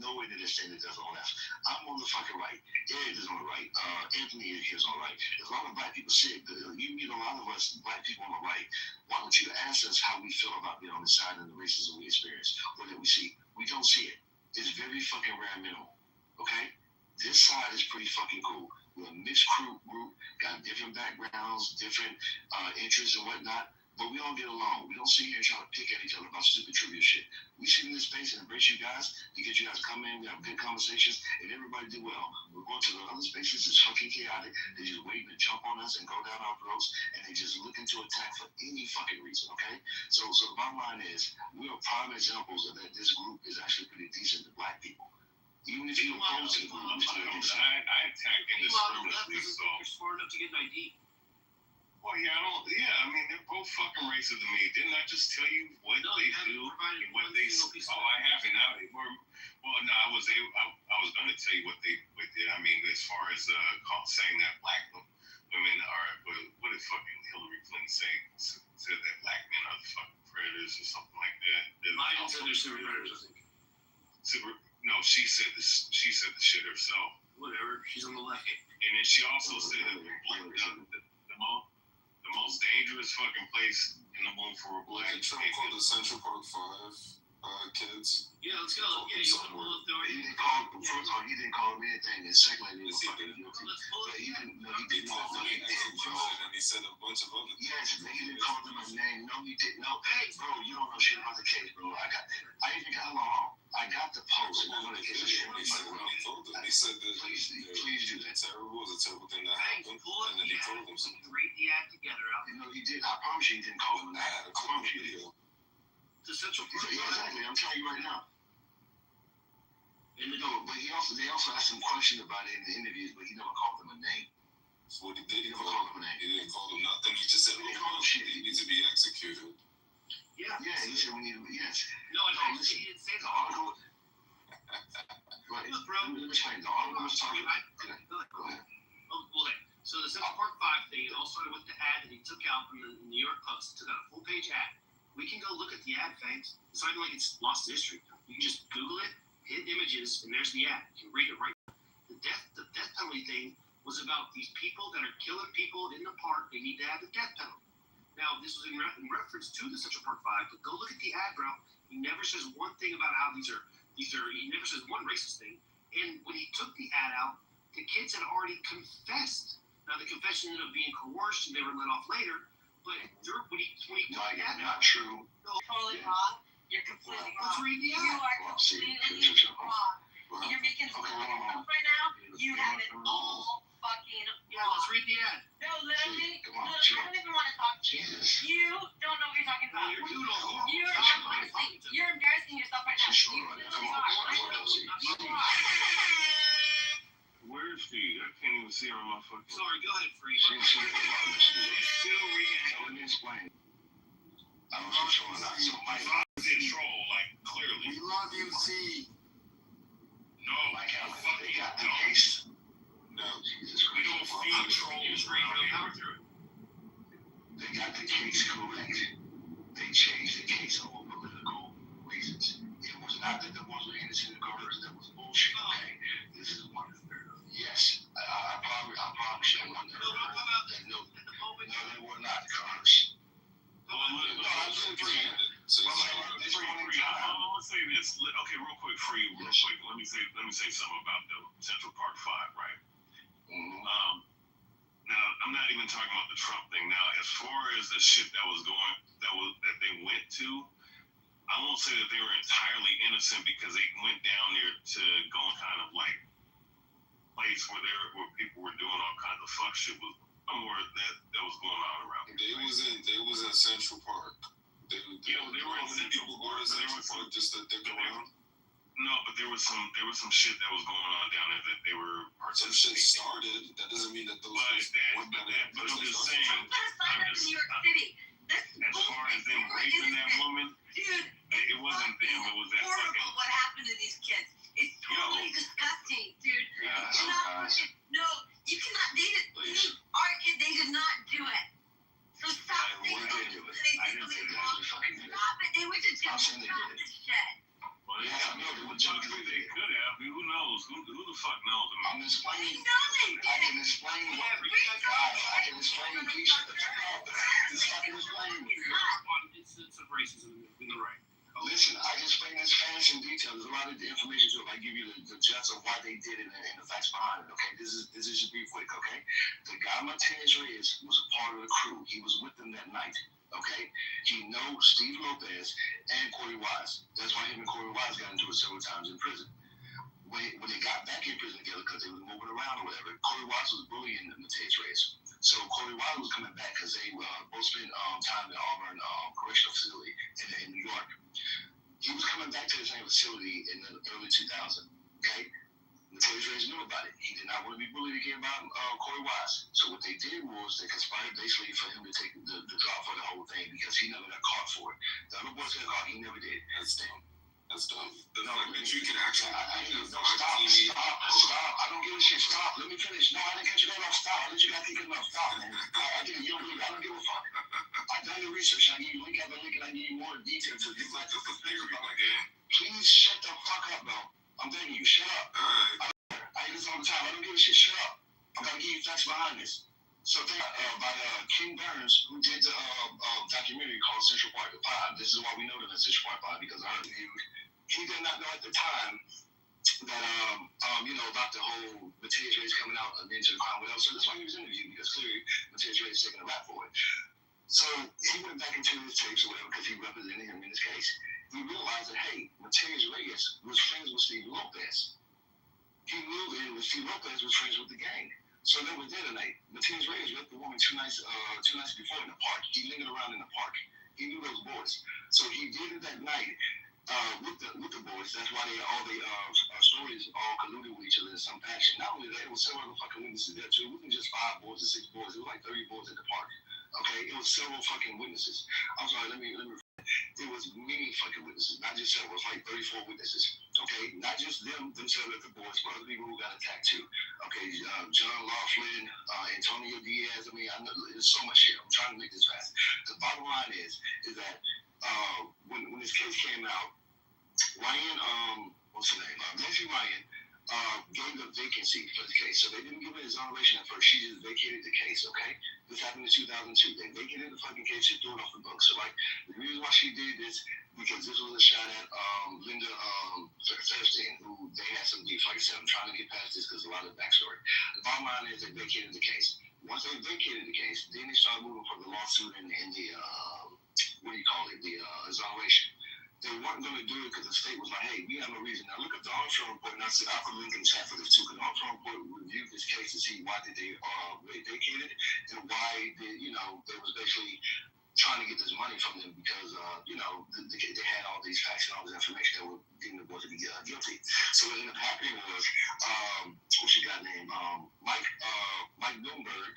nowhere to the extent it does on the left. I'm on the fucking right. Ed is on the right. Anthony is on the right. There's a lot of black people sick. You meet a lot of us black people on the right. Why don't you ask us how we feel about being on the side of the racism we experience or that we see? We don't see it. It's very fucking rare minimal. Okay? This side is pretty fucking cool. We're a mixed group, got different backgrounds, different interests and whatnot. But we all get along. We don't sit here and try to pick at each other about stupid trivia shit. We sit in this space and embrace you guys because you guys come in, we have good conversations, and everybody do well. We're going to the other spaces, it's fucking chaotic. They're just waiting to jump on us and go down our throats, and they just looking to attack for any fucking reason, okay? So the bottom line is, we are prime examples of that this group is actually pretty decent to black people. Even if you oppose it, I attack indiscriminately, so. You're smart enough to get an ID. Well, I mean, they're both fucking racist to me. Didn't I just tell you what they do and what they? I haven't. I was going to tell you what they did. I mean, as far as saying that black women are, what did fucking Hillary Clinton say? Said that black men are the fucking predators or something like that. Biden said they're super predators, I think. No, she said this. She said the shit herself. Whatever. She's on the left. And then she also said that the most dangerous fucking place in the world for a black. Trump called the Central Park 5 kids. Yeah, let's go. Yeah, you want to pull up the He didn't call him anything. And secondly, he was fucking guilty. But he didn't. No, he didn't. And he said a bunch of other things. Yes, he didn't call them a name. No, he didn't. No, hey, bro, you don't know shit about the case, bro. I got the post. posted that on the He said that please do that. it's a terrible thing that happened, and then he told them something. Read the ad together. You know, he did. I promise you he didn't call him that. I promise you he did. The Central Park. Yeah, exactly. I'm telling you right now. No, but they also asked him questions about it in the interviews, but he never called them a name. So what he did, He never called them a name. He didn't call them nothing. He just said, He called them shit. he needs to be executed. Yeah. Yeah, he said we need to, yes. No, listen, he didn't say the that. article, right, Look, bro. let me explain. The article was talking, Go ahead. Oh, well, so the Central Park 5 thing, it all started with the ad that he took out from the New York Post. Took out a full-page ad. We can go look at the ad, Fangs. It's not even like it's lost history. You can just Google it, hit images, and there's the ad. You can read it right now. The death penalty thing was about these people that are killing people in the park. They need to have the death penalty. Now, this was in reference to the Central Park 5, but go look at the ad, bro. He never says one thing about how these are. He never says one racist thing. And when he took the ad out, the kids had already confessed. Now, the confession ended up being coerced, and they were let off later. But when he took the ad out, not true. Totally wrong. You're completely let's wrong. read the You ad. are completely wrong. You're making fun of yourself right now. You have it all fucking Yeah, wrong. let's read the ad. No, literally, Come on, I chill. don't even want to talk to you. Jesus. You don't know what you're talking about. You don't know. You're honestly, you're embarrassing yourself right now. Sure, You right. literally Come on, are. come on, You are. Where's she? I can't even see her on my fucking. Sorry, go ahead, Free. She at the bottom. Still reading. So let me explain. I was just showing out. So Mike, Did troll, like, clearly. We love you, C. No, Mike Allen, they fucking got the don't. case. No, Jesus We don't Christ. feed trolls around here. They got the case correct. They changed the case for political reasons. It was not that there wasn't innocent girls. That was bullshit. Okay, this is one. Yes, I promise you, I wonder. No, they were not cars. I'm gonna say this. Okay, real quick, Free, real quick. Let me say something about the Central Park 5, right? Now, I'm not even talking about the Trump thing. Now, as far as the shit that they went to, I won't say that they were entirely innocent because they went down there to go kind of like place where people were doing all kinds of fuck shit with somewhere that was going on around. They was in Central Park. They were in Central Park. Central Park just to dick around. No, but there was some shit that was going on down there that they were Some shit started. That doesn't mean that those. But I'm just saying. New York City. As far as them raping that woman, dude, it wasn't them. It was that horrible fucking. what happened to these kids. It's totally disgusting, dude. No, you cannot. They did not do it. So stop saying they did it wrong. Stop it. They went to jail. Stop this shit. Well, they could have. Who knows? Who the fuck knows? I'm explaining. I can explain why. I can explain. Please shut the fuck up. I can explain. It's of racism in the right. Listen, I can explain this fast in detail. There's a lot of information to it. I give you the gist of why they did it and the facts behind it. Okay, this is just be quick. Okay, the guy Montez Reyes was a part of the crew. He was with them that night. Okay, he knows Steve Lopez and Corey Wise. That's why him and Corey Wise got into it several times in prison. When they got back in prison together because they were moving around or whatever, Corey Wise was bullying Montez Reyes. So Corey Wise was coming back because they both spent time in Auburn Correctional Facility in New York. He was coming back to the same facility in the early 2000s. Okay, Montez Reyes knew about it. He did not want to be bullied again by Corey Wise. So what they did was they conspired basically for him to take the drop for the whole thing because he never got caught for it. The other boys got caught. He never did. That's dumb. That's dumb. The No, fact that you can actually stop. I don't give a shit. Stop. Let me finish. No, I didn't cut you off. Stop. I let you guys think enough. Stop, man. I don't give a fuck. I done the research. I give you link after link and I give you more detail to get back to the thing about it. Please shut the fuck up, bro. I'm begging you. Shut up. I hear this all the time. I don't give a shit. Shut up. I'm gonna give you facts behind this. So by King Burns, who did the documentary called Central Park 5. This is why we know them as Central Park 5 because I reviewed. He did not know at the time that about the whole Montez Reyes coming out into the crime whatever. So that's why he was interviewed because clearly Montez Reyes is taking a rap for it. So he went back into his tapes or whatever because he represented him in this case. He realized realized that, hey, Mateus Reyes was friends with Steve Lopez. He knew that Steve Lopez was friends with the gang. So they were there tonight. Mateus Reyes met the woman two nights before in the park. He lingered around in the park. He knew those boys. So he did it that night with the boys. That's why all the stories all colluded with each other in some fashion. Not only that, it was several other fucking witnesses there too. It wasn't just 5 boys or 6 boys. It was like 30 boys at the park. Okay, it was several fucking witnesses. I'm sorry, let me. It was many fucking witnesses, not just several. It was like 34 witnesses. Okay, not just themselves at the boys, but other people who got attacked too. Okay, John Laughlin, Antonio Diaz. I mean, I know there's so much here. I'm trying to make this fast. The bottom line is that when this case came out, Ryan, what's her name? Nancy Ryan gave the vacancy for the case. So they didn't give her exoneration at first. She just vacated the case, okay? This happened in 2002. They vacated the fucking case. She threw it off the books. So, like, the reason why she did this, because this was a shot at Linda Thurston, who they had some beef. Like I said, I'm trying to get past this because a lot of the backstory. The bottom line is they vacated the case. Once they vacated the case, then they started moving for the lawsuit and the, what do you call it, the exoneration. They weren't going to do it because the state was like, hey, we have no reason. Now, look at the Armstrong report. And I said, I'll put a link in the chat for this, too, because the Armstrong report reviewed this case to see why did they vacate it and why they was basically trying to get this money from them because, they had all these facts and all this information that were deemed the boys to be guilty. So what ended up happening was, what's she got named? Mike Bloomberg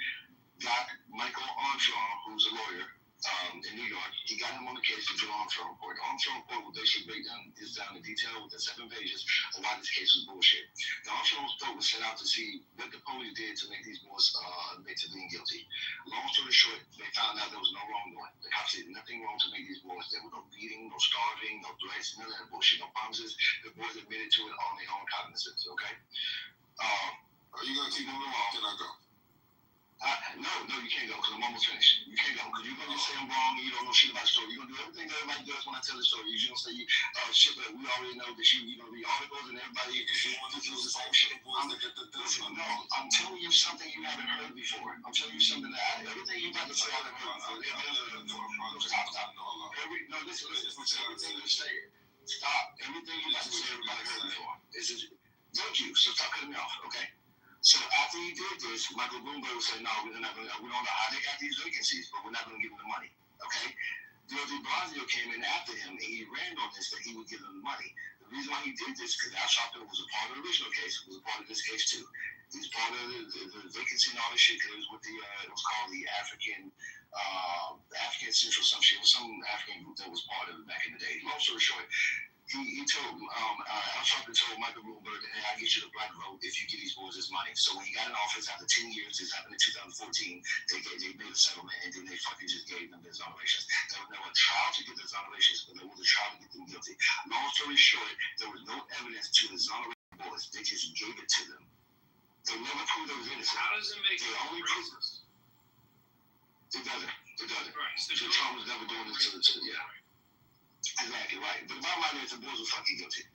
got Michael Armstrong, who's a lawyer, in New York. He got him on the case to do the Armstrong report. The Armstrong report will basically break down in detail with the 7 pages of why this case was bullshit. The Armstrong report was set out to see what the police did to make these boys admit to being guilty. Long story short, they found out there was no wrongdoing. The cops did nothing wrong to make these boys. There was no beating, no starving, no threats, none of that bullshit, no promises. The boys admitted to it on their own cognizance, okay? Are you going to keep moving on? Can I go? No, you can't go because I'm almost finished. You can't go because you're going to say I'm wrong and you don't know shit about the story. You're going to do everything that everybody does when I tell the story. You're going to say shit that we already know that you're going to read articles and everybody is want to do the same shit. I'm telling you something you haven't heard before. I'm telling you something that everything you got to say I haven't heard before. Stop. Listen. Everything you say. Stop. Everything you got to say everybody heard before. Thank you. So stop cutting me off, okay? So after he did this, Michael Bloomberg said, no, we don't know how they got these vacancies, but we're not going to give them the money, okay? Bill de Blasio came in after him, and he ran on this that he would give them the money. The reason why he did this, because Al Sharpton was a part of the original case, was a part of this case too. He's part of the vacancy and all this shit, because it was with it was called the African Central some shit, some African group that was part of it back in the day. Long story short, he told Al Sharpton told Michael Bloomberg that, hey, I'll get you the black vote if you give these boys this money. So when he got in office after 10 years, this happened in 2014, they made a settlement and then they fucking just gave them the exonerations. There was never a trial to get the exonerations, but there was a trial to get them guilty. Long story short, there was no evidence to exonerate the boys. They just gave it to them. They never proved they was innocent. How does it make it only racist? It doesn't. Right. So Trump was never doing this to yeah. Exactly right. But the bottom line is the boys were fucking guilty.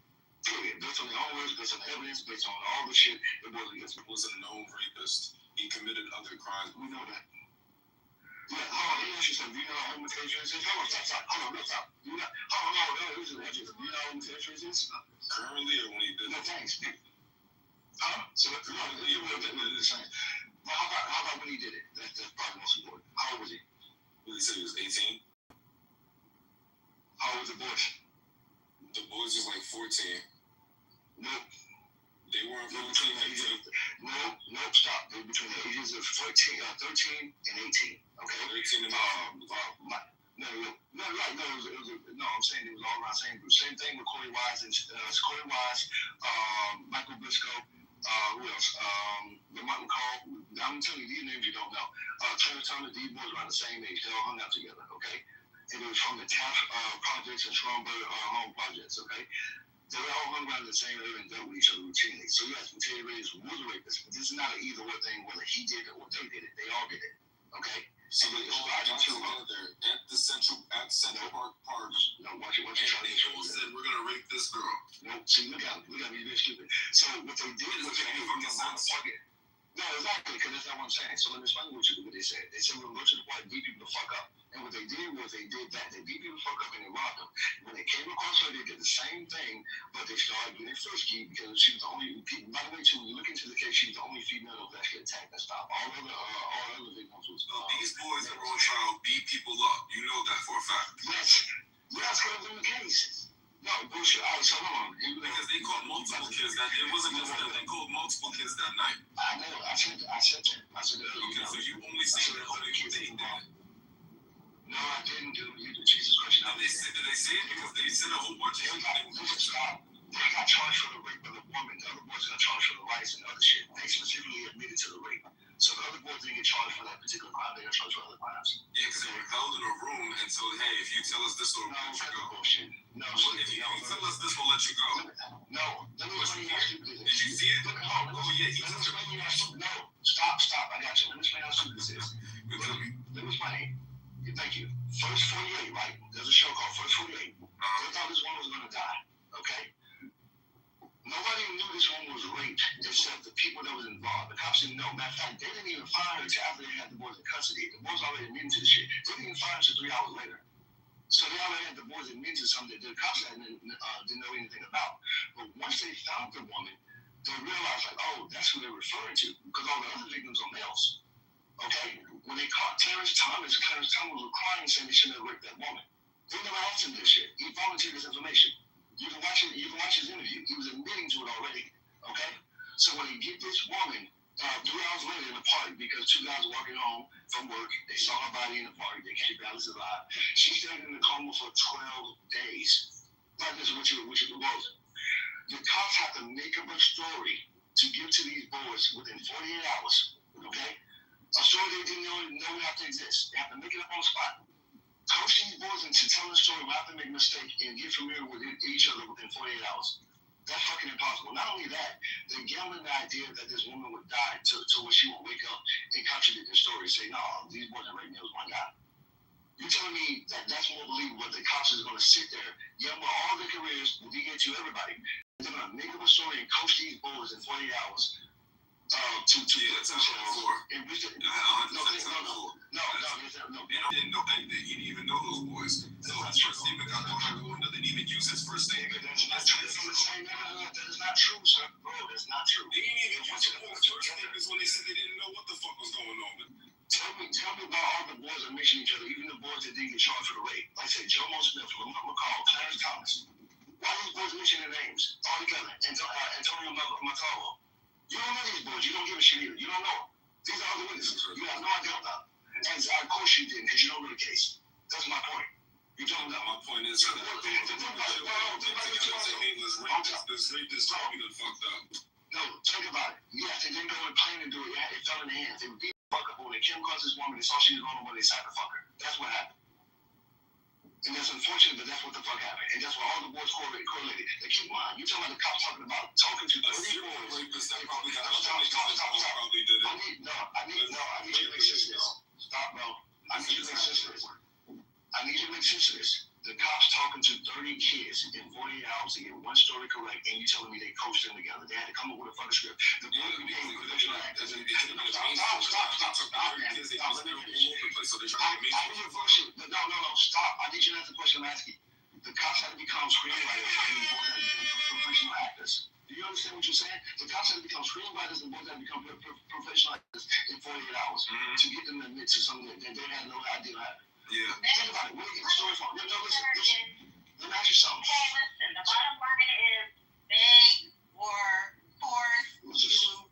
Period. Based on their own words, based on the evidence, based on all the shit, the boys were guilty. He was a known rapist. He committed other crimes. We know that. Yeah, hold on, let me ask you something. Do you know how homosexual is? Hold on, stop. Hold on, stop. Do you know how homosexual is? Currently or when he did no, thanks. So you will get the same. But how about when he did it? That's probably most important. How old was he? Well, he said he was 18. How old was the boys? The boys was like 14. Nope. They weren't between the ages. Nope, stop. They were between the ages of 13 and 18. Okay? 13 and 18. I'm saying it was all around same group. Same thing with Corey Wise and Michael Briscoe. Who else? Lamont McCall. I'm telling you, these names you don't know. Trevor Thomas, these boys around the same age. They all hung out together, okay? And it was from the Taft projects and Stromberg home projects, okay? They all hung around the same area and dealt with each other routinely. So yes, Mateus Reyes was a rapist, but this is not an either or thing whether he did it or they did it. They all did it, okay? So they all got together at Central Park. No, watch it. And they all said, we're going to rape this girl. No, see, look at me. We got to be very stupid. So what they did was they were going to park it. No, exactly, because that's not what I'm saying. So let me explain what they said. They said we're going to go to the park and beat people the fuck up. And what they did was they did that. They beat people the fuck up and they robbed them. When they came across her, they did the same thing, but they started getting frisky because she was the only. By the way, too, when you look into the case, she was the only female that was actually attacked. That stopped. All other victims was. These boys that were on trial beat people up. You know that for a fact. Yes, could have been the case. No, bullshit. All right, so hold on. Because they called multiple kids that it wasn't just that they called multiple kids that night. I know. I said that. Okay, so you only seen the only kids they did. No, I didn't do it. Jesus Christ. Did they say it? Because they said a whole bunch of things. They got charged for the rape of the woman. The other boys got charged for the rights and other shit. They specifically admitted to the rape. So the other boys didn't get charged for that particular crime. They got charged for other crimes. Yeah, because they were held in a room and told, hey, if you tell us this, we'll let you go. Bullshit. No, well, if you tell us this, we'll let you go. No. Let me explain how stupid this is. Did you see it? Oh, yeah. No. Stop. I got you. Let me explain how stupid this is. Let me explain. Thank you. First 48, right? There's a show called First 48. They thought this woman was going to die. Okay? Nobody knew this woman was raped except the people that was involved. The cops didn't know. Matter of fact, they didn't even find her until after they had the boys in custody. The boys already admitted to the shit. They didn't even find her until 3 hours later. So they already had the boys admitted to something that the cops didn't know anything about. But once they found the woman, they realized, like, oh, that's who they're referring to. Because all the other victims are males. Okay? When they caught Clarence Thomas was crying saying they shouldn't have raped that woman. They never asked him this shit. He volunteered this information. You can watch his interview. He was admitting to it already. Okay? So when they get this woman 3 hours later in the park, because two guys walking home from work, they saw her body in the park, they can't balance alive. She stayed in the coma for 12 days. That is what you proposing. The cops have to make up a story to give to these boys within 48 hours. Okay? A story they didn't know have to exist. They have to make it up on the spot. Coach these boys into telling the story without them making a mistake and get familiar with each other within 48 hours. That's fucking impossible. Not only that, they're gambling the idea that this woman would die to where she would wake up and contradict the story and say, no, these boys are raping me, it was one guy. You're telling me that that's more believable, the cops is going to sit there, gamble all their careers, dig into everybody. They're going to make up a story and coach these boys in 48 hours. That's how before. No. He didn't even know those boys. So his first name got no idea. They didn't even use his first name. That's not true. That is not true, sir. Bro, that's not true. They didn't even use his first name when they said they didn't know what the fuck was going on. Tell me about all the boys that mention each other, even the boys that didn't get charged for the rape. Like I said, Joe Smith, McCall, Clarence Thomas. Why these boys mention their names all together? Antonio Matalo. You don't know these boys. You don't give a shit either. You don't know them. These are all the witnesses. You have no idea about them. And of course you didn't, because you don't know the case. That's my point. You don't know. My point is that this rapist probably done fucked up. No, think about it. Yes, they didn't go and plan to do it. It fell in their hands. They were beat the fuck up when they came across this woman. They saw she was going on when they decided to fuck her. That's what happened. And that's unfortunate, but that's what the fuck happened. And that's what all the boys correlated. They keep in mind, you talking about the cops talking to 30 boys. Rapist that probably got probably did it. I need you to make sense of this. Stop, bro. I need you to make sense of this. The cops talking to 30 kids in 48 hours to get one story correct, and you telling me they coached them together. They had to come up with a fucking script. The boys became professional actors. Stop. No, stop. I need you to answer the question I'm asking. The cops had to become screenwriters, and the boys had to become professional actors. Do you understand what you're saying? The cops had to become screenwriters, and boys had to become professional actors in 48 hours to get them to admit to something that they had no idea happened. Yeah. Think about it. Where do you get the story from? No, listen. Let me ask you something. Okay, listen. The bottom line is they were forced to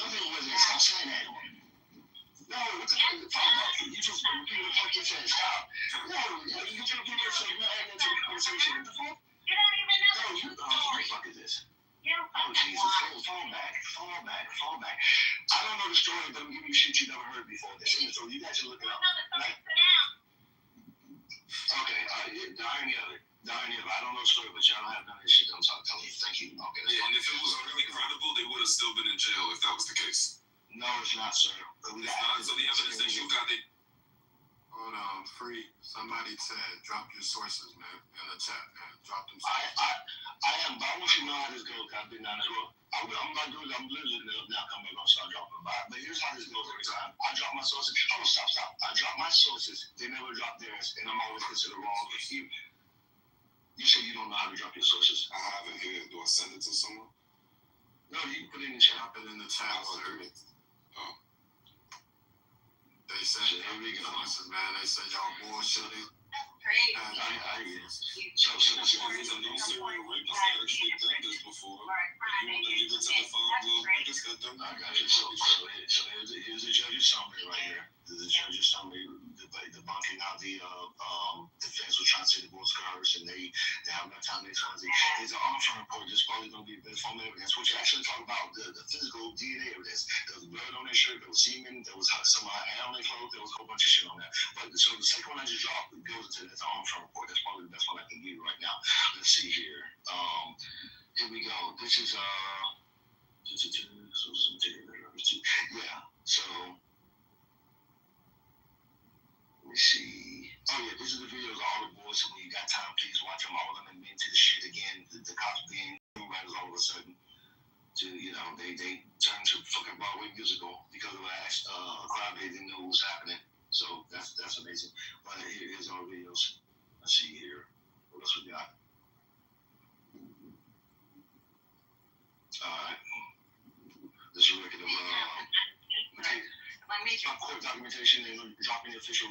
Nothing wasn't. Stop saying that. No, what the fuck are you talking about? You just repeating the fuck you said. Stop. No, you just repeating yourself. You're not adding into the conversation. What the fuck? You don't even know the story. What the fuck is this? Oh, Jesus. Fall back. I don't know the story, but I'm giving you shit you never heard before. That's in the story. You guys should look it up. Right? Okay, the irony of it. I don't know the story, but y'all don't have none of this shit I'm telling you. Thank you. Okay, yeah, and if it was really credible, they would have still been in jail if that was the case. No, it's not, sir. It's not. So the evidence that you got, they... Hold on, Free. Somebody said drop your sources, man, in the chat, man. Drop them. I am, but I want you to know how this goes. I've been down there. I'm about to do it. I'm literally now coming back on start dropping. But here's how this goes every time. I drop my sources. I'm gonna stop. I drop my sources. They never drop theirs, and I'm always considered wrong. You say you don't know how to drop your sources. I haven't here. Do I send it to someone? No, you can put it in the chat. Drop it in the chat, sir. Oh. They said sources, man. They said y'all bullshitting. Great. I hear you. So no serial rapist that actually done this before. You want to give it to the 5 little niggas that done I got you. So here's the judge's summary right here. This is the judge's summary debunking out the defense was trying to say the boys coerced and they have no time to explain. It's an armstrong report. This probably going to be the best form of evidence, which actually talk about the physical DNA evidence. There was blood on their shirt, there was semen, there was some hair on their clothes, there was a whole bunch of shit on that. But so the second one I just dropped goes into that's an armstrong report. That's probably the best one I can give you right now. Let's see here. Here we go. This is yeah. So let me see. Oh yeah, this is the videos of all the boys. So when you got time, please watch them. All of them admit to the shit again. The cops being writers all of a sudden. They turned to fucking Broadway musical because of a crowd they didn't know what was happening. So that's amazing. But here's our videos. Let's see here. What else we got? Alright. This is a record of court documentation and dropping the official.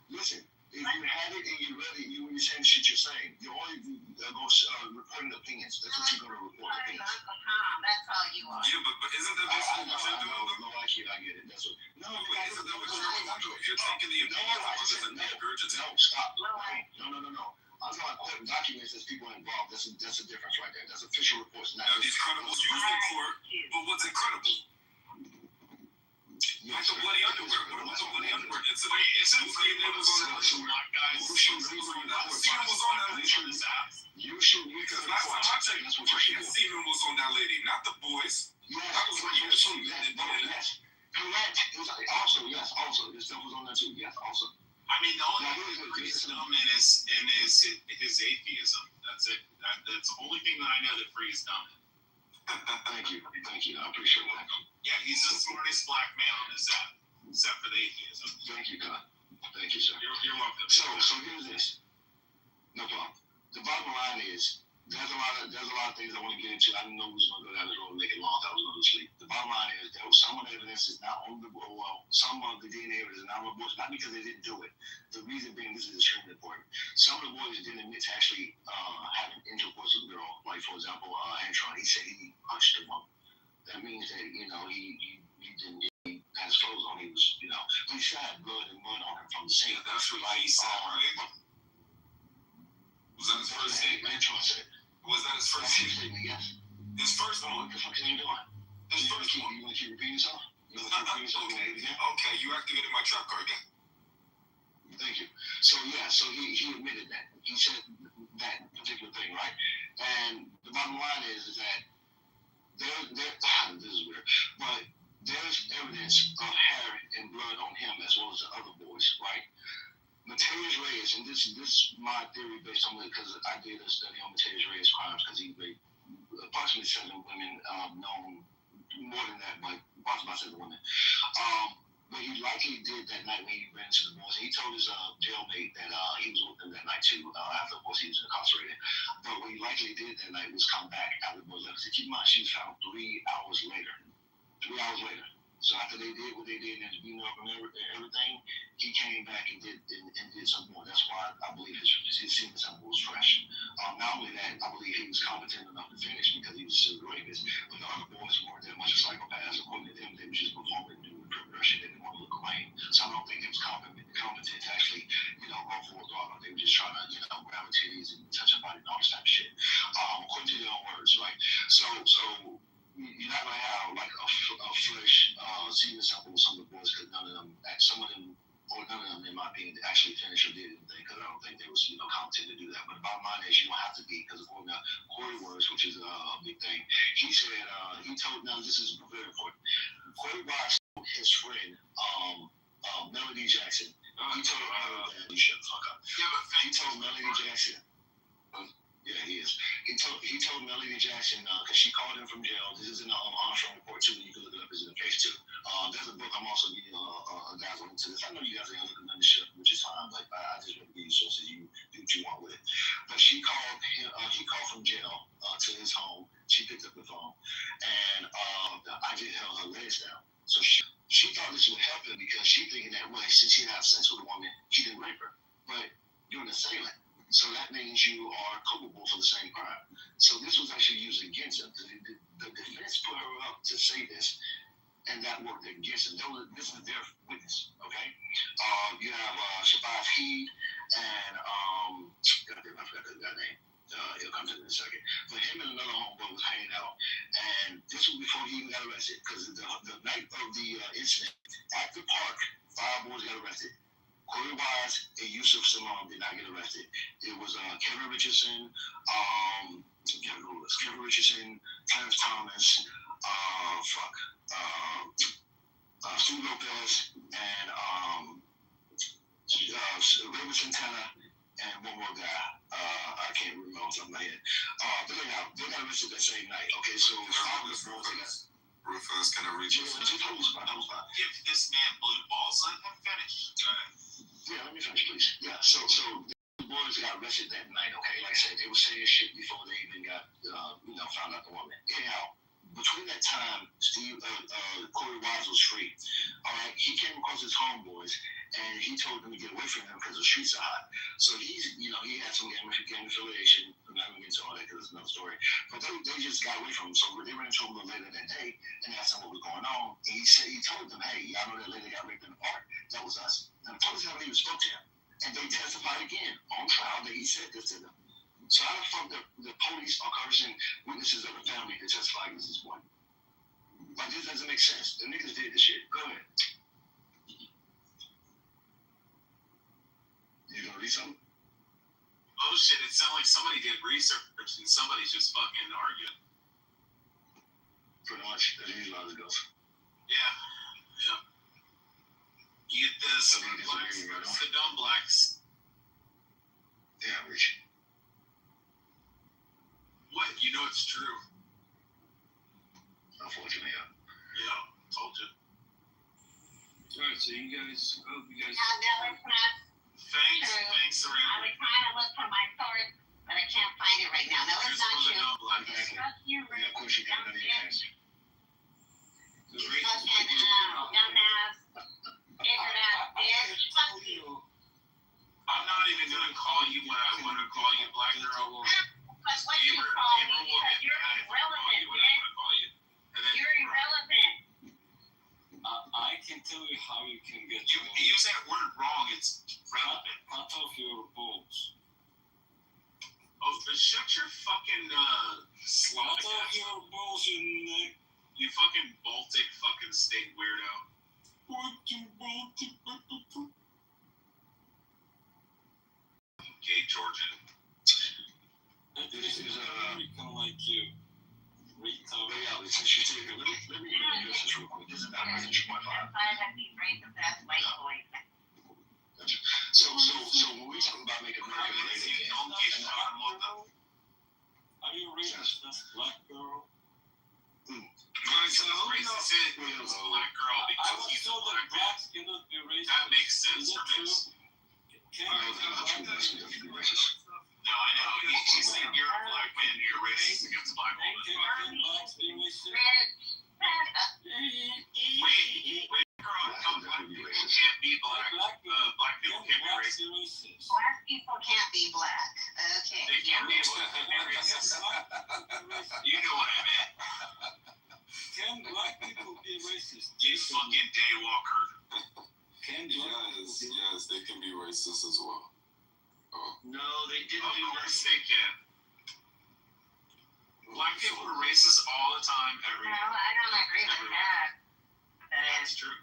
Listen, if you had it and you read it, when you're saying the shit you're saying, you're only reporting opinions. That's what you're going to report, opinions. That's all you are. Yeah, but isn't that what you're doing? No, I get it. That's what. No, isn't that what you're doing? You're taking the opinions and regurgitating. No, stop. No. I'm talking about court documents. There's people involved. That's a difference right there. That's official reports. Now these credibles use the court, but what's incredible? Like the bloody underwear. What about the bloody underwear incident? Isn't it was on that? Semen was on that lady. You should. Because last time I checked, semen was on that lady, not the boys. That was what you assumed. Yes. Correct. Also, yes. Also, this stuff was on that too. Yes. Also. I mean, the only thing frees Dumb is his atheism. That's it. That's the only thing that I know that frees Dumb. Thank you. I appreciate that. Yeah, he's the smartest black man on this app, except for the atheism. Thank you, God. Thank you, sir. You're welcome. So here's this. No problem. The bottom line is there's a lot of things I want to get into. I didn't know we was going to go down this road and make it long. I was going to sleep. The bottom line is there was some of the evidence is not on the some of the DNA evidence is not on the books, not because they didn't do it. The reason being, this is extremely important. Some of the boys didn't admit to actually having intercourse with a girl. Like for example, Antron, he said he punched a woman. That means that he didn't. He had his clothes on. He was he still had blood and mud on him from the scene. That's what he said, right? Was that his first statement? Antron said. Was that his first statement? Yes. His first one? What the fuck are you doing? His first one? You want to keep repeating yourself? Okay, you activated my trap card again. Thank you. So he admitted that. He said that particular thing, right? And the bottom line is that this is weird, but there's evidence of hair and blood on him as well as the other boys, right? Mateus Reyes, and this is my theory based on it because I did a study on Mateus Reyes' crimes because he raped approximately 7 women, known more than that, but approximately 7 women. What he likely did that night when he ran into the boys, he told his jailmate that he was with them that night too, after of course he was incarcerated. But what he likely did that night was come back after the boys left. So keep in mind, she was found 3 hours later. 3 hours later. So after they did what they did and beating up and everything, he came back and did some more. That's why I believe his semen sample was fresh. Not only that, I believe he was competent enough to finish because he was a serial rapist. But the other boys weren't that much a psychopaths. According to them, they were just performing and doing progression. They didn't want to look lame. So I don't think they was competent to actually, go full throttle. They were just trying to, grab titties and touch her body and all this type of shit. According to their own words, right? So you're not gonna have like a fresh semen sample with some of the boys because none of them, in my opinion, actually finished or did anything because I don't think they was competent to do that. But the bottom line is you don't have to be because according to Corey words, which is a big thing, he said now this is very important. Corey Watts told his friend Melody Jackson. He told her that you shut the fuck up. He told Melody Jackson. Yeah, he is. He told Melody Jackson because she called him from jail. This is in the Armstrong report too. You can look it up. It's in the case too. There's a book I'm also giving guys on to this. I know you guys ain't looking to his home. She picked up the phone, and I just held her legs down. So she thought this would help him because she thinking that way, since he had sex with a woman, he didn't rape her. But you're an assailant, so that means you are culpable for the same crime. So this was actually used against him. The defense put her up to say this, and that worked against him. This is their witness, okay? You have Shabazz Heed and goddamn, I forgot that guy's name. He'll come to me in a second. But him and another homeboy was hanging out, and this was before he even got arrested. Because the night of the incident at the park, 5 boys got arrested. Corey Wise and Yusuf Salam did not get arrested. It was Kevin Richardson, Kevin Richardson, Clarence Thomas, Stu Lopez, and Raymond Santana, and one more guy. I can't remember off the top of my head. But anyhow, they got arrested that same night. Okay, so 5 of the boys got. Real fast, can I read you? Give this man blue balls. Let him finish. Yeah, let me finish, please. Yeah, so the boys got arrested that night, okay? Like I said, they were saying shit before they even got, found out the woman. Anyhow, between that time, Corey Wise was free. All right, he came across his homeboys, and he told them to get away from him because the streets are hot. So he had some gang affiliation. I'm not going to get into all that because it's another story. But they just got away from him. So they ran into him a little later that day and asked him what was going on. And he told them, hey, y'all know that lady got raped in the park? That was us. And the police haven't even spoke to him. And they testified again on trial that he said this to them. So how the fuck the police are encouraging witnesses of the family to testify against this boy? Like, this doesn't make sense. The niggas did this shit. Go ahead. You gonna read something? Oh shit, it sounds like somebody did research and somebody's just fucking arguing. Pretty much. That's usually how it goes. Yeah. You get the smart blacks versus the dumb blacks. Yeah, Rich. What? You know it's true. Unfortunately, yeah. Yeah, told you. Alright, so you guys, I hope you guys. No, it's not. Thanks, I was trying to look for my source, but I can't find it right now. No, it's not true. Trust you, Rick. Yeah, of course you can. None of you can. You fucking dumbass, ignorant bitch. Fuck you. I'm not even gonna call you when I want to call you, black girl. But what you call me, because you're irrelevant, bitch. You're irrelevant. I can tell you how you can get. You use that word wrong. It's relevant. Cut off your balls. Oh, but shut your fucking slot. Cut off your balls, you neck. You fucking Baltic fucking state weirdo. What you Baltic? Gay Georgian. This is American like you. Retard. Reality. Since you take it, let me address this real quick. This is not my issue. So when we talk about making America great again, are you racist? That's black girl. Racist is black girl because he's a black man. Cannot be racist. That makes sense for me. No, I know. He's saying you're a black man, you're racist against black women. Wait, girl, black people can't be black. Black people can't be racist. Black people can't be black. Okay. They can't be racist. You know what I meant. Can black people be racist? You fucking daywalker. Yes, they can be racist as well. Oh. No, they didn't. Of course they can. Black people are racist all the time. No, I don't agree with that. That's true.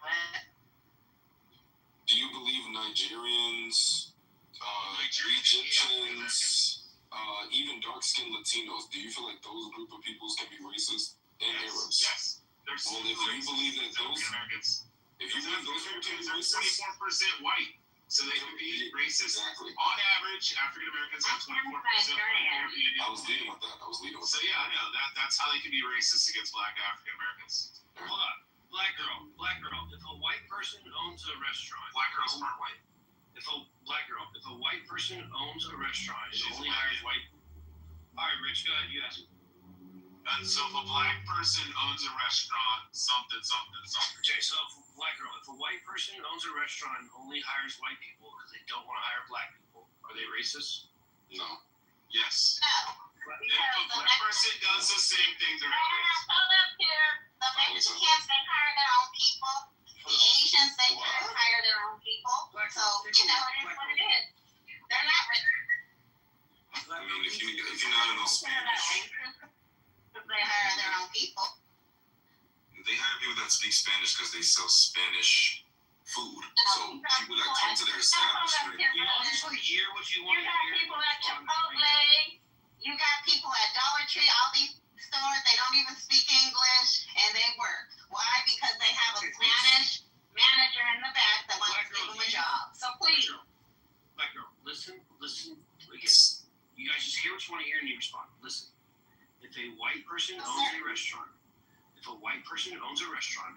Do you believe Nigerians, Egyptians, even dark-skinned Latinos, do you feel like those group of peoples can be racist? And Arabs? Yes. Well, if you believe that those Americans, if you believe those Americans are are 24% white, so they can be racist. Exactly. On average, African Americans have 24% I was leading with that. So yeah, I know that's how they can be racist against black African Americans. Hold on. Black girl. If a white person owns a restaurant. Black girls aren't white. If a white person owns a restaurant, it only hires white. All right, Rich, go ahead. You ask. So if a black person owns a restaurant, something. Okay, so if a white person owns a restaurant and only hires white people because they don't want to hire black people, are they racist? No. Yes. No. If a black person does the same thing, they're not racist. Hold up here. The Mexicans, they hire their own people. The Asians, they hire their own people. So, it is what it is. They're not racist. I mean, if you're not in those Spanish, They hire their own people. they hire people that speak Spanish because they sell Spanish food. So people that come to their establishment. You all just want to hear what you want to hear. You got people at Chipotle. You got people at Dollar Tree. All these stores, they don't even speak English, and they work. Why? Because they have a Spanish manager in the back that wants to give them a job. So please. Black girl, listen. Please. You guys just hear what you want to hear and you respond. Listen. If a white person owns a restaurant,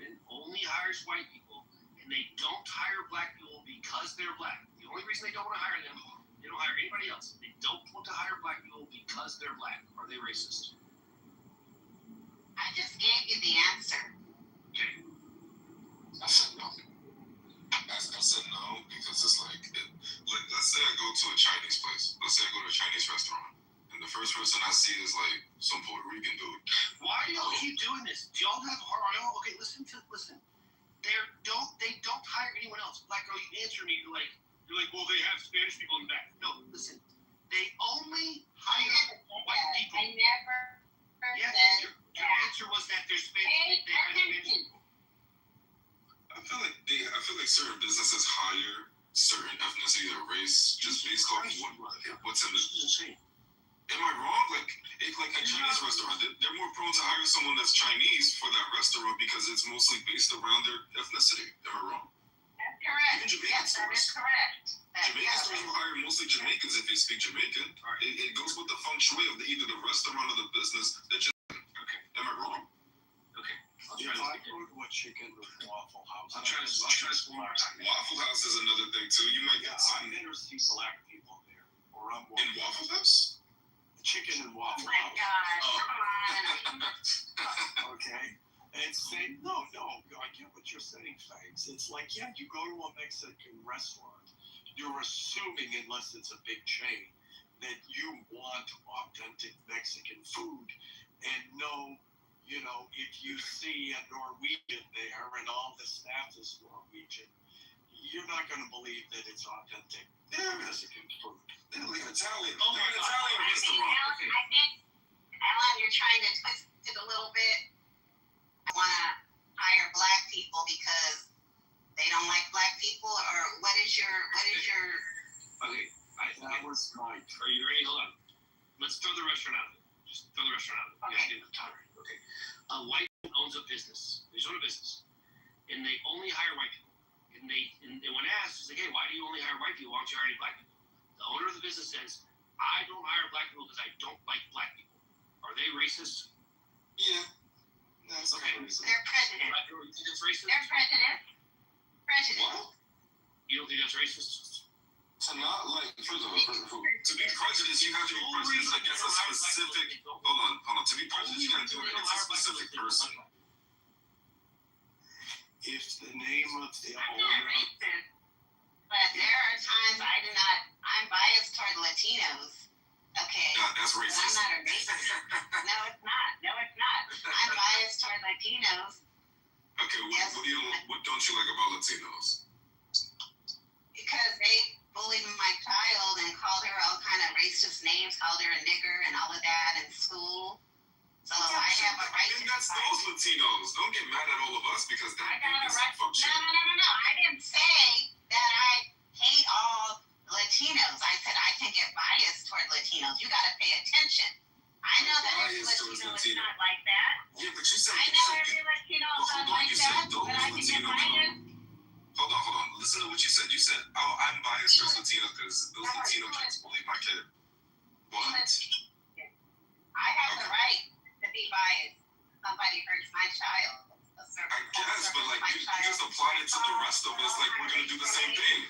and only hires white people, and they don't hire black people because they're black, the only reason they don't want to hire them, they don't hire anybody else. They don't want to hire black people because they're black. Are they racist? I just gave you the answer. Okay. I said no. I said no because it's like let's say I go to a Chinese place. Let's say I go to a Chinese restaurant. And the first person I see is like some Puerto Rican dude. Why do y'all keep doing this? Do y'all have heart? Okay, listen. They don't hire anyone else. Black girl, you answer me. You're like, well, they have Spanish people in the back. No, listen. They only hire white people. I never Yes, your answer was that there's Spanish. They hire Spanish people. I feel like certain businesses hire certain ethnicity or race just based off what's in the. Am I wrong? Like a Chinese restaurant, they're more prone to hire someone that's Chinese for that restaurant because it's mostly based around their ethnicity. Am I wrong? That's correct. Even Jamaican Yes, that is correct. Jamaican stores will hire mostly Jamaicans if they speak Jamaican. It goes with the feng shui of either the restaurant or the business. Okay. Am I wrong? Okay. If I go to a chicken with Waffle House, I'll try this one more time. Waffle House is another thing too. You might get some. I never see black people there. Or I'm in Waffle House? Chicken and Waffle House. Oh my gosh, come on. Okay. And say, no, I get what you're saying, Fangs. It's like, yeah, you go to a Mexican restaurant, you're assuming, unless it's a big chain, that you want authentic Mexican food. And no, if you see a Norwegian there and all the staff is Norwegian, you're not going to believe that it's authentic Mexican food. They're like Italian. Oh my God. Italian restaurant. I think, Alan, you're trying to twist it a little bit. I want to hire black people because they don't like black people, or what is your? Okay, that was my. Are you ready? Hold on. Let's throw the restaurant out. Just throw the restaurant out. Okay. Okay. A white man owns a business. They own a business, and they only hire white people. And when asked, it's like, hey, why do you only hire white people? Why don't you hire any black people? The owner of the business says, I don't hire black people because I don't like black people. Are they racist? Yeah. That's okay. They're prejudiced. You think that's racist? They're prejudiced. What? You don't think that's racist? To not like, first of all, to be prejudiced, you have to be prejudiced against a specific. Hold on. To be prejudiced, you got to do it against a specific person. If the name of the owner. But there are times I'm biased toward Latinos. Okay. That's racist. I'm not a racist. No, it's not. I'm biased toward Latinos. Okay, what don't you like about Latinos? Because they bullied my child and called her all kind of racist names, called her a nigger and all of that in school. So I have a right to. That's those Latinos. Don't get mad at all of us because they dysfunction. No. I didn't say that I hate all Latinos. I said I can get biased toward Latinos. You got to pay attention. I know that every Latino is not like that. Yeah, but you said. I know every Latino is not like that, but I can get biased. Hold on. Listen to what you said. You said, I'm biased towards Latinos because those Latino kids bullied my kid. What? I have the right to be biased. Somebody hurts my child. I guess, but like you just applied it to the rest of us, like we're gonna do the same thing.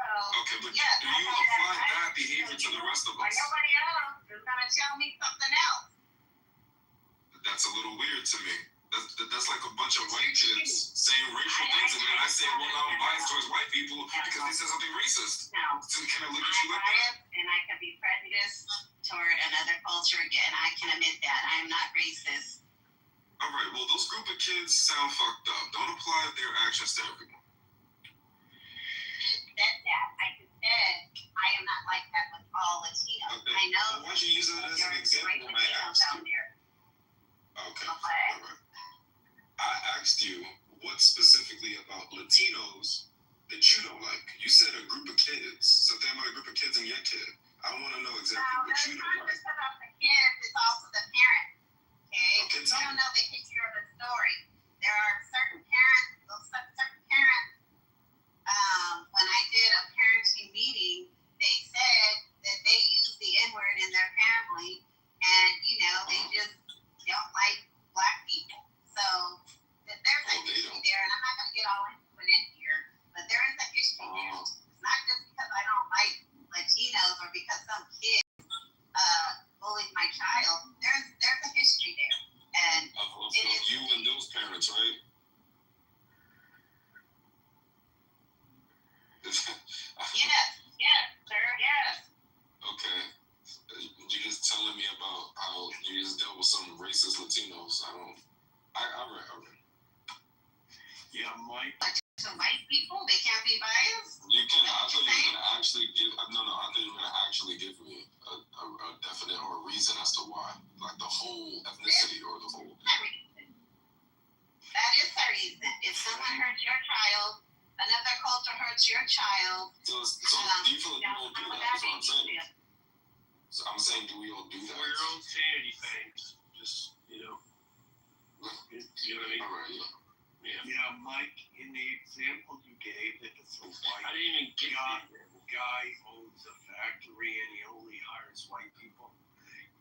Okay, but do you apply that behavior to the rest of us? Nobody else is gonna tell me something else. that's a little weird to me. That's like a bunch of white kids saying racial things, and then I say, well, now I'm biased towards white people because they said something racist. No. So can I look at I'm you like that? biased and I can be prejudiced toward another culture, and I can admit that. I am not racist. All right, well, those group of kids sound fucked up. Don't apply their actions to everyone. That's that. I just said I am not like that with all Latinos. Okay. I know Why'd you use that as an example when I asked out you? there. Okay. What? All right. I asked you what specifically about Latinos that you don't like. You said a group of kids. Something about a group of kids and your kid. I want to know exactly what you don't like. It's not just about the kids, it's also the parents. Okay? Okay, You don't know the history of the story. There are certain parents, when I did a parenting meeting, they said that they use the N-word in their family, and, they just don't like black people. So there's a history there, and I'm not going to get all into it in here, but there is a history there. It's not just because I don't like Latinos or because some kid bullied my child. There's a history there, and of you and those parents, right? Yes, sir, yes. Okay. You're just telling me about how you just dealt with some racist Latinos. All right. Yeah, Mike. To white people, they can't be biased? You can. I thought you were going to actually give. I thought you were going to actually give me a definite or a reason as to why, like the whole ethnicity or the whole. That is the reason. If someone hurts your child, another culture hurts your child. So do you feel like we all do that? That's what I'm saying. So I'm saying, do we all do that? For your own sanity things, just you know what I mean. All right. Yeah, Mike. In the example you gave, that it's a white I didn't even get guy owns a factory and he only hires white people.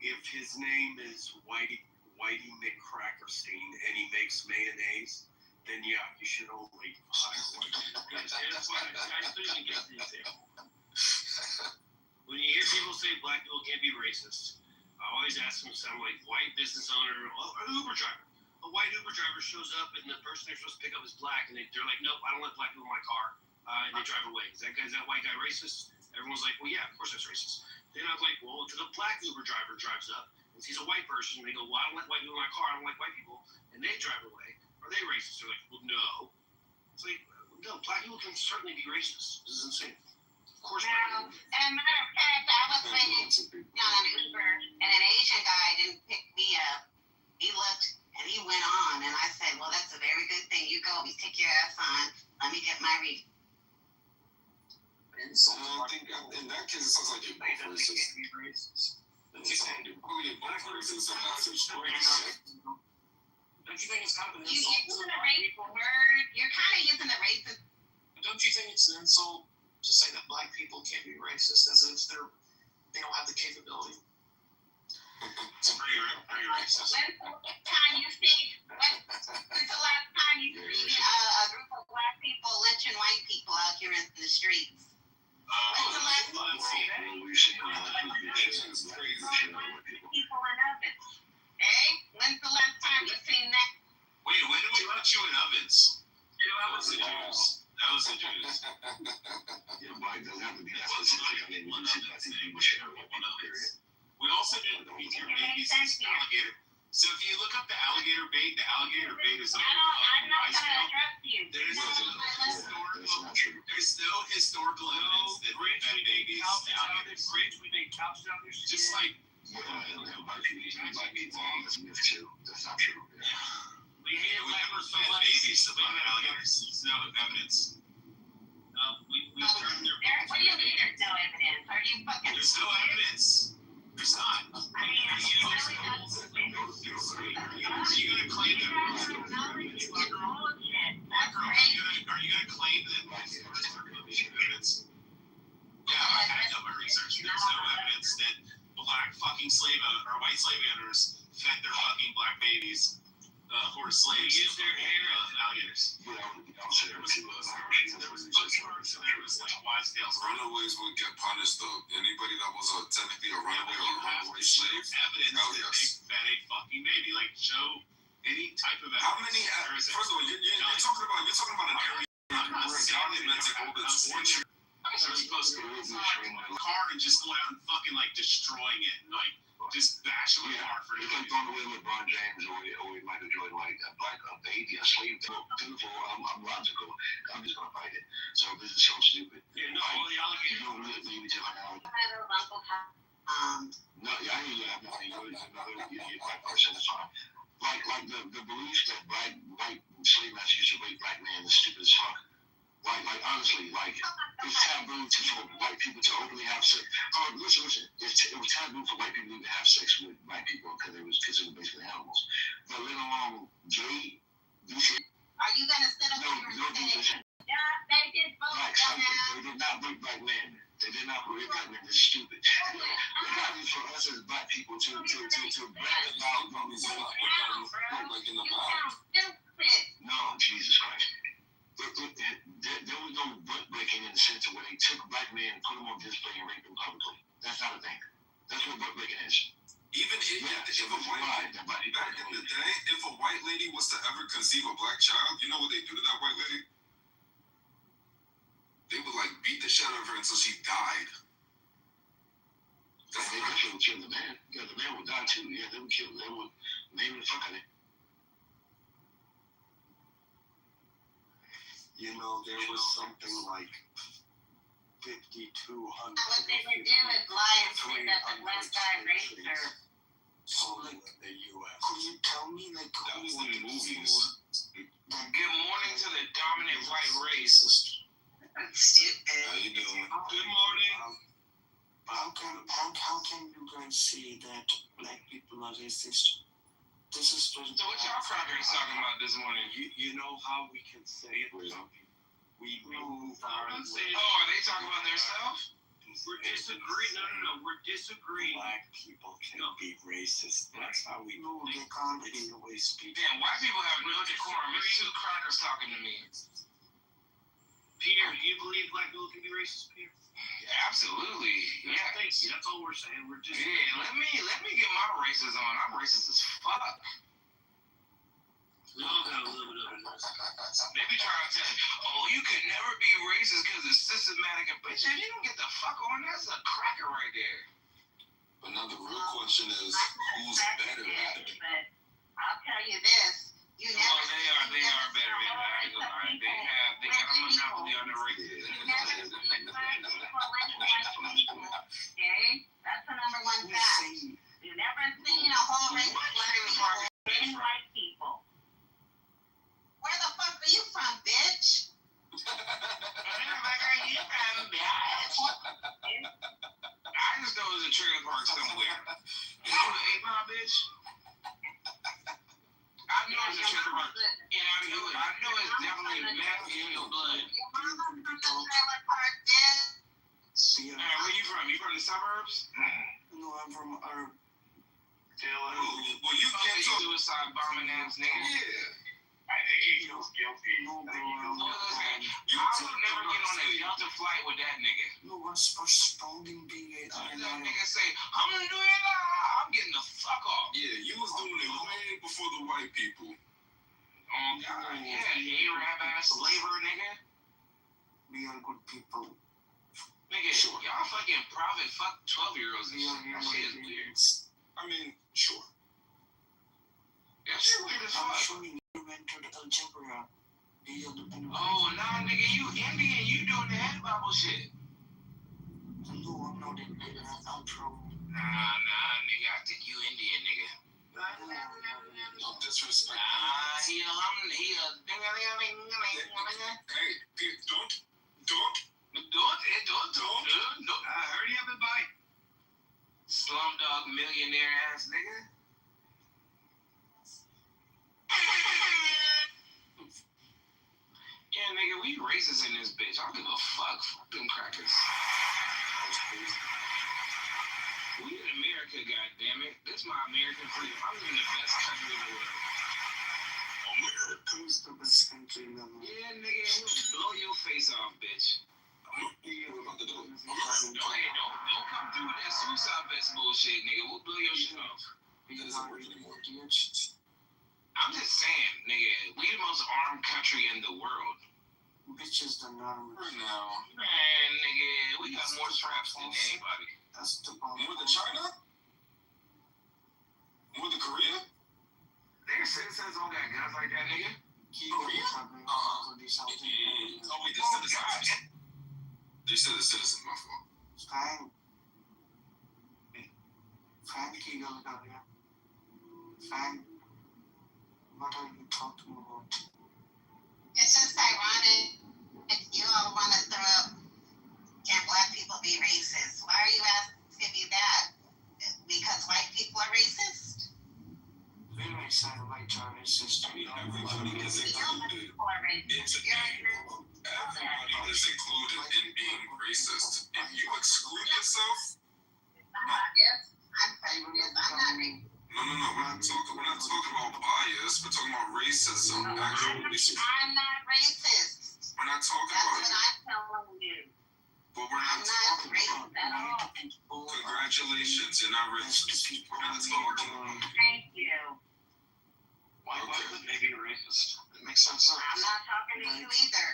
If his name is Whitey McCrackerstein and he makes mayonnaise, then yeah, you should only hire white people. That's why I couldn't get the example. When you hear people say black people can't be racist, I always ask them, sound like white business owner or Uber driver. A white Uber driver shows up and the person they're supposed to pick up is black, and they're like, nope, I don't let black people in my car, and they drive away. Is that white guy racist? Everyone's like, well, yeah, of course that's racist. Then I was like, well, if the black Uber driver drives up and sees a white person, and they go, well, I don't let white people in my car, I don't like white people, and they drive away, are they racist? They're like, well, no. It's like, no, black people can certainly be racist. This is insane. Of course, and matter of fact, I was waiting on an Uber, and an Asian guy didn't pick me up. He looked, and he went on, and I said, well, that's a very good thing. You go, you take your ass on. Let me get my read. I think in that case, it sounds like you're both racist. You're both racist in that situation. Don't you think it's kind of an You're insult? using the racist word. You're kind of using the racist. Don't you think it's an insult to say that black people can't be racist as if they don't have the capability? It's pretty racist. When's the last time you see a group of black people lynching white people out here in the streets? When's the last time you see that? People in ovens. Hey, when's the last time you seen that? Wait, when did we put you in ovens? That was the Jews. Yeah, Mike, doesn't have to be that specific. I mean, we should people share what people period. We also did babies alligator. So if you look up the alligator bait is like I'm not going to address you. There's no historical evidence that babies alligators. We make couches out there. Just like Black people all this myth too. That's not true. we never fed babies to black alligators. There's no evidence. What do you mean there's no evidence? Are you fucking... There's no evidence. There's not. I mean, Are you going to claim that? Are you going to claim that evidence? Yeah, I know my research. There's no evidence that black fucking white slave owners fed their fucking black babies who were slaves. Use their hair alligators. There was like Clydesdale. Runaways would get punished though. Anybody that was technically a runaway or a runaway slave. Evidence that they fucking maybe like show any type of evidence. How many? First of all, you're talking about an area where documented all the torture. They're supposed to get inside a car and just go out and fucking like destroying it, and, like just bash them apart for It's like throwing away LeBron James or Michael Jordan, like a baby, a slave. Beautiful. I'm logical. I'm just gonna fight it. So this is so stupid. Yeah, no, all the alligators. You don't really believe each other now. No, yeah, I hear you. I'm not you're a black person. That's fine. Like the belief that white slave masters used to rape black men is stupid as fuck. Like honestly, it's taboo for white people to openly have sex. Listen. It was taboo for white people to have sex with black people because they was considered basically animals. But let alone gay. Are you gonna sit up here and say, yeah, they did both? They did not rape black men. They did not rape black men. This is stupid. It got to be for us as black people to brag about like in the Bible. No, Jesus Christ. There was no butt breaking in the sense of where they took black men and put them on display and raped them publicly. That's not a thing. That's what butt breaking is. Even if a white back in the day, if a white lady was to ever conceive a black child, you know what they do to that white lady? They would like beat the shit out of her until she died. They would kill the man. Yeah, the man would die too. Yeah, they would kill. They would name the fuck out of it. You know, there was something like 5,200. What they would do is lie and say that the black guy raped her. So, like, the U.S. Could you tell me, like, that was in the movies. Good morning to the dominant white race. Stupid. How you doing? Good morning. How can you guys say that black people are racist? This is just So what y'all crackers talking about this morning? You know how we can say it without we move our Oh, are they talking about their stuff? We're disagreeing. No. We're disagreeing. Black people can be racist. That's how we know they can't be the way speak. Damn, white people have no decorum. It's two crackers talking to me. Peter, do you believe black people can be racist, Peter? Yeah, absolutely. Yeah. Thanks. That's all we're saying. We're just. Yeah, let me get my races on. I'm racist as fuck. We all got a little bit of it. They be trying to tell you, oh, you could never be racist because it's systematic. And bitch, if you don't get the fuck on, that's a cracker right there. But now the real question is, who's better at it? But I'll tell you this. You never they are better at it. I ain't gonna lie. They got a monopoly on the races. Okay? That's the number one fact. You've never seen a whole race of black people and white people. Where the fuck are you from, bitch? Where the fuck are you from, bitch? I just know it's a trailer park somewhere. You know the 8 Mile, bitch? I know it's a trailer park. And I know it's definitely meth in your blood. Your mama's from the trailer park, bitch. Where you from? You from the suburbs? No, I'm from our. Well, you can't talk. Suicide bombing ass nigga. Yeah. I think he feels guilty. I would never get on a Delta flight with that nigga. No, I'm responding being That nigga say, Alhamdulillah, I'm getting the fuck off. Yeah, you was doing it way before the white people. Oh, God, yeah, Arab ass slaver nigga. We are good people. Nigga, y'all fucking private fuck 12-year-olds and shit. That shit is weird. I mean, sure. That shit weird as fuck. I'm showing you entered algebra. Oh, nah, nigga, you Indian. You doing the head bobble shit. No, I'm not Indian. I'm from. Nah, nigga, I think you Indian, nigga. No disrespect. Nah, he a Hey, don't. I heard you have a bite. Slumdog millionaire ass nigga. Yeah, nigga, we racist in this bitch. I don't give a fuck. Fuck them crackers. We in America, goddammit. This is my American freedom. I'm in the best country in the world. America's the best country in the world. Yeah, nigga, we'll blow your face off, bitch. Yeah, You stop that bullshit, nigga. We'll blow your shit off. That doesn't work anymore. I'm just saying, nigga, we the most armed country in the world. Which is the norm? Right now. Man, nigga, we got more traps than anybody. That's the problem. More than China? More than Korea? Their citizens don't got guns like that, nigga. Korea? Oh, wait, the citizens. They said the citizens, my fault. Fine. Fine, की गल कर रहे हैं. Fine. What are you talking about? It's just ironic if you all want to throw up, can black people be racist? Why are you asking me that? Because white people are racist? We may sound like racist. Everybody is included. Everybody is included in being racist. If you exclude yourself, I'm prejudiced. I'm not racist. no. We're not talking about bias. We're talking about racism. Actual racism. I'm not racist. We're not talking That's about what it. I'm telling you. But we're I'm not not talking racist about at it. all. Congratulations, you're not racist. We're not talking about it. Thank you. Why would they be racist? It makes sense. I'm not talking to you either.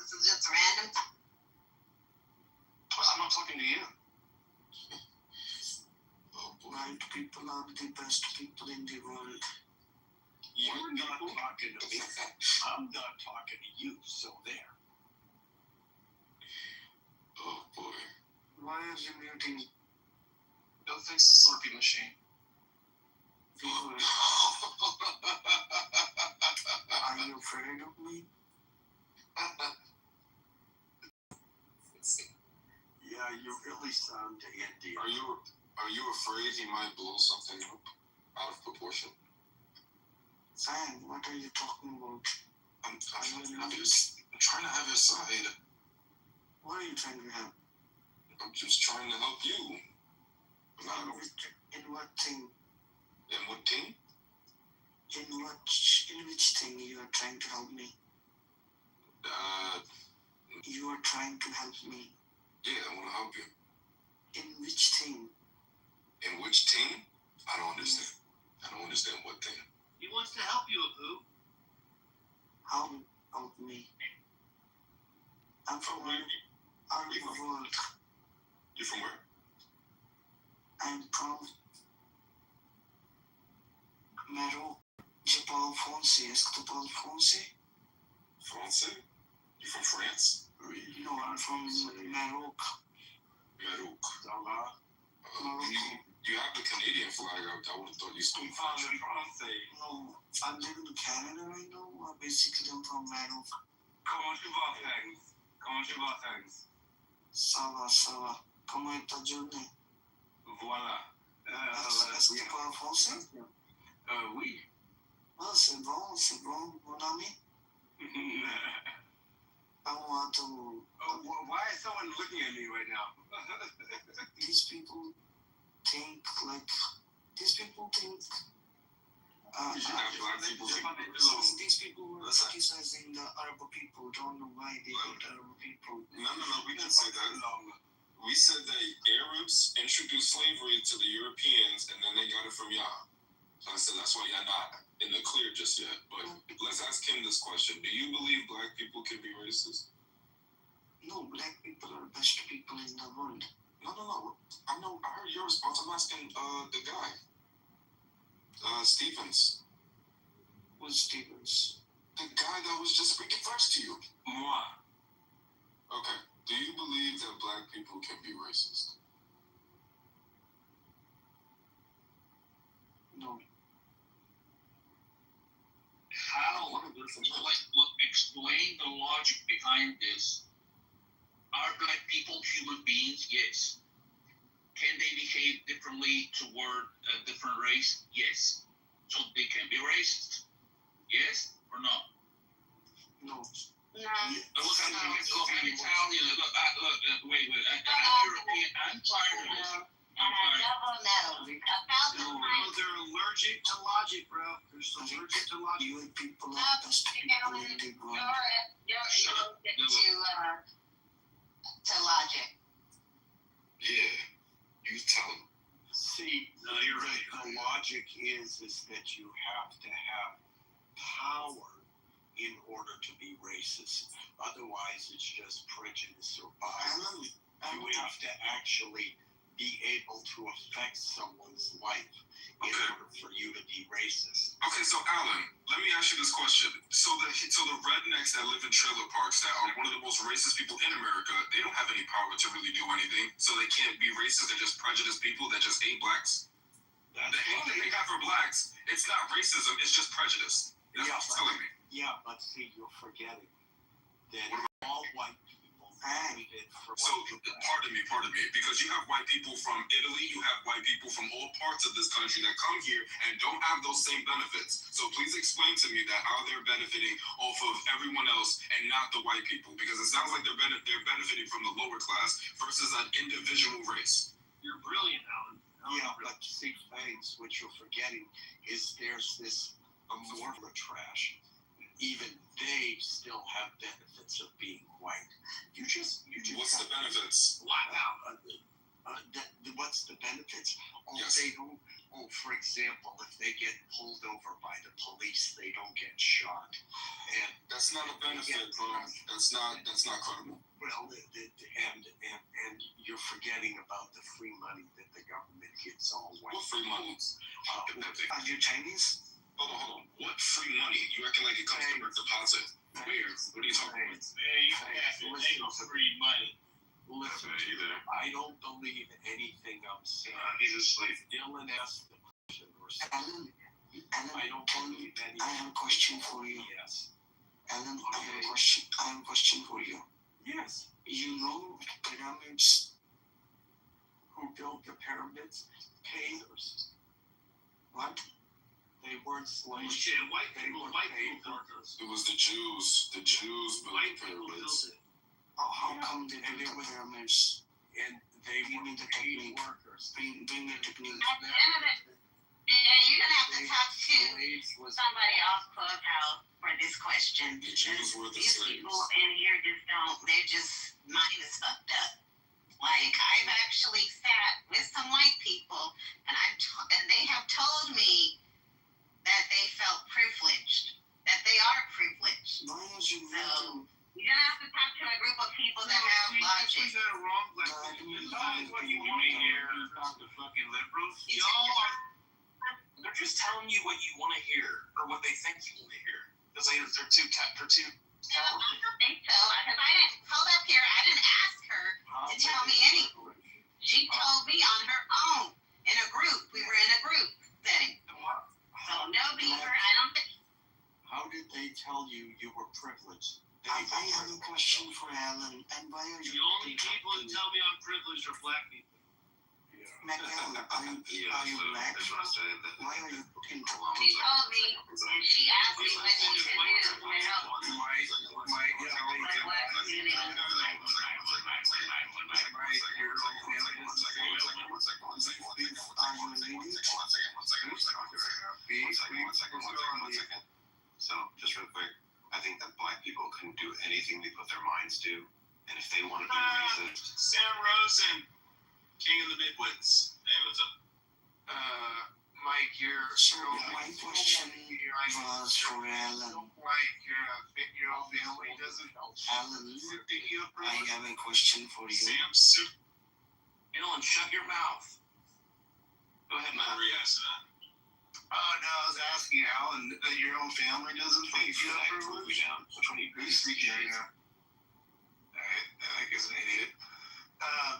This is just random. I'm not talking to you. White people are the best people in the world. You're not talking to me. I'm not talking to you, so there. Oh boy. Why are you muting? Go fix the Slurpee machine. Are you afraid of me? Yeah, you really sound Indian. Are you afraid he might blow something up out of proportion? Fine, what are you talking about? I'm trying to have your side. What are you trying to have? I'm just trying to help you. In what thing? In what thing? In which thing you are trying to help me? You are trying to help me. Yeah, I want to help you. In which thing? In which team? I don't understand. I don't understand what thing. He wants to help you, Apu. How help me? I'm from all over the world. You from where? I'm from Mayoral. Je parle français. Est-ce que tu parles français? Français? You from France? No, I'm from Mayoral. Maroc. You have the Canadian flag. I would have thought you spoke French. No, I'm living in Canada right now. Basically, I'm from Mayoral. Comment tu vas, Fangs? Ça va. Comment est ta journée? Voilà. Est-ce que tu parles français? Oui. Ah, c'est bon, mon ami. I want to. Why is someone looking at me right now? These people think. These people You should have black people think racist. these people were criticizing the Arab people. Don't know why they hate Arab people. No, we didn't say that. We said that Arabs introduced slavery to the Europeans and then they got it from y'all. So I said that's why y'all not in the clear just yet. But let's ask him this question. Do you believe black people can be racist? No, black people are the best people in the world. No. I heard your response. I'm asking the guy. Stevens. Who's Stevens? The guy that was just speaking first to you. Moi. Okay. Do you believe that black people can be racist? No. How? Look, explain the logic behind this. Are black people human beings? Yes. Can they behave differently toward a different race? Yes. So they can be racist? Yes or no? No. No. Look, I'm Italian. Wait. I'm European. I'm tired of this. They're allergic to logic, bro. They're so allergic to logic. You people are the best people in the world. To logic. Yeah. You logic is that you have to have power in order to be racist. Otherwise, it's just prejudice or bias. You have to actually be able to affect someone's life in order for you to be racist. Okay, so Alan, let me ask you this question. So the rednecks that live in trailer parks that are one of the most racist people in America, they don't have any power to really do anything. So they can't be racist. They're just prejudiced people that just hate blacks. The hate that they have for blacks, it's not racism, it's just prejudice. That's what you're telling me. Yeah, but see, you're forgetting that all white people treated for So, pardon me, because you have white people from Italy, you have white people from all parts of this country that come here and don't have those same benefits. So please explain to me that how they're benefiting off of everyone else and not the white people, because it sounds like they're benefiting from the lower class versus an individual race. You're brilliant, Alan. Yeah, but see, thanks, what you're forgetting is there's this amorpha trash. Even they still have benefits of being white. You just What's the benefits? Wow. What's the benefits? Oh, yes. They don't. Oh, for example, if they get pulled over by the police, they don't get shot. And that's not a benefit, bro. That's not credible. Well, and you're forgetting about the free money that the government gives all white. What free money? Are you Chinese? Hold on. What free money? You acting like it comes from a deposit. Where? What are you talking about? Man, you can't ain't no free money. Listen, I don't believe anything I'm saying. He's asleep. Dylan asked the question or something. Alan, I don't believe anything. I have a question for you. Yes. Alan, I have a question for you. Yes. You know pyramids? Who built the pyramids? Painters. What? They weren't slaves. Shit, white people built those. It was the Jews. The Jews built the pyramids. How come they built the pyramids? And they Give me the technique. workers. Bring me the technique. At the end of it, you're gonna have to talk to somebody off Clubhouse for this question. The Jews were the These slaves. people in here just don't. They're just mind is fucked up. Like I've actually sat with some white people, and and they have told me that they felt privileged, that they are privileged. Why are you So you're gonna have to talk to a group of people that have logic. You got it wrong, black people. That's what you want to hear. Talk to fucking liberals. Y'all are. They're just telling you what you want to hear or what they think you want to hear. Because they're too. No, I don't think so. Because I didn't hold up here. I didn't ask her to tell me anything. She told me on her own in a group. We were in a group setting. So no, Beaver, I don't think. How did they tell you you were privileged? I have a question for Alan. And why are you? The only people who tell me I'm privileged are black people. Alan, are you black? Why are you putting She told me, and she asked me what she should do to help. So, just real quick, I think that black people can do anything they put their minds to, and if they want to be racist. Sam Rosen, King of the Midwoods. Hey, what's up? Mike, So my question was for Alan. Your family doesn't Alan, I have a question for you. Sam Soup. Dylan, shut your mouth. Go ahead, man. Oh, no, I was asking Alan that your own family doesn't think you have privilege. I guess an idiot.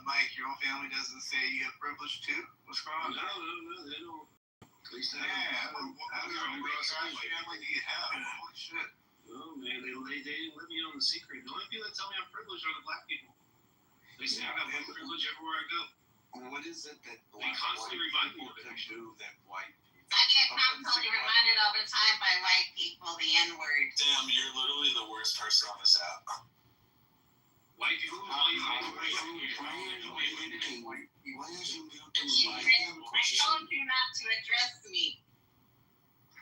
Mike, your own family doesn't say you have privilege too? What's going on? No, they don't. At least What kind of family do you have? Holy shit. No, man, they didn't let me on the secret. The only people that tell me I'm privileged are the black people. They say I got one privilege everywhere I go. What is it that They constantly remind me of it. can do that white people? I get constantly reminded all the time by white people the N-word. Damn, you're literally the worst person on this app. White people call you Why are you muting I told you not to address me.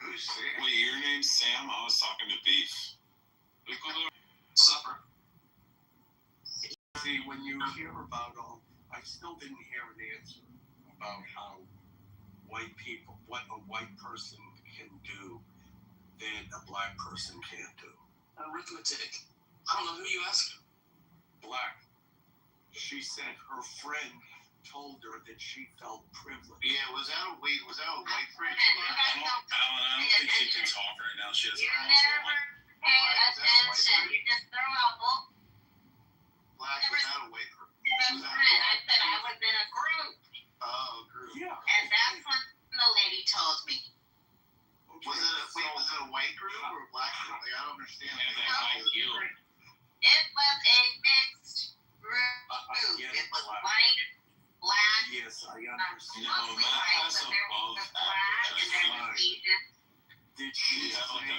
Who's Sam? Wait, your name's Sam? I was talking to Beef. Supper. See, when you hear about all, I still didn't hear an answer about how white people, what a white person can do that a black person can't do. Arithmetic. I don't know who you asking. Black. She said her friend told her that she felt privileged. Yeah, was that a white friend? Alan, I don't think she can talk right now. She has You her never pay attention. You just throw out bull. Black, was that a white friend? I said I was in a group. Oh, group. Yeah. And that's what the lady told me. Was it a white group or a black group? Like, I don't understand. It was a mixed group. It was white, black. Yes, I Mostly understand. white, but there was black and there was Asian. Did she have like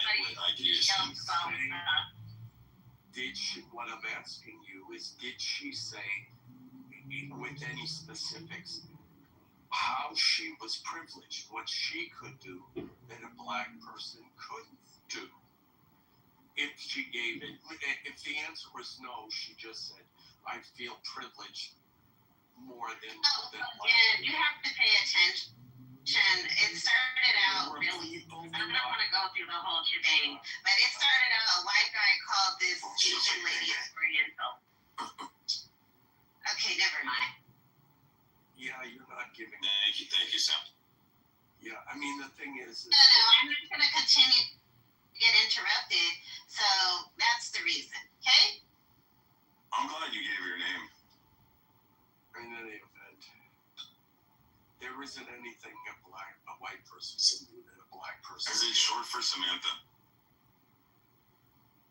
Somebody jumped some stuff. Did she, what I'm asking you is, did she say, with any specifics, how she was privileged, what she could do that a black person couldn't do? If she gave it, if the answer was no, she just said, I feel privileged more than Again, you have to pay attention. It started out really, I don't want to go through the whole shebang, but it started out, a white guy called this Asian lady Oriental. Okay, never mind. Yeah, you're not giving. Thank you, Sam. Yeah, I mean, the thing is. No, I'm just going to continue to get interrupted, so that's the reason, okay? I'm glad you gave her your name. In any event, there isn't anything a white person can do that a black person. Is it short for Samantha?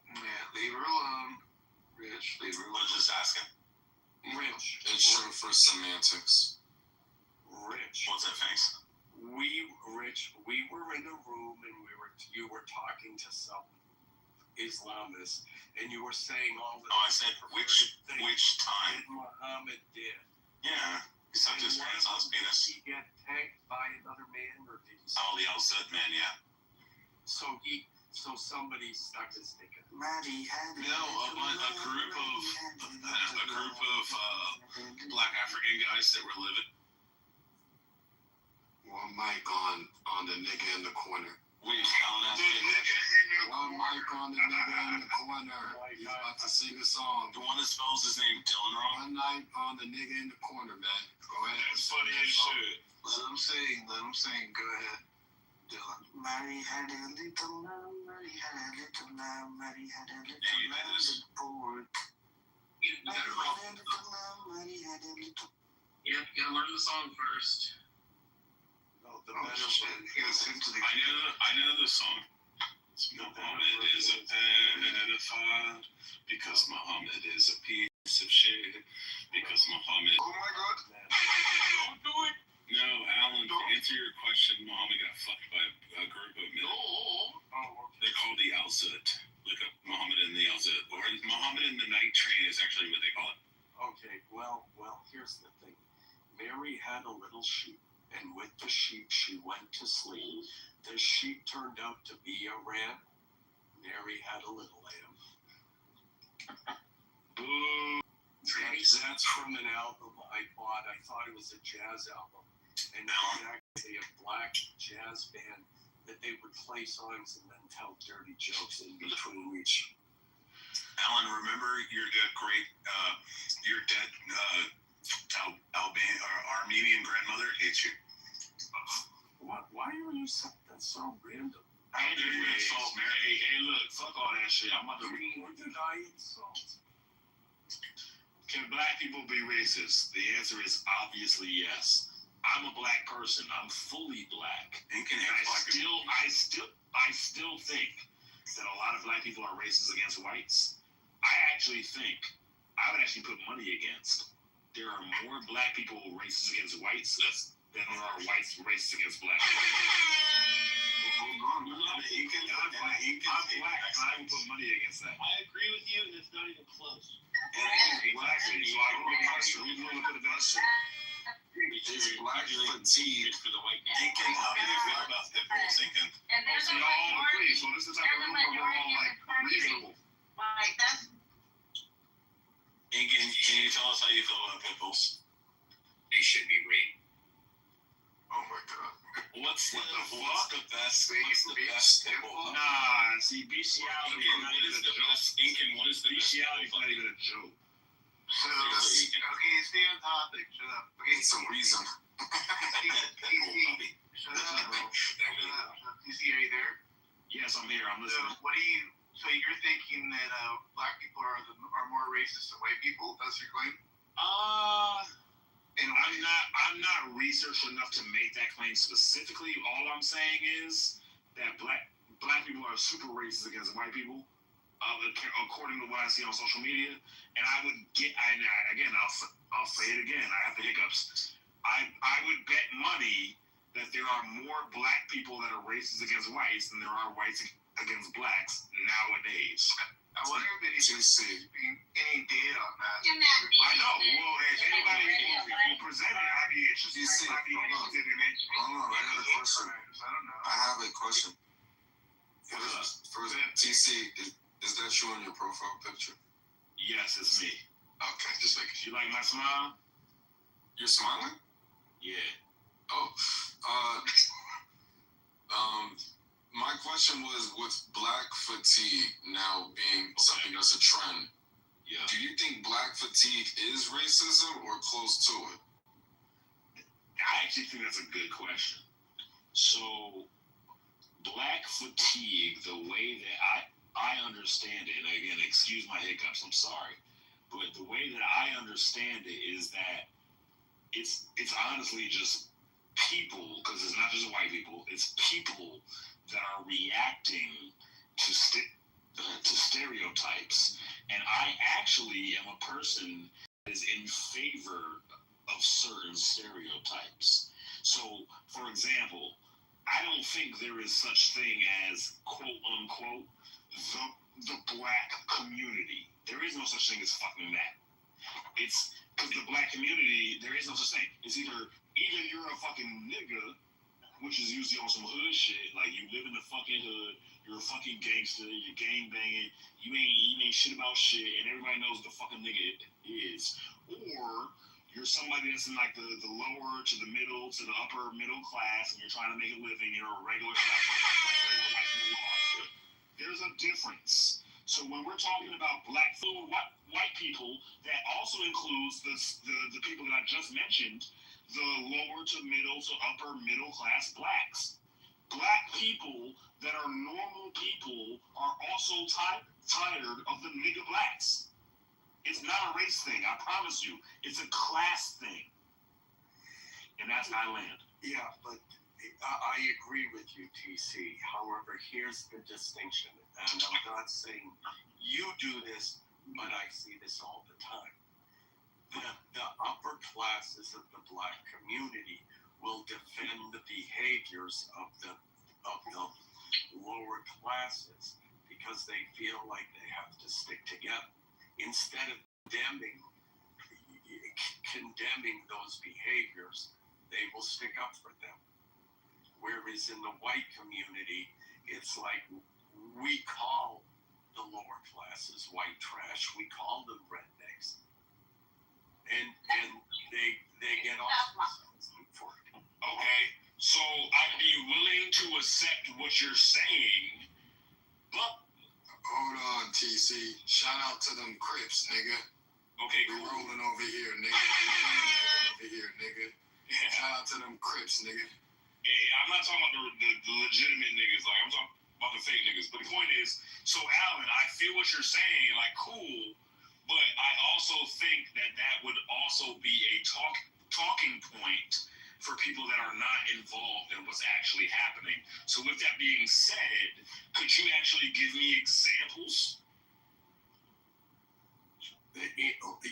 Yeah, leave her alone. Rich, leave her alone. Just asking. Rich. It's short for semantics. Rich. What's that face? We were in a room and you were talking to some Islamists and you were saying all the. Oh, I said which time? That Muhammad did. Yeah, he sucked his pants on his penis. Did he get tagged by another man or did he? Oh, the Al-Saud man, yeah. So somebody stuck his dick in. No, a group of black African guys that were living. One mic on the nigga in the corner. Wait, Alan asked me. One mic on the nigga in the corner. He's about to sing a song. The one that spells his name Dylan wrong. One night on the nigga in the corner, man. Go ahead. That's funny as shit. Let him sing. Go ahead. Dylan. Mary had a little lamb, Mary had a little lamb, Mary had a little lamb with pork. You got it wrong. Mary had a little. Yep, you gotta learn the song first. No, the Oh, better shit. one. You gotta sing to the. I know the song. Muhammad is a pedophile because Muhammad is a piece of shit. Because Muhammad. Oh my God. Don't do it. No, Alan, to answer your question, Muhammad got fucked by a group of men. They're called the Al-Saud. Look up Muhammad and the Al-Saud. Or Muhammad and the Night Train is actually what they call it. Okay, well, here's the thing. Mary had a little sheep, and with the sheep she went to sleep. The sheep turned out to be a ram. Mary had a little lamb. Boo. That's from an album I bought. I thought it was a jazz album. And it was actually a black jazz band that they would play songs and then tell dirty jokes in between each. Alan, remember your dead Albanian or Armenian grandmother hates you. Why are you saying that so random? How did you insult Mary? Hey, look, fuck all that shit. I'm about to read. Who did I insult? Can black people be racist? The answer is obviously yes. I'm a black person. I'm fully black. And I still think that a lot of black people are racist against whites. I actually think I would actually put money against. There are more black people racist against whites than there are whites racist against black people. Hold on. I'm black, and I would put money against that. I agree with you, and it's not even close. Exactly. So I would put the best. It's black fatigue for the white man. How do you feel about that people thinking? And there's a please. So this is the type of room where we're all like reasonable. Like, that's. Incan, can you tell us how you feel about pit bulls? They should be raped. Oh my God. What's the best? Nah, see, bestiality is not even a joke. Incan, what is the Bestiality is not even a joke. Shut up. Okay, stay on topic. Shut up. Okay, Some reason. Shut up, bro. Shut up. TC, are you there? Yes, I'm here. I'm listening. So you're thinking that black people are more racist than white people? That's your claim? And I'm not researched enough to make that claim specifically. All I'm saying is that black people are super racist against white people, according to what I see on social media. And I would I'll say it again. I have the hiccups. I would bet money that there are more black people that are racist against whites than there are whites against blacks nowadays. I wonder if any data on that. I know. Well, if anybody will present it, I'd be interested. Hold on, I got a question. I don't know. I have a question. First, TC, is that you on your profile picture? Yes, it's me. Okay, just making sure. You like my smile? You're smiling? Yeah. Oh, my question was, with black fatigue now being something that's a trend, do you think black fatigue is racism or close to it? I actually think that's a good question. So, black fatigue, the way that I understand it, and again, excuse my hiccups, I'm sorry, but the way that I understand it is that it's honestly just people, because it's not just white people, it's people that are reacting to stereotypes. And I actually am a person that is in favor of certain stereotypes. So, for example, I don't think there is such thing as quote unquote the black community. There is no such thing as fucking that. It's because the black community, there is no such thing. It's either you're a fucking nigga, which is usually on some hood shit, like you live in the fucking hood, you're a fucking gangster, you're gang banging, you ain't shit about shit, and everybody knows what the fucking nigga is. Or you're somebody that's in like the lower to the middle to the upper middle class, and you're trying to make a living, you're a regular black. There's a difference. So when we're talking about black white people, that also includes the people that I just mentioned, the lower to middle to upper middle class blacks. Black people that are normal people are also tired of the nigga blacks. It's not a race thing, I promise you. It's a class thing. And that's my land. Yeah, but I agree with you, TC. However, here's the distinction. And I'm not saying you do this, but I see this all the time. The upper classes of the black community will defend the behaviors of the lower classes because they feel like they have to stick together. Instead of condemning those behaviors, they will stick up for them. Whereas in the white community, it's like we call the lower classes white trash. We call them rednecks. And they get off for it. Okay, so I'd be willing to accept what you're saying, but hold on, TC. Shout out to them Crips, nigga. Okay, cool. We rolling over here, nigga. Shout out to them Crips, nigga. Hey, I'm not talking about the legitimate niggas. Like, I'm talking about the fake niggas. But the point is, so Alan, I feel what you're saying, like, cool. But I also think that would also be a talking point for people that are not involved in what's actually happening. So with that being said, could you actually give me examples?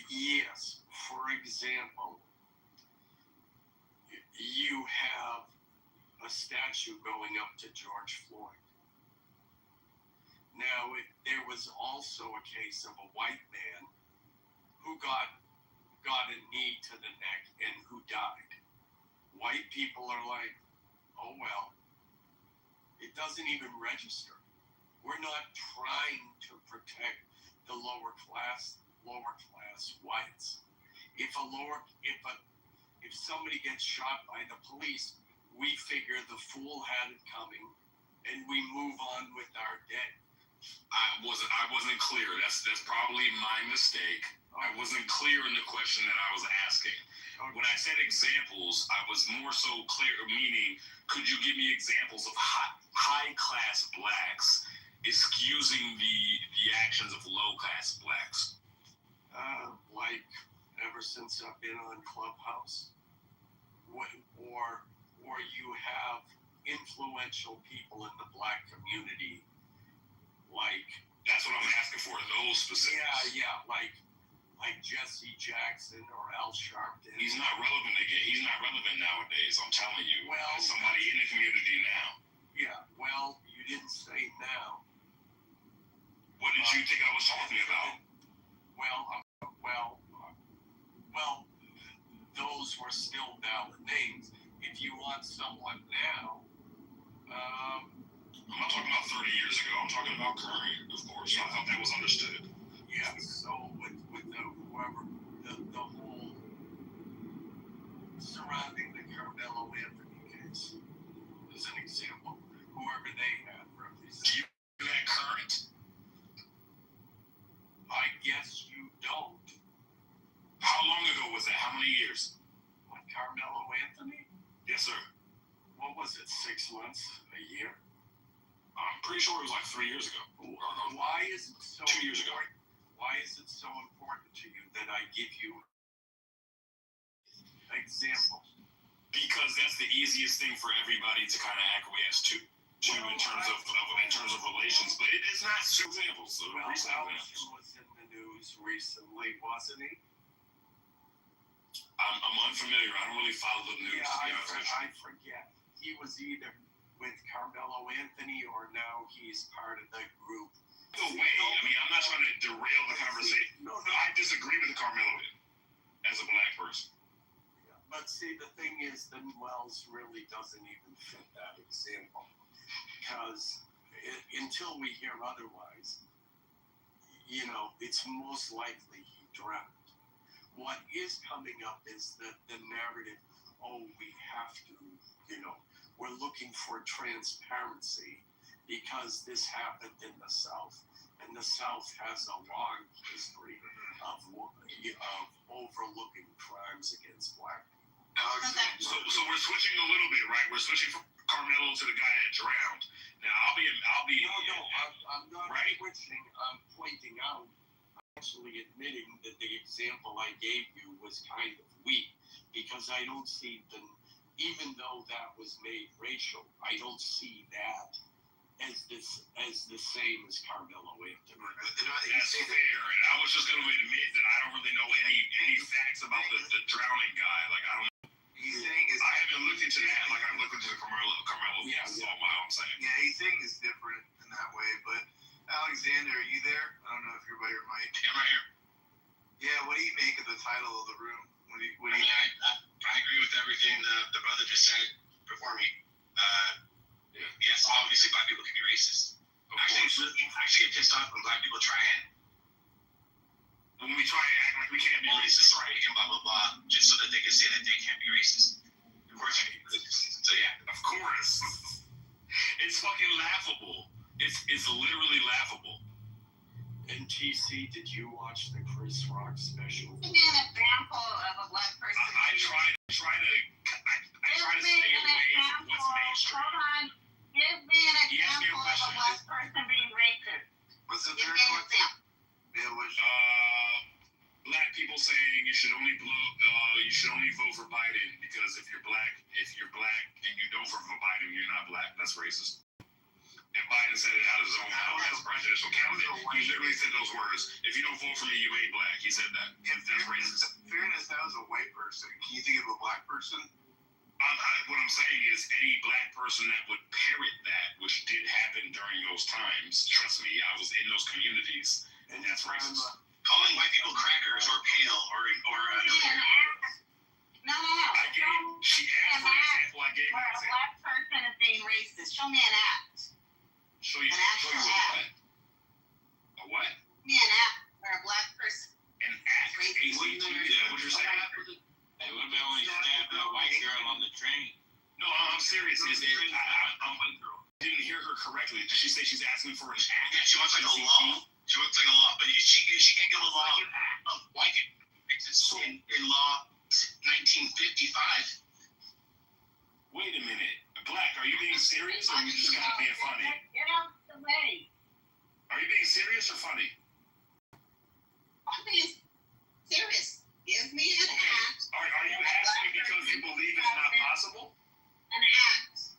Yes. For example, you have a statue going up to George Floyd. Now, there was also a case of a white man who got a knee to the neck and who died. White people are like, oh well, it doesn't even register. We're not trying to protect the lower class whites. If somebody gets shot by the police, we figure the fool had it coming, and we move on with our day. I wasn't clear. That's probably my mistake. I wasn't clear in the question that I was asking. When I said examples, I was more so clear, meaning, could you give me examples of high-class blacks excusing the actions of low-class blacks? Like ever since I've been on Clubhouse, or you have influential people in the black community, like that's what I'm asking for. Those specifics. Yeah, like Jesse Jackson or Al Sharpton. He's not relevant again. He's not relevant nowadays. I'm telling you. Well, as somebody in the community now. Yeah. Well, you didn't say now. What did you think I was talking about? Well, those were still valid names. If you want someone now, I'm not talking about 30 years ago. I'm talking about current, of course. I thought that was understood. Yeah. So with the whole surrounding the Carmelo Anthony case, as an example, whoever they had represented. Do you do that current? I guess you don't. How long ago was that? How many years? What, Carmelo Anthony? Yes, sir. What was it, 6 months, a year? I'm pretty sure it was like 3 years ago. Why is it so 2 years ago. Why is it so important to you that I give you examples? Because that's the easiest thing for everybody to kind of acquiesce to in terms of relations. But it is not examples. So well, Alex was in the news recently, wasn't he? I'm unfamiliar. I don't really follow the news. Yeah, I forget. He was either with Carmelo Anthony or now he's part of the group. No way. I mean, I'm not trying to derail the conversation. No. I disagree with Carmelo as a black person. Yeah, but see, the thing is, the Wells really doesn't even fit that example. Because until we hear otherwise, it's most likely he drowned. What is coming up is the narrative, we have to, we're looking for transparency because this happened in the South. And the South has a long history of overlooking crimes against black people. So we're switching a little bit, right? We're switching from Carmelo to the guy that drowned. Now, I'll be. No, I'm not switching. I'm pointing out, actually admitting that the example I gave you was kind of weak because I don't see even though that was made racial, I don't see that as the same as Carmelo Anthony. That's fair. And I was just going to admit that I don't really know any facts about the drowning guy. Like, I don't know. I haven't looked into that like I've looked into the Carmelo. That's all I'm saying. Yeah, his thing is different in that way. But Alexander, are you there? I don't know if you're by your mic. Yeah, right here. Yeah, what do you make of the title of the room? I agree with everything the brother just said before me. Yes, obviously black people can be racist. I actually get pissed off when black people try and act like we can't be racist, right? And blah, blah, blah, just so that they can say that they can't be racist. Of course, so yeah. Of course. It's fucking laughable. It's literally laughable. And TC, did you watch the Chris Rock special? Give me an example of a black person. I try to stay away from what's mainstream. Hold on. Give me an example of a black person being racist. What's the Give third me an one? example. Black people saying you should only vote for Biden because if you're black and you don't vote for Biden, you're not black. That's racist. And Biden said it out of his own mouth as presidential candidate. He literally said those words. If you don't vote for me, you ain't black. He said that. That's racist. Fairness, that was a white person. Can you think of a black person? What I'm saying is any black person that would parrot that, which did happen during those times, trust me, I was in those communities, and that's racist. Calling white people crackers or pale or No. She asked for the example I gave where her. a black person is being racist. Show me an act. Show you actual what? A what? Me an act where a black person. An act. Racist. Is that what you're saying? Hey, what about when he stabbed that white girl on the train? No, I'm serious. Is it? I didn't hear her correctly. Did she say she's asking for an act? Yeah, she wants like a law. She wants like a law, but she can't give a law of white exists in law 1955. Wait a minute. Black, are you being serious or are you just kind of being funny? Get out the way. Are you being serious or funny? I'm being serious. Give me an act. Are you asking because you believe it's not possible? An act.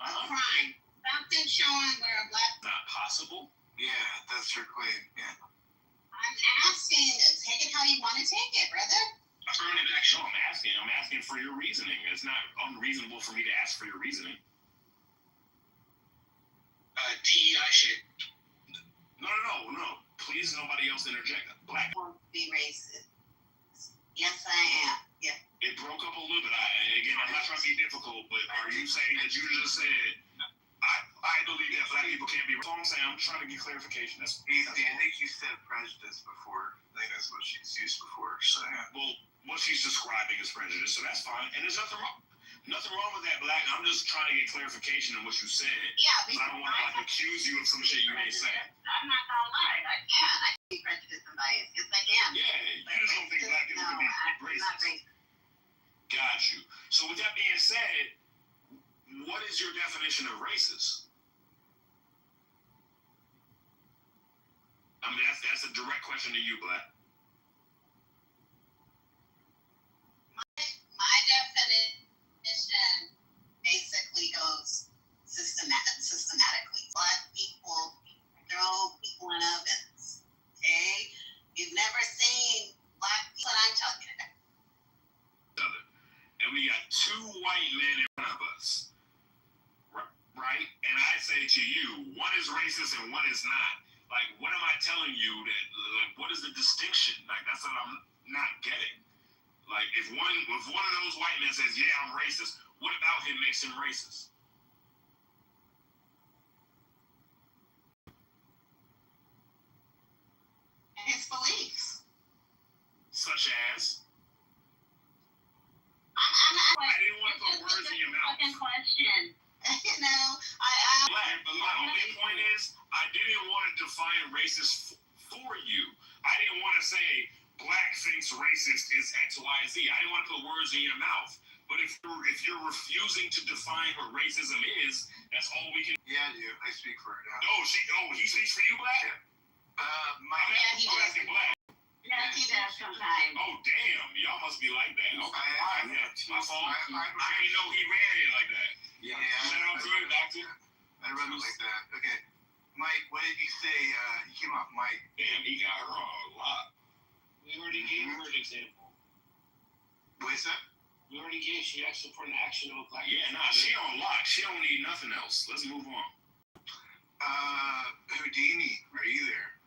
A crime. Something showing where a black. Not possible? Yeah, that's her claim. Yeah. I'm asking. Take it how you want to take it, brother. Affirmative action. No, I'm asking for your reasoning. It's not unreasonable for me to ask for your reasoning. DEI shit. No. Please, nobody else interject. Black. Won't be racist. Yes, I am. Yeah. It broke up a little bit. I'm not trying to be difficult, but are you saying that you just said, I believe that black people can't be racist? That's all I'm saying. I'm trying to get clarification. I think you said prejudice before. I think that's what she's used before. So, well, what she's describing is prejudice, so that's fine. And there's nothing wrong with that, Black. I'm just trying to get clarification on what you said. Yeah, I don't want to accuse you of some shit you ain't saying. I'm not gonna lie. I can be prejudiced and biased. Yes, I can. Yeah, you just don't think black people can be racist. Not racist. Got you. So with that being said, what is your definition of racist? I mean, that's a direct question to you, Black. My definition basically goes systematically. Black people throw people in ovens. Okay? You've never seen black people. What I'm talking about. And we got two white men in front of us. Right? And I say to you, one is racist and one is not. Like, what am I telling you that, what is the distinction? Like, that's what I'm not getting. Like, if one of those white men says, yeah, I'm racist, what about him makes him racist? His beliefs. Such as? I didn't want to put words in your mouth. Fucking question. But my only point is, I didn't want to define racist for you. I didn't want to say black thinks racist is X, Y, Z. I didn't want to put words in your mouth. But if you're refusing to define what racism is, that's all we can. Yeah, I do. I speak for her now. He speaks for you, Black? He I'm asking Black. Yeah, he does sometimes. Oh, damn. Y'all must be like that. Okay. My fault. I didn't know he ran it like that. Yeah. Shout out to you, Doctor. I run it like that. Okay. Mike, what did you say? You came off Mike. Damn, he got her on a lot. We already gave her an example. What is that? We already gave. She asked for an action of black. Yeah, she on lock. She don't need nothing else. Let's move on. Houdini, are you there?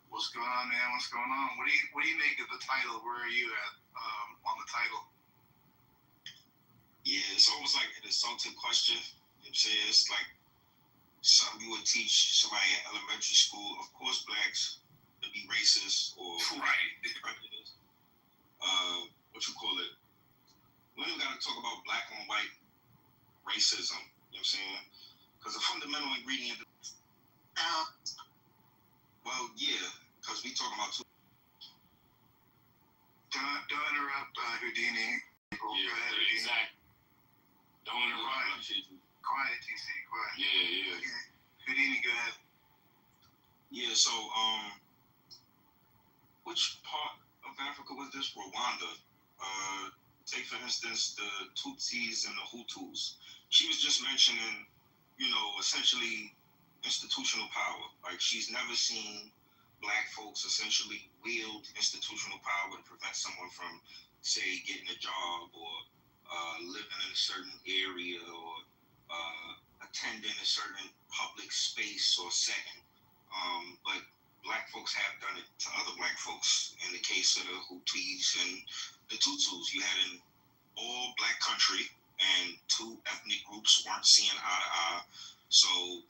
What's going on, man? What's going on? What do you make of the title? Where are you at on the title? Yeah, it's almost like an assaultive question. You know what I'm saying? It's like something you would teach somebody at elementary school. Of course, blacks would be racist or right. What you call it? We don't got to talk about black on white racism. You know what I'm saying? Because the fundamental ingredient. Well, yeah, because we talking about two. Don't interrupt Houdini. Yeah, go ahead, exactly. Don't interrupt. Quiet, TC, quiet. Yeah. Okay. Houdini, go ahead. Yeah, so, which part of Africa was this? Rwanda. Take, for instance, the Tutsis and the Hutus. She was just mentioning, essentially institutional power. Like, she's never seen black folks essentially wield institutional power to prevent someone from, say, getting a job or living in a certain area or attending a certain public space or setting. But black folks have done it to other black folks. In the case of the Hutus and the Tutsis, you had an all-black country and two ethnic groups weren't seeing eye to eye. So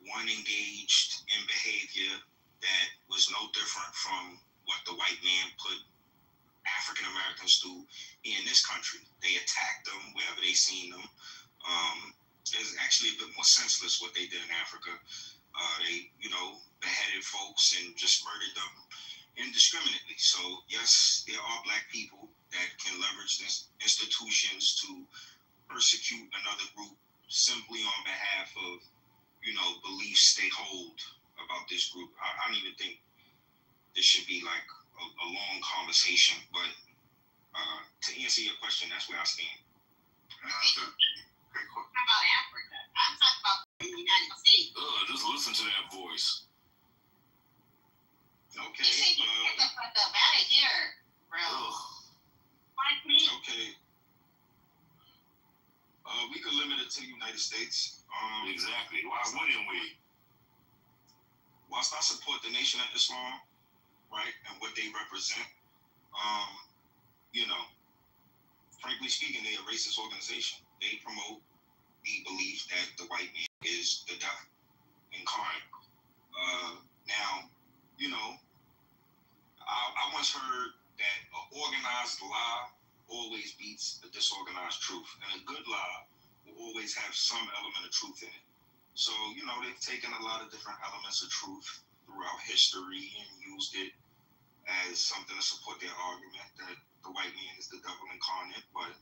one engaged in behavior that was no different from what the white man put African Americans do in this country. They attacked them wherever they seen them. It's actually a bit more senseless what they did in Africa. They, beheaded folks and just murdered them indiscriminately. So yes, there are black people that can leverage this institutions to persecute another group simply on behalf of, beliefs they hold about this group. I don't even think this should be like a long conversation, but to answer your question, that's where I stand. How about Africa? I'm talking about the United States. Just listen to that voice. Okay. Get the fuck up out of here, bro. Like me. Okay. We could limit it to the United States. Exactly. Why wouldn't we? Whilst I support the Nation of Islam, right, and what they represent, frankly speaking, they're a racist organization. They promote the belief that the white man is the devil incarnate. Now, I once heard that an organized lie always beats a disorganized truth, and a good lie will always have some element of truth in it. So, they've taken a lot of different elements of truth throughout history and used it as something to support their argument that the white man is the devil incarnate. But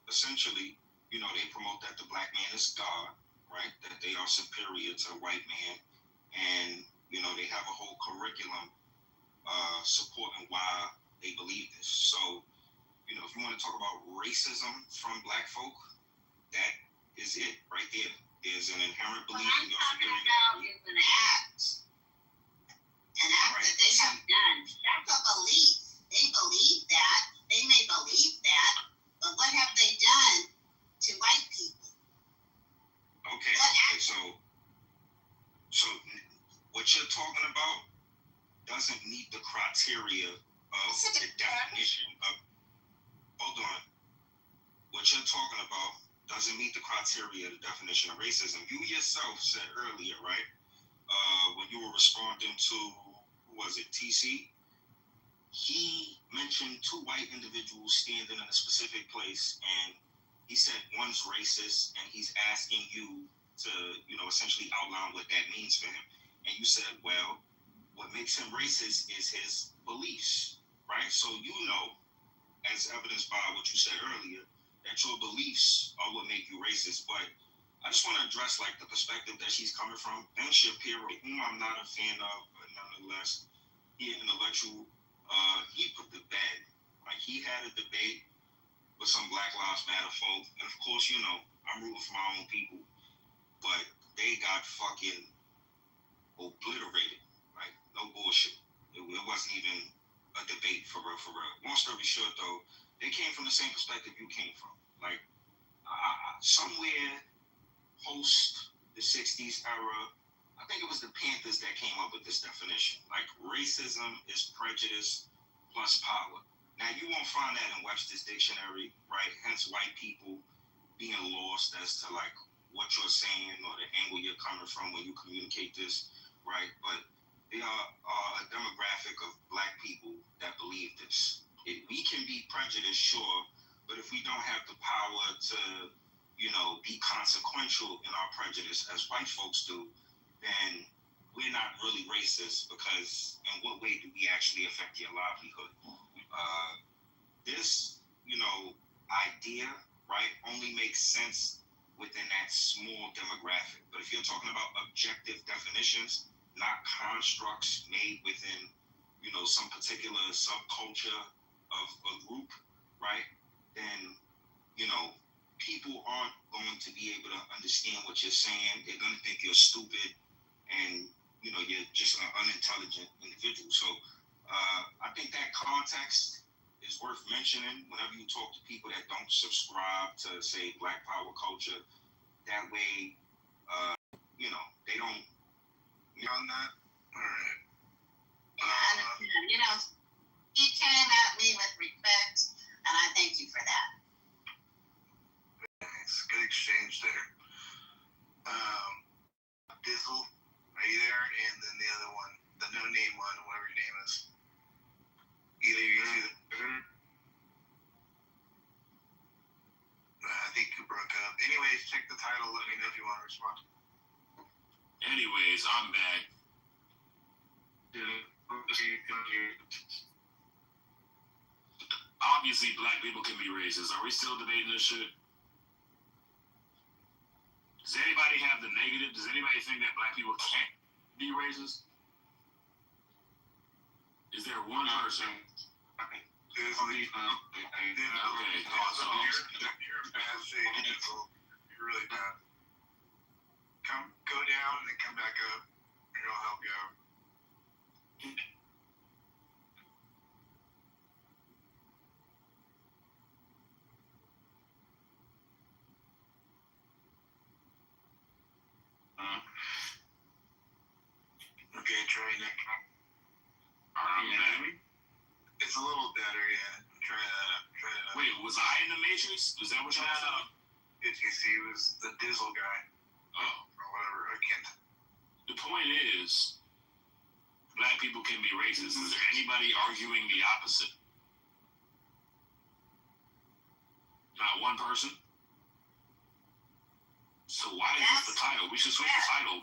essentially, they promote that the black man is God, right? That they are superior to the white man. And, they have a whole curriculum supporting why they believe this. So, if you want to talk about racism from black folk, that is it right there. There's an inherent belief in your superiority. Is an act. An act that they have done. That's a belief. They believe that. They may believe that. But what have they done to white people? Okay. So what you're talking about doesn't meet the criteria of the definition of. Hold on. What you're talking about doesn't meet the criteria of the definition of racism. You yourself said earlier, right? When you were responding to, who was it, TC? He mentioned two white individuals standing in a specific place, and he said one's racist, and he's asking you to, essentially outline what that means for him. And you said, well, what makes him racist is his beliefs, right? So as evidenced by what you said earlier, that your beliefs are what make you racist. But I just want to address the perspective that she's coming from. Ben Shapiro, whom I'm not a fan of, but nonetheless, he intellectual. He put the bed. He had a debate with some Black Lives Matter folk, and of course, I'm rooting for my own people, but they got fucking obliterated. No bullshit. It wasn't even a debate for real. Long story short, though, they came from the same perspective you came from. Somewhere post the 60s era, I think it was the Panthers that came up with this definition. Racism is prejudice plus power. Now, you won't find that in Webster's dictionary, right? Hence, white people being lost as to what you're saying or the angle you're coming from when you communicate this, right? But there are a demographic of black people that believe this. We can be prejudiced, sure, but if we don't have the power to, be consequential in our prejudice as white folks do, then we're not really racist, because in what way do we actually affect your livelihood? This, idea, right, only makes sense within that small demographic. But if you're talking about objective definitions, not constructs made within, some particular subculture of a group, right, then, people aren't going to be able to understand what you're saying. They're going to think you're stupid and, you're just an unintelligent individual. So I think that context is worth mentioning whenever you talk to people that don't subscribe to, say, Black Power culture. That way, they don't. On that? All right. He came at me with respect, and I thank you for that. Thanks. Good exchange there. Dizzle, are you there? And then the other one, the no-name one, whatever your name is. Either you see the... pick the title. Let me know if you want to respond. Anyways, I'm back. Obviously, black people can be racist. Are we still debating this shit? Does anybody have the negative? Does anybody think that black people can't be racist? Is there one person? Okay. You're in bad shape. You're really bad. Go down and then come back up, and I'll help you out. Okay, try next. It's a little better, yeah. Try that. Wait, was I in the Matrix? Was that what y'all said? He was the Dizzle guy. Oh. Or whatever, I can't. The point is, black people can be racist. Is there anybody arguing the opposite? Not one person? So why is this the title? We should switch the title.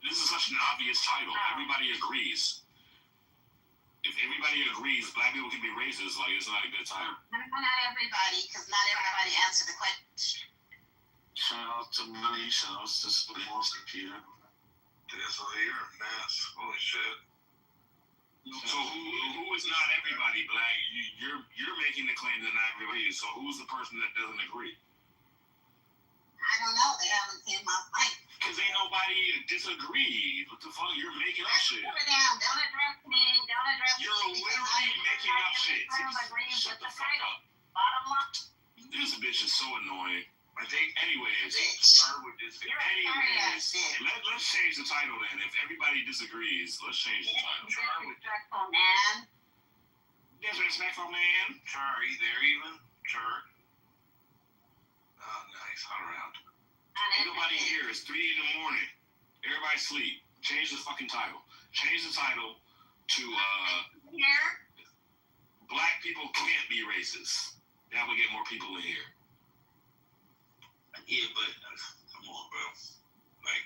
This is such an obvious title. Everybody agrees. If everybody agrees black people can be racist, like, it's not a good title. Not everybody, because not everybody answered the question. Shout out to Money, shout out to Sports Computer. So you're a mess. Holy shit. So who is not everybody black? You're making the claim that not everybody is. So who's the person that doesn't agree? I don't know. They haven't seen my fight. Because ain't nobody disagreed. What the fuck? You're making up shit. Put it down. Don't address me. Don't address me. You're literally making up shit. Shut the fuck up. Bottom line. This bitch is so annoying. I think, anyways, let's change the title then. If everybody disagrees, let's change the title. Disrespectful man. Disrespectful man. Char, are you there even? Char? Oh, nice. Hunt around. Ain't nobody here. It's 3 in the morning. Everybody sleep. Change the fucking title. Change the title to, Black people can't be racist. That would get more people in here. Yeah, but come on, bro. Like,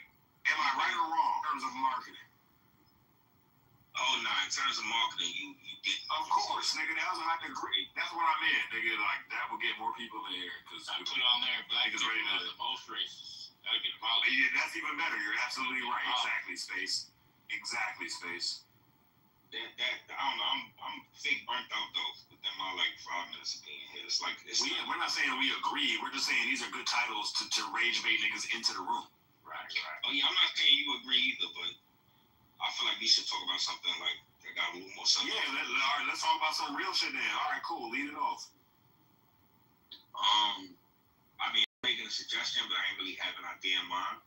am I right or wrong in terms of marketing? Oh no, in terms of marketing, you get. Of course, nigga. That was like a great. That's what I meant, nigga. Like that will get more people in here because I put on there black is ready to the most racist. That'll get them out. Yeah, that's even better. You're absolutely right. Exactly, Space. Exactly, Space. That I don't know. I'm fake burnt out though. Within my like 5 minutes of being here, it's like we're not saying we agree. We're just saying these are good titles to rage bait niggas into the room. Right. Oh yeah, I'm not saying you agree either, but I feel like we should talk about something like that got a little more substance. Yeah, all right. Let's talk about some real shit then. All right, cool. Lead it off. I mean, making a suggestion, but I ain't really have an idea in mind.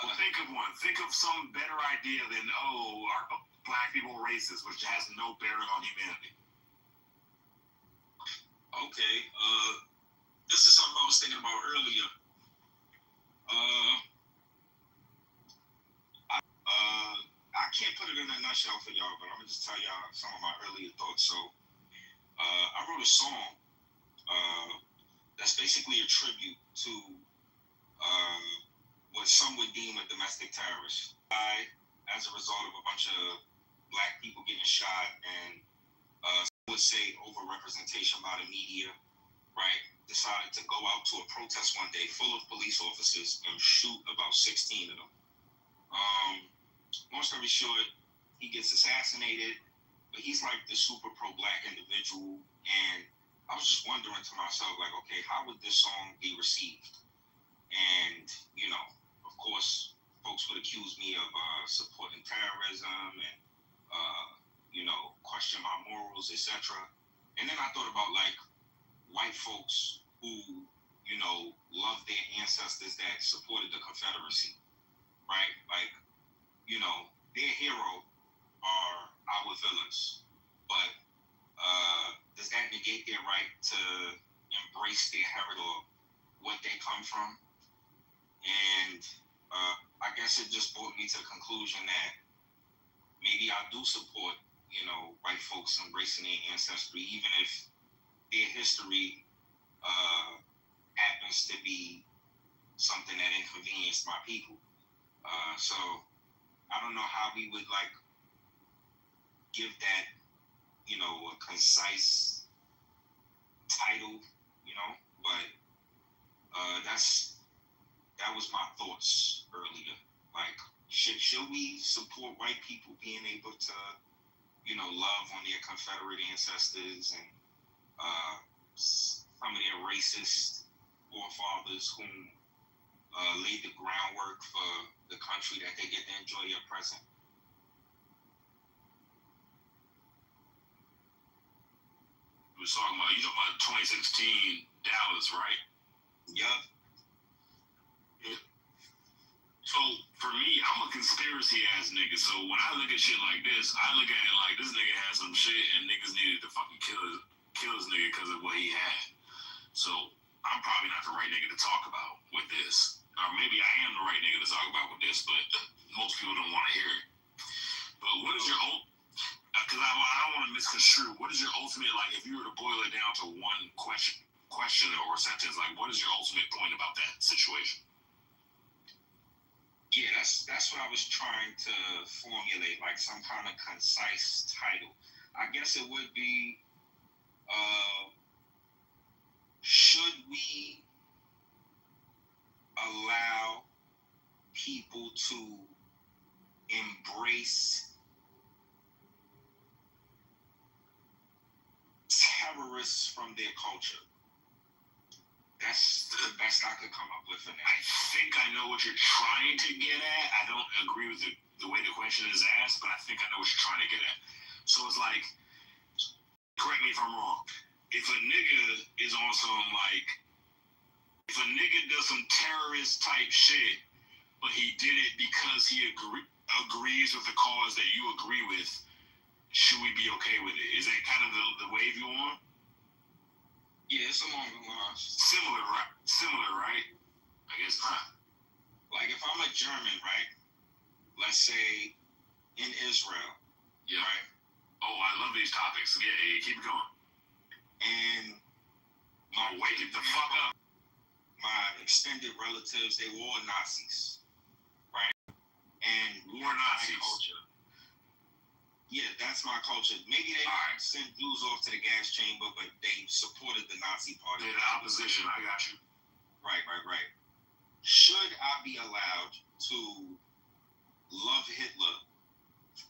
Well, think of one. Think of some better idea than, are black people racist, which has no bearing on humanity. Okay. This is something I was thinking about earlier. I can't put it in a nutshell for y'all, but I'm gonna just tell y'all some of my earlier thoughts. So, I wrote a song that's basically a tribute to what some would deem a domestic terrorist. As a result of a bunch of black people getting shot and some would say overrepresentation by the media, right? Decided to go out to a protest one day full of police officers and shoot about 16 of them. Long story short, he gets assassinated, but he's like the super pro-black individual, and I was just wondering to myself, like, okay, how would this song be received? And, you know, of course, folks would accuse me of supporting terrorism and, question my morals, etc. And then I thought about, like, white folks who, love their ancestors that supported the Confederacy, right? Like, their hero are our villains. But does that negate their right to embrace their heritage or what they come from? And I guess it just brought me to the conclusion that maybe I do support, white folks embracing their ancestry, even if their history happened happens to be something that inconvenienced my people. So I don't know how we would like give that, you know, a concise title, you know, but that was my thoughts earlier. Like, should we support white people being able to, you know, love on their Confederate ancestors and some of their racist forefathers whom laid the groundwork for the country that they get to enjoy their present? You talking about 2016 Dallas, right? Yup. Yeah. So for me, I'm a conspiracy ass nigga. So when I look at shit like this, I look at it like this nigga had some shit and niggas needed to fucking kill this nigga because of what he had. So I'm probably not the right nigga to talk about with this. Or maybe I am the right nigga to talk about with this, but most people don't want to hear it. But what is your own? Because I don't want to misconstrue. What is your ultimate, like, if you were to boil it down to one question or sentence, like, what is your ultimate point about that situation? Yeah, that's what I was trying to formulate, like some kind of concise title. I guess it would be, should we allow people to embrace terrorists from their culture? That's the best I could come up with for now. I think I know what you're trying to get at. I don't agree with the way the question is asked, but I think I know what you're trying to get at. So it's like, correct me if I'm wrong, if a nigga is on some, like, if a nigga does some terrorist type shit, but he did it because he agrees with the cause that you agree with, should we be okay with it? Is that kind of the wave you on? Yeah, it's along the lines. Similar, right? I guess not. Like if I'm a German, right? Let's say in Israel. Yeah. Right? Oh, I love these topics. Yeah, keep it going. And wake it the fuck up. My extended relatives, they were all Nazis. Right? And war Nazis. Culture. Yeah, that's my culture. Maybe they sent Jews off to the gas chamber, but they supported the Nazi party. They're the opposition. I got you. Right. Should I be allowed to love Hitler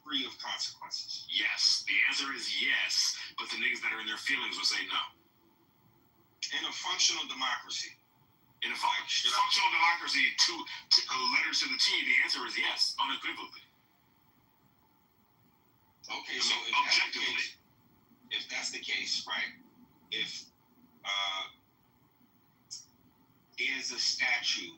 free of consequences? Yes. The answer is yes, but the niggas that are in their feelings will say no. In a functional democracy. In a functional democracy, to letters to the T, the answer is yes, unequivocally. Okay, so if that's the case, right? If there's a statue,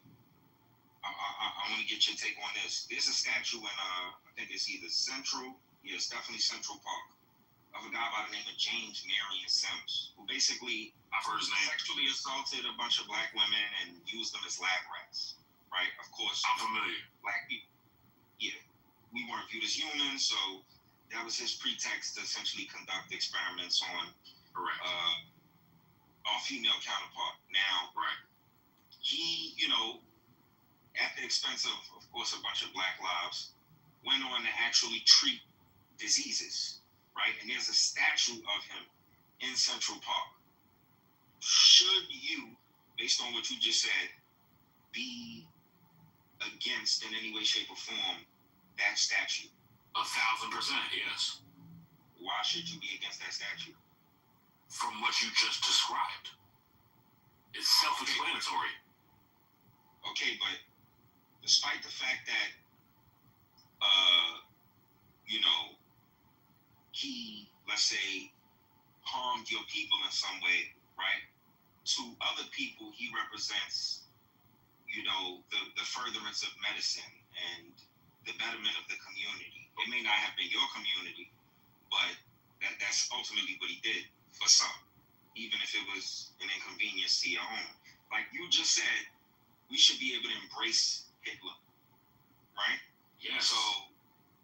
I want to get your take on this. There's a statue in I think it's either it's definitely Central Park, of a guy by the name of James Marion Sims, who basically sexually assaulted a bunch of black women and used them as lab rats. Right? Of course, I'm familiar. Black people. Yeah, we weren't viewed as humans, so that was his pretext to essentially conduct experiments on our female counterpart. Now, he, you know, at the expense of course, a bunch of black lives, went on to actually treat diseases, right? And there's a statue of him in Central Park. Should you, based on what you just said, be against in any way, shape, or form that statue? 1,000%, yes. Why should you be against that statue? From what you just described. It's self-explanatory. Okay, but despite the fact that, you know, he, let's say, harmed your people in some way, right? To other people, he represents, you know, the furtherance of medicine and the betterment of the community. It may not have been your community, but that's ultimately what he did for some, even if it was an inconvenience to your own. Like you just said, we should be able to embrace Hitler, right? Yes. So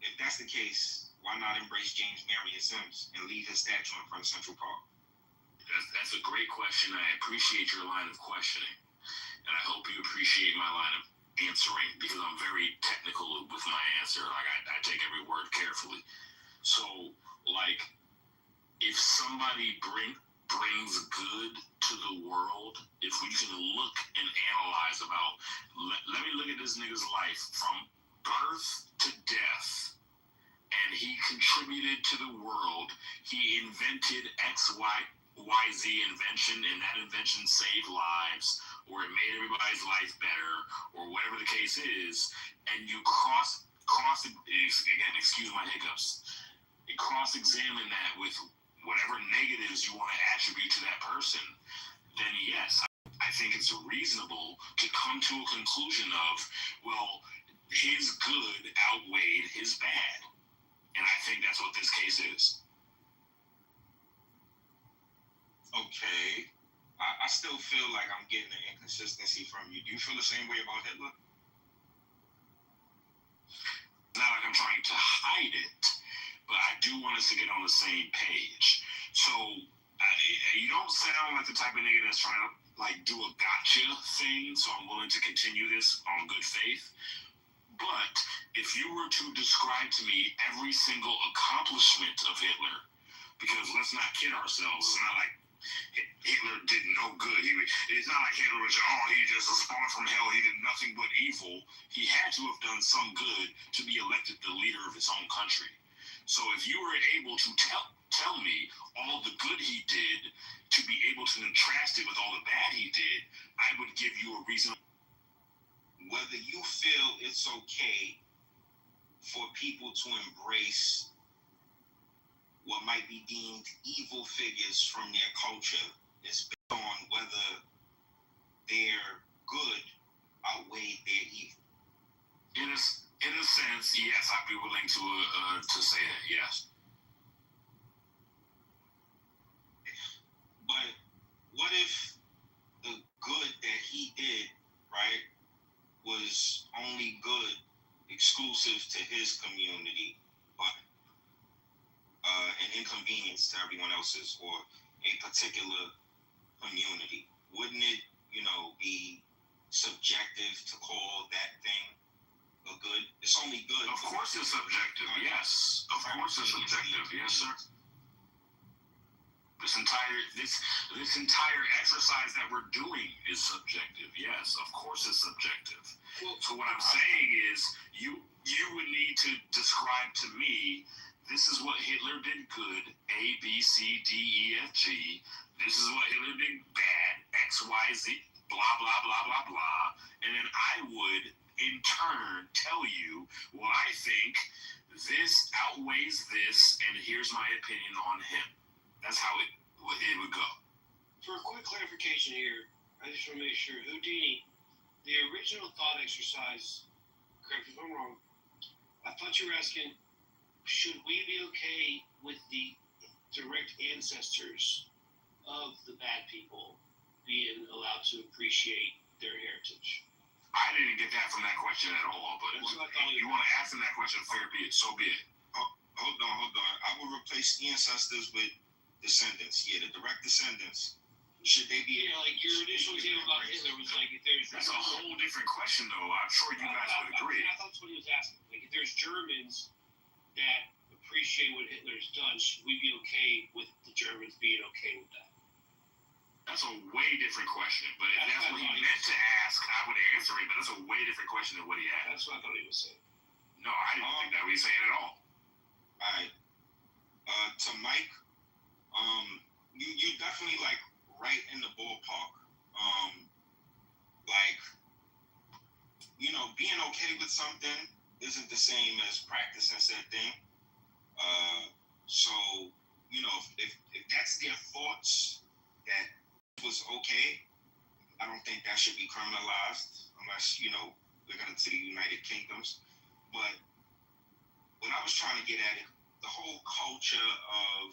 if that's the case, why not embrace James Marion Sims and leave his statue in front of Central Park? That's a great question. I appreciate your line of questioning. and I hope you appreciate my line of answering because I'm very technical with my answer. Like I take every word carefully. So, like, if somebody brings good to the world, if we can look and analyze about, let me look at this nigga's life from birth to death, and he contributed to the world. He invented XYZ invention, and that invention saved lives, or it made everybody's life better, or whatever the case is, and you again, excuse my hiccups, you cross-examine that with whatever negatives you want to attribute to that person, then yes, I think it's reasonable to come to a conclusion of, well, his good outweighed his bad. And I think that's what this case is. Okay. I still feel like I'm getting an inconsistency from you. Do you feel the same way about Hitler? Not like I'm trying to hide it, but I do want us to get on the same page. So you don't sound like the type of nigga that's trying to like do a gotcha thing, so I'm willing to continue this on good faith. But if you were to describe to me every single accomplishment of Hitler, because let's not kid ourselves, it's not like Hitler did no good. It's not like Hitler was, he just was spawned from hell. He did nothing but evil. He had to have done some good to be elected the leader of his own country. So if you were able to tell me all the good he did to be able to contrast it with all the bad he did, I would give you a reason. Whether you feel it's okay for people to embrace what might be deemed evil figures from their culture is based on whether their good outweighed their evil. In a sense, yes, I'd be willing to say that, yes. But what if the good that he did, right, was only good exclusive to his community, but an inconvenience to everyone else's or a particular community? Wouldn't it, be subjective to call that thing a good? It's only good. Of course it's subjective, yes. Of course it's subjective, yes, sir. This entire exercise that we're doing is subjective, yes. Of course it's subjective. So what I'm saying is, you would need to describe to me, this is what Hitler did good, A, B, C, D, E, F, G. This is what Hitler did bad, X, Y, Z, blah, blah, blah, blah, blah. And then I would, in turn, tell you, well, I think this outweighs this, and here's my opinion on him. That's how it would go. For a quick clarification here, I just want to make sure, Houdini, the original thought exercise, correct me if I'm wrong, I thought you were asking, should we be okay with the direct ancestors of the bad people being allowed to appreciate their heritage? I didn't get that from that question at all, but if you want to ask them that question, fair be it, so be it. Hold on. I would replace ancestors with descendants. Yeah, the direct descendants. Should they be? Yeah, like your initial example about Hitler was like, if there's that's a whole different question, though. I'm sure you guys would agree. I thought that's what he was asking. Like, if there's Germans that appreciate what Hitler's done, should we be okay with the Germans being okay with that? That's a way different question. But if that's what he meant to ask, I would answer it. But that's a way different question than what he asked. That's what I thought he was saying. No, I didn't think that what he's saying at all. All right. To Mike, you definitely like right in the ballpark. Being okay with something isn't the same as practicing said thing. So if that's their thoughts that was okay, I don't think that should be criminalized unless we're going to the United Kingdoms. But what I was trying to get at it, the whole culture of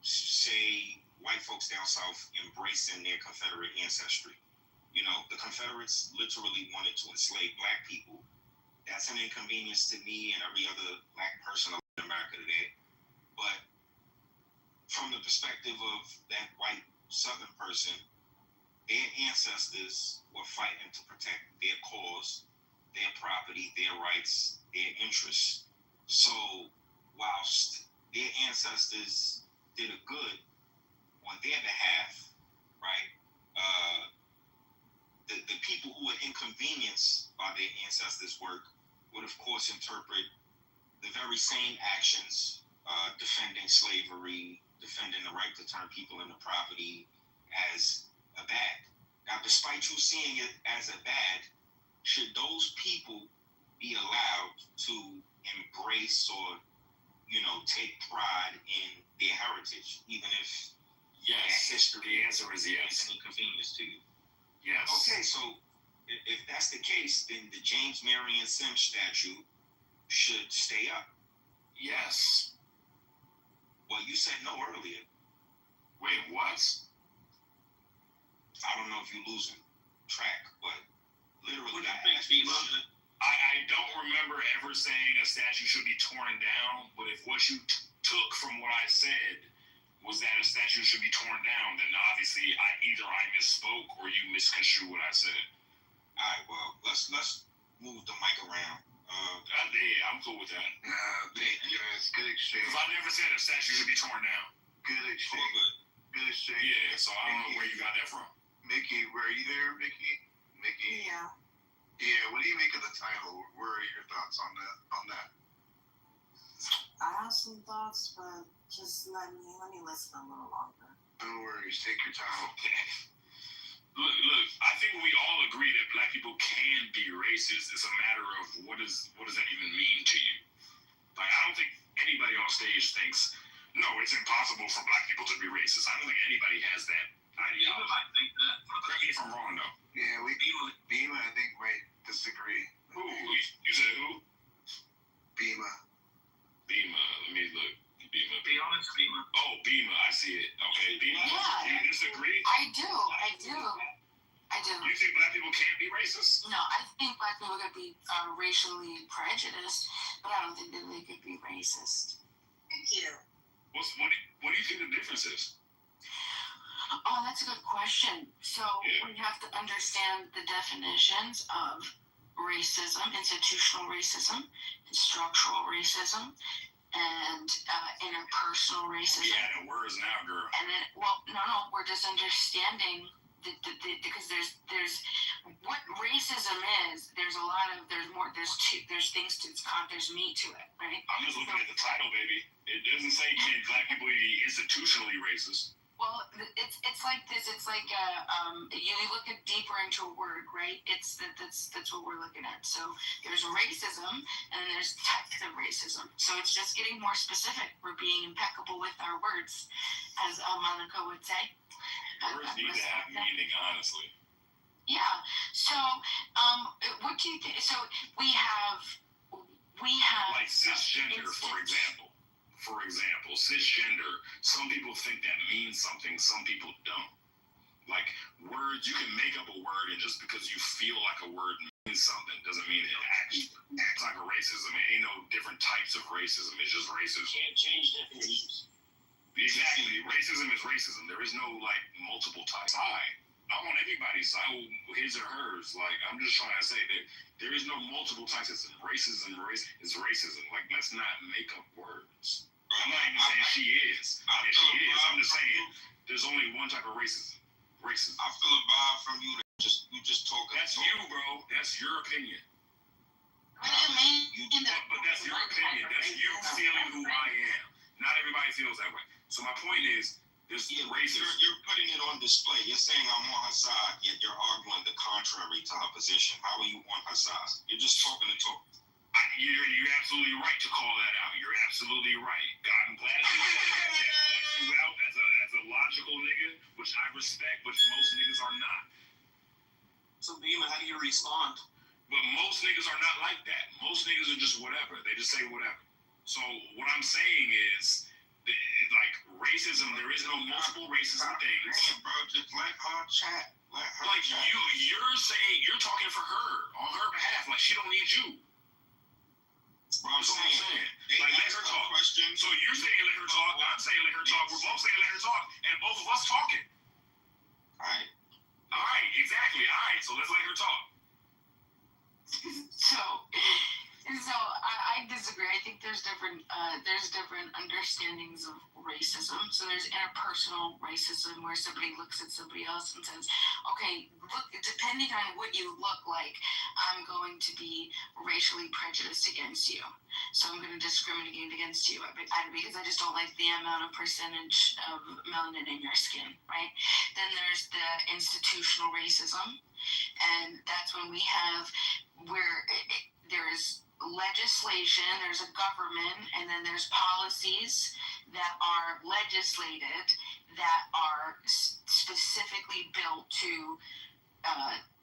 say white folks down south embracing their Confederate ancestry. The Confederates literally wanted to enslave black people. That's an inconvenience to me and every other black person in America today. But from the perspective of that white Southern person, their ancestors were fighting to protect their cause, their property, their rights, their interests. So whilst their ancestors did a good on their behalf, right? The people who were inconvenienced by their ancestors' work would, of course, interpret the very same actions, defending slavery, defending the right to turn people into property, as a bad. Now, despite you seeing it as a bad, should those people be allowed to embrace or, take pride in their heritage, even if history, the answer is yes. Is an inconvenience to you? Yes. Okay, so if that's the case, then the James Marion Sims statue should stay up. Yes. Well, you said no earlier. Wait, what? I don't know if you're losing track, but literally, I don't remember ever saying a statue should be torn down, but if what you took from what I said was that a statue should be torn down, then obviously either I misspoke or you misconstrued what I said. All right, well, let's move the mic around. Yeah, I'm cool with that. It's good exchange. Because I never said a statue should be torn down. Good exchange. Good exchange. Yeah, so I don't know where you got that from. Mickey, were you there, Mickey? Mickey? Yeah. Yeah, what do you make of the title? Where are your thoughts on that? I have some thoughts, but just let me listen a little longer. No worries, take your time. Okay. Look, I think we all agree that black people can be racist. It's a matter of what does that even mean to you? Like, I don't think anybody on stage thinks, no, it's impossible for black people to be racist. I don't think anybody has that ideology. I think that. Correct me if I'm wrong, though. Yeah, Bima, I think, might disagree. Who? You said who? Bima. Let me look. Bima. Be honest, Bima. Oh, Bima, I see it. Okay, Bima. Yeah. You disagree? I do. You think black people can't be racist? No, I think black people could be racially prejudiced, but I don't think that they could be racist. Thank you. What do you think the difference is? Oh, that's a good question. So we have to understand the definitions of racism, institutional racism, and structural racism, and interpersonal racism. Yeah, the words now, girl. And then, we're just understanding because there's what racism is. There's things to there's meat to it, right? I'm just looking at the title, baby. It doesn't say can black people be institutionally racist. Well, it's like this. It's like you look at deeper into a word, right? That's what we're looking at. So there's racism, and then there's types of racism. So it's just getting more specific. We're being impeccable with our words, as Monica would say. Words need to have meaning, honestly. Yeah. So, what do you think? So we have like cisgender, for example. Cisgender. Some people think that means something. Some people don't. Like words, you can make up a word, and just because you feel like a word means something doesn't mean it acts like a racism. It ain't no different types of racism. It's just racism. You can't change definitions. Exactly. Racism is racism. There is no multiple types. I want everybody's side, his or hers. Like, I'm just trying to say that there is no multiple types. It's racism. Is racism. Like, let's not make up words. I'm not even saying she is. I'm just saying there's only one type of racism. I feel a vibe from you that you just talking. That's you, bro. That's your opinion. What do you mean? But that's your opinion. That's you feeling who I am. Not everybody feels that way. So my point is, there's racism. You're putting it on display. You're saying I'm on her side, yet you're arguing the contrary to her position. How are you on her side? You're just talking to talk. You're absolutely right to call that out. You're absolutely right. God, I'm glad that points you out as a logical nigga, which I respect, but most niggas are not. So, Bima, how do you respond? But most niggas are not like that. Most niggas are just whatever. They just say whatever. So what I'm saying is, like, racism, there is no multiple racism things. Bro, just let her chat. You're talking for her, on her behalf. Like, she don't need you. Bro, I'm saying. Like, let her talk. So you're saying let her talk, I'm saying let her talk, we're both saying let her talk, and both of us talking. Alright. All Exactly. All right. So let's let her talk. So I disagree. I think there's different understandings of racism. So there's interpersonal racism where somebody looks at somebody else and says, okay, look, depending on what you look like, I'm going to be racially prejudiced against you. So I'm going to discriminate against you because I just don't like the amount of percentage of melanin in your skin, right? Then there's the institutional racism. And that's when we have where there's legislation, there's a government, and then there's policies that are legislated that are specifically built to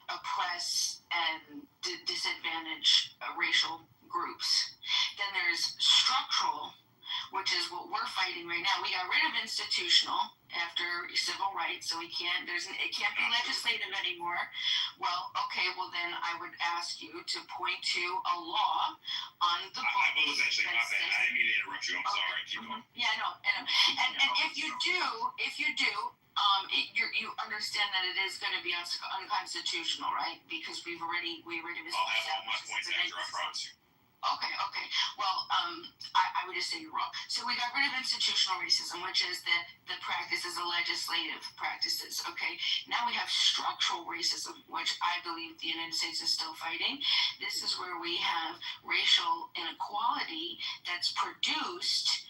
oppress and disadvantage racial groups. Then there's structural, which is what we're fighting right now. We got rid of institutional after civil rights, so it can't be legislative anymore. Well, okay, then I would ask you to point to a law on the book. I was actually about that. I didn't mean to interrupt you. I'm sorry. Keep going. Yeah, I know. And if you do, you understand that it is going to be unconstitutional, right? Because we already I'll have all my points after, I promise you. Okay. Well, I would just say you're wrong. So we got rid of institutional racism, which is the practices of legislative practices. Okay. Now we have structural racism, which I believe the United States is still fighting. This is where we have racial inequality that's produced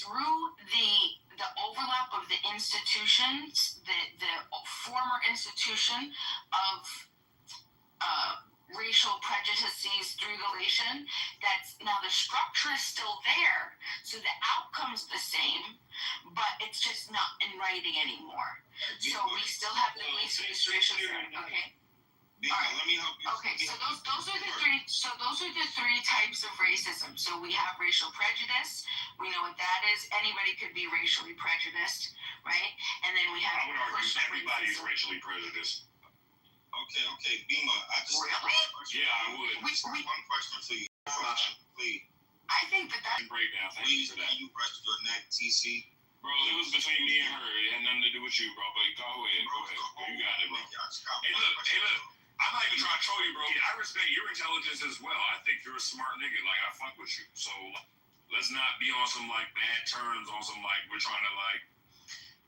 through the overlap of the institutions, the former institution of racial prejudices through relation. That's now the structure is still there, so the outcome's the same, but it's just not in writing anymore. So we still have the police restrictions. Okay. Let me help you. Okay, so those are the three types of racism. So we have racial prejudice. We know what that is. Anybody could be racially prejudiced, right? And then we have. I would argue everybody is racially prejudiced. Okay, Bima. Really? Yeah, I would. One question for you. Please. I think that. Breakdown. Thank you for that. You rest your neck, TC. Bro, it was between me and her. It had nothing to do with you, bro. But go ahead. You got it, bro. Hey, look. I'm not even trying to troll you, bro. I respect your intelligence as well. I think you're a smart nigga. Like, I fuck with you. So let's not be on some like bad terms, on some like we're trying to like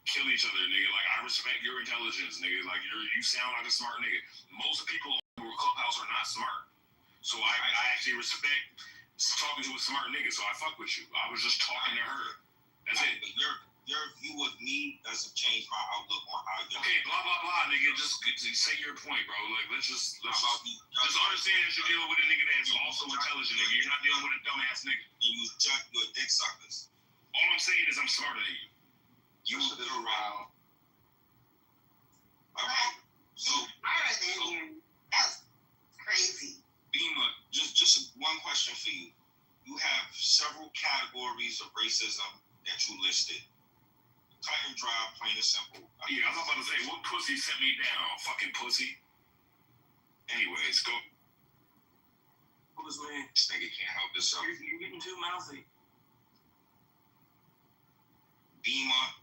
kill each other, nigga. Like, I respect your intelligence, nigga. Like, you sound like a smart nigga. Most people who are Clubhouse are not smart. So I actually respect talking to a smart nigga. So I fuck with you. I was just talking to her. That's it. Your view of me doesn't change my outlook on how you're. Okay, blah blah blah, nigga. Just say your point, bro. Like, let's just understand that you're dealing with a nigga that's also intelligent, nigga. You're not dealing with a dumbass nigga. And you judge your dick suckers. All I'm saying is I'm smarter than you. You a little around. Okay. So that's crazy. Bima, just one question for you. You have several categories of racism that you listed. Cut and dry, plain and simple. Yeah, I was about to say, what pussy sent me down? Fucking pussy. Anyways, go. Congressman, this nigga can't help himself. You're getting too mouthy. Bima,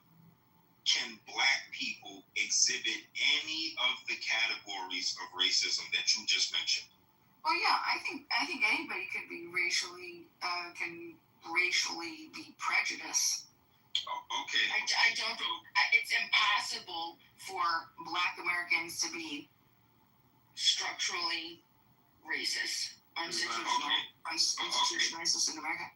can black people exhibit any of the categories of racism that you just mentioned? Well, yeah, I think anybody could be racially be prejudiced. Oh, okay. I don't think it's impossible for Black Americans to be structurally racist, institutional racist in America.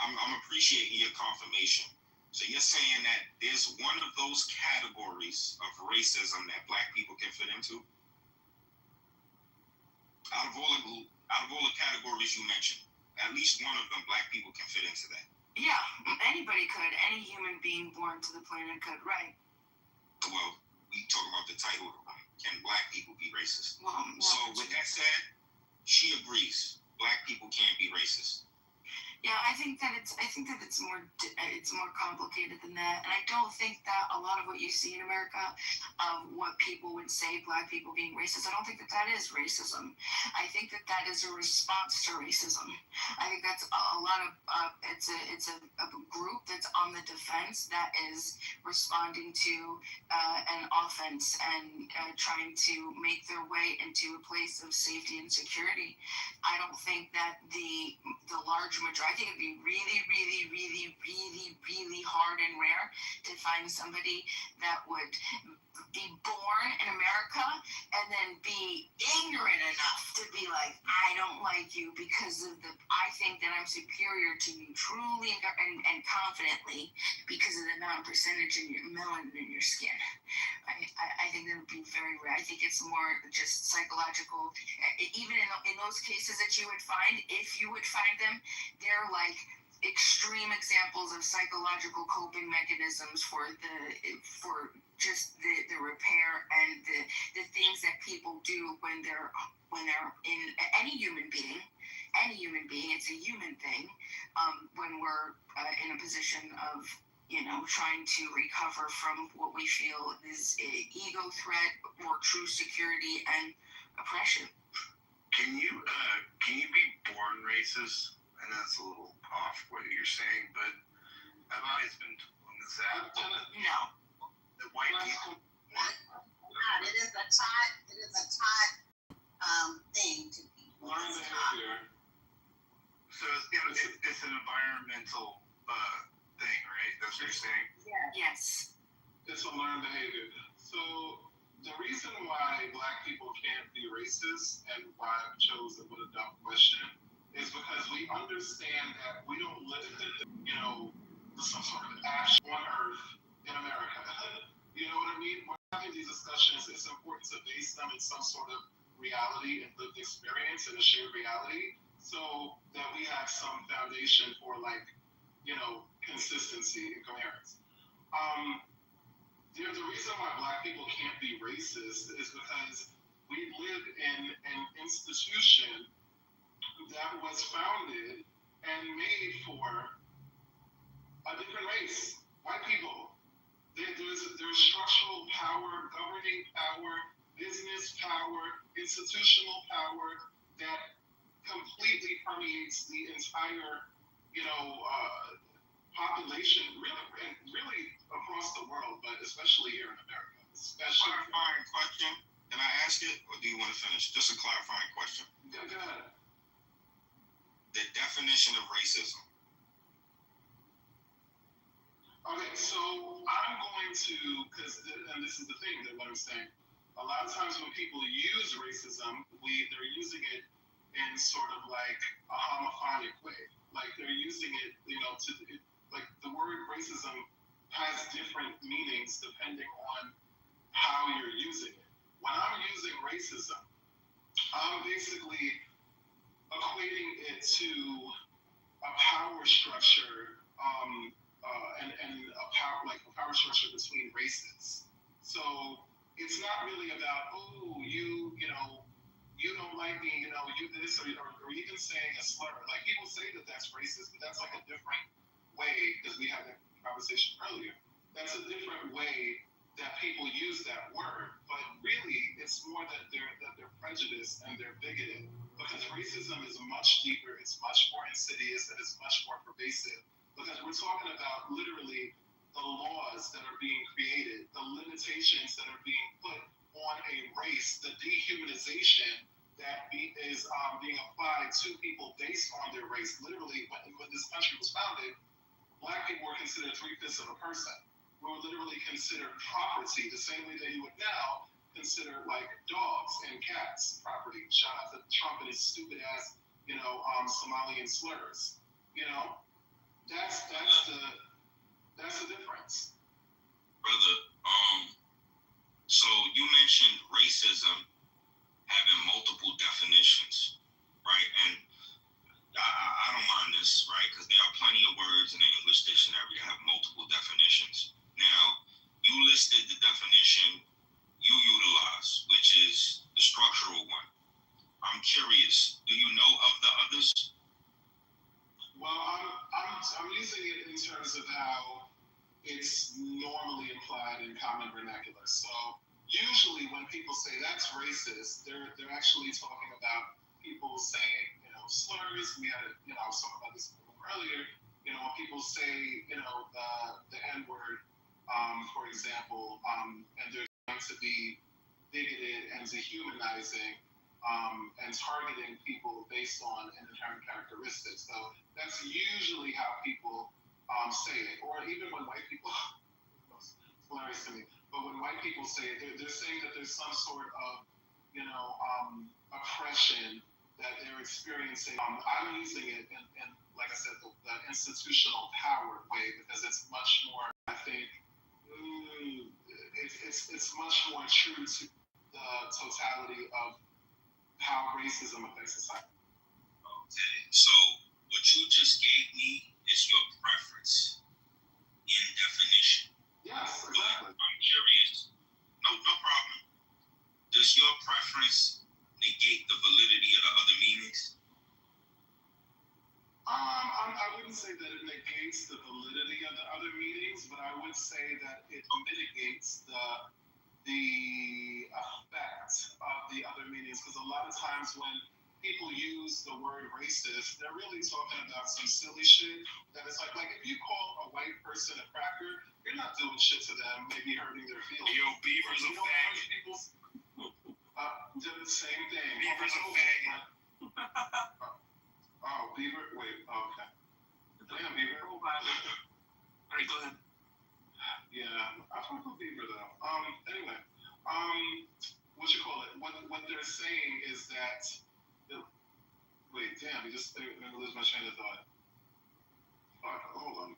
I'm appreciating your confirmation. So you're saying that there's one of those categories of racism that black people can fit into? Out of all the categories you mentioned, at least one of them black people can fit into that. Yeah, anybody could. Any human being born to the planet could, right? Well, we talk about the title, can black people be racist? Well, so with that said, she agrees. Black people can't be racist. Yeah, I think that it's more complicated than that, and I don't think that a lot of what you see in America, what people would say Black people being racist, I don't think that is racism. I think that is a response to racism. I think that's a lot of it's a group that's on the defense that is responding to an offense and trying to make their way into a place of safety and security. I don't think that the large majority. I think it'd be really, really, really, really, really hard and rare to find somebody that would be born in America and then be ignorant enough to be like, I don't like you because of I think that I'm superior to you truly and confidently because of the amount of percentage in your melanin in your skin. I think that would be very rare. I think it's more just psychological. Even in those cases that you would find, if you would find them, they're like extreme examples of psychological coping mechanisms for just the repair and the things that people do when they're in any human being, it's a human thing, when we're in a position of trying to recover from what we feel is ego threat or true security and oppression. Can you be born racist? I know it's a little off what you're saying, but I've always been told on this app no. The white people. It is a taught thing to people. Learn behavior. So it's an environmental thing, right? That's what you're saying? Yes. It's a learned behavior. So the reason why Black people can't be racist and why I've chosen with a dumb question is because we understand that we don't live some sort of ash on earth in America. You know what I mean? When we're having these discussions, it's important to base them in some sort of reality and lived experience and a shared reality so that we have some foundation for consistency and coherence. The reason why Black people can't be racist is because we live in an institution that was founded and made for a different race, white people. There's structural power, governing power, business power, institutional power that completely permeates the entire, population, really across the world, but especially here in America. Clarifying question. Can I ask it, or do you want to finish? Just a clarifying question. Go ahead. The definition of racism. Okay, so I'm going to, and this is the thing that what I'm saying, a lot of times when people use racism, they're using it in sort of like a homophonic way. Like they're using it, like the word racism has different meanings depending on how you're using it. When I'm using racism, I'm basically equating it to a power structure, and a power structure between races. So it's not really about you don't like me, you this, or even saying a slur. Like people say that that's racist, but that's like a different way, because we had that conversation earlier. That's a different way that people use that word, but really it's more that they're prejudiced and they're bigoted, because racism is much deeper, it's much more insidious, and it's much more pervasive, because we're talking about literally the laws that are being created, the limitations that are being put on a race, the dehumanization that is being applied to people based on their race. Literally, when this country was founded, Black people were considered 3/5 of a person. We were literally considered property, the same way that you would now consider like dogs and cats property. Shout out to Trump and his stupid ass, Somalian slurs. That's the difference. Brother, so you mentioned racism having multiple definitions, right? And I don't mind this, right? Because there are plenty of words in the English dictionary that have multiple definitions. Now, you listed the definition you utilize, which is the structural one. I'm curious, do you know of the others? Well, I'm using it in terms of how it's normally implied in common vernacular. So usually when people say that's racist, they're actually talking about people saying, slurs. We had, I was talking about this earlier. When people say, the N-word, for example, and they're trying to be bigoted and dehumanizing and targeting people based on an inherent characteristics. So that's usually how people say it. Or even when white people, it's hilarious to me, but when white people say it, they're saying that there's some sort of, oppression that they're experiencing. I'm using it in like I said, the institutional power way, because it's much more, I think, it's much more true to the totality of how racism affects society. Okay, so what you just gave me is your preference in definition. Yes, exactly. But I'm curious. No problem. Does your preference negate the validity of the other meanings? I wouldn't say that it negates the validity of the other meanings, but I would say that it mitigates the effect of the other meanings, because a lot of times when people use the word racist, they're really talking about some silly shit that it's like if you call a white person a cracker, you're not doing shit to them, maybe hurting their feelings. Yo, Beaver's a faggot. Do the same thing. Beaver's a faggot. Oh, Beaver? Wait, okay. Damn, Beaver. All right, go ahead. Yeah, I fuck with Beaver though. Anyway, what you call it? What they're saying is that. Wait, damn, you just made me lose my train of thought. Fuck, hold on.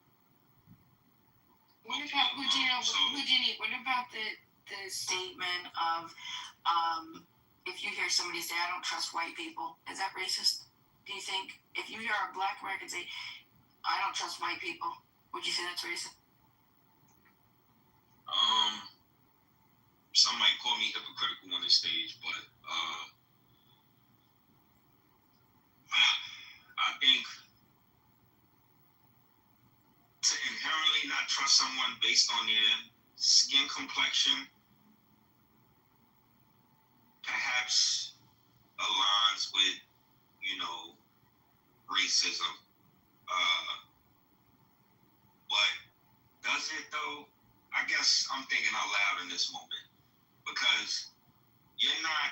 What about what about the statement of if you hear somebody say, I don't trust white people, is that racist? Do you think if you hear a black American say, I don't trust white people, would you say that's racist? Some might call me hypocritical on this stage, but I think to inherently not trust someone based on their skin complexion perhaps aligns with, racism. But does it though? I guess I'm thinking out loud in this moment, because you're not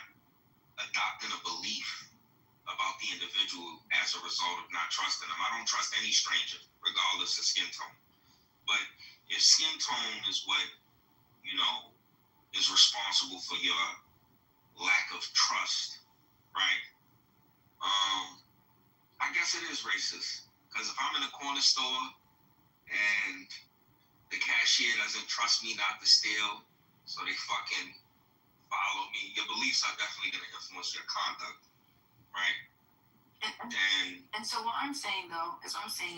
adopting a belief about the individual as a result of not trusting them. I don't trust any stranger, regardless of skin tone. But if skin tone is what, is responsible for your lack of trust, right? I guess it is racist. Because if I'm in a corner store and the cashier doesn't trust me not to steal, so they fucking follow me, your beliefs are definitely going to influence your conduct, right? And so what I'm saying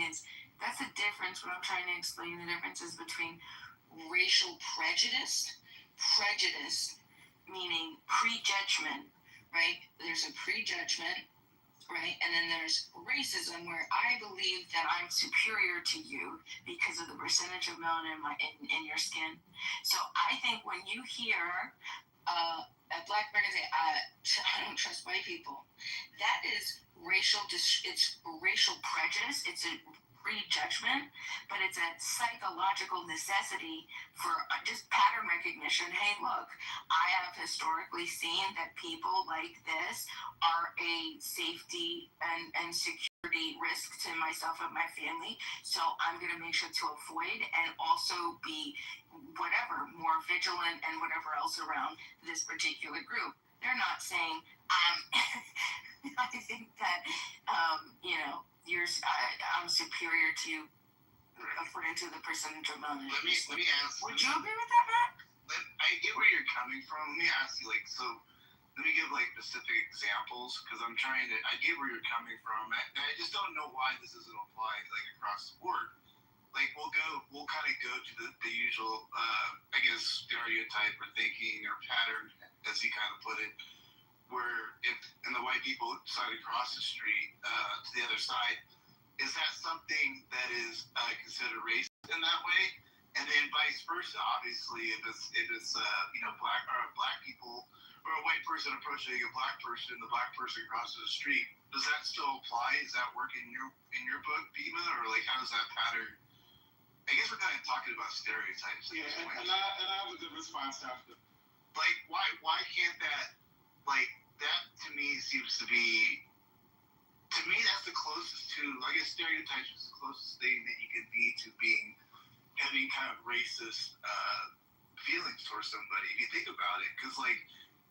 is that's the difference. What I'm trying to explain, the difference is between racial prejudice meaning prejudgment, right? There's a prejudgment, right? And then there's racism, where I believe that I'm superior to you because of the percentage of melanin in your skin. So I think when you hear a black person say, I don't trust white people, that is it's racial prejudice, it's a prejudgment, but it's a psychological necessity for just pattern recognition. Hey, look, I have historically seen that people like this are a safety and security risk to myself and my family, so I'm going to make sure to avoid and also be more vigilant and whatever else around this particular group. They're not saying I think that I'm superior to you according to the percentage of melanin. Let me ask. Would you agree with that, Matt? I get where you're coming from. Let me ask you, let me give specific examples, because I get where you're coming from. I just don't know why this isn't applied across the board. We'll kind of go to the usual, stereotype or thinking or pattern, as you kind of put it, where if the white people decide to cross the street to the other side, is that something that is considered racist in that way? And then vice versa, obviously, if it's black people or a white person approaching a black person, the black person crosses the street, does that still apply? Does that work in your book, Bima, or like how does that pattern? I guess we're kind of talking about stereotypes. Yeah, and I have a good response after. Like, why can't that, like, that to me seems to be, that's the closest to, I guess stereotypes is the closest thing that you could be to having kind of racist feelings towards somebody, if you think about it. Because, like,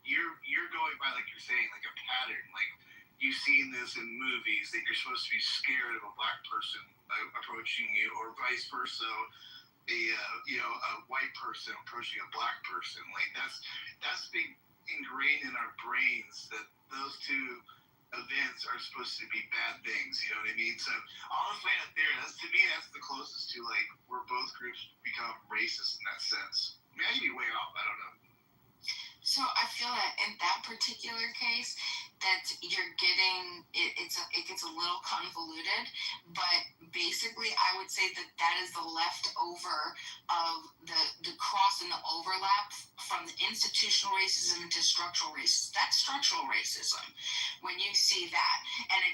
you're going by, like you're saying, like a pattern. Like, you've seen this in movies that you're supposed to be scared of a black person approaching you, or vice versa, a white person approaching a black person. Like, that's been ingrained in our brains that those two events are supposed to be bad things. You know what I mean? So all I'm saying up there, to me, that's the closest to, like, where both groups become racist in that sense. I mean, I could be way off. I don't know. So I feel that in that particular case, that you're getting it gets a little convoluted, but basically I would say that is the leftover of the cross and the overlap from the institutional racism into structural racism. That's structural racism when you see that. And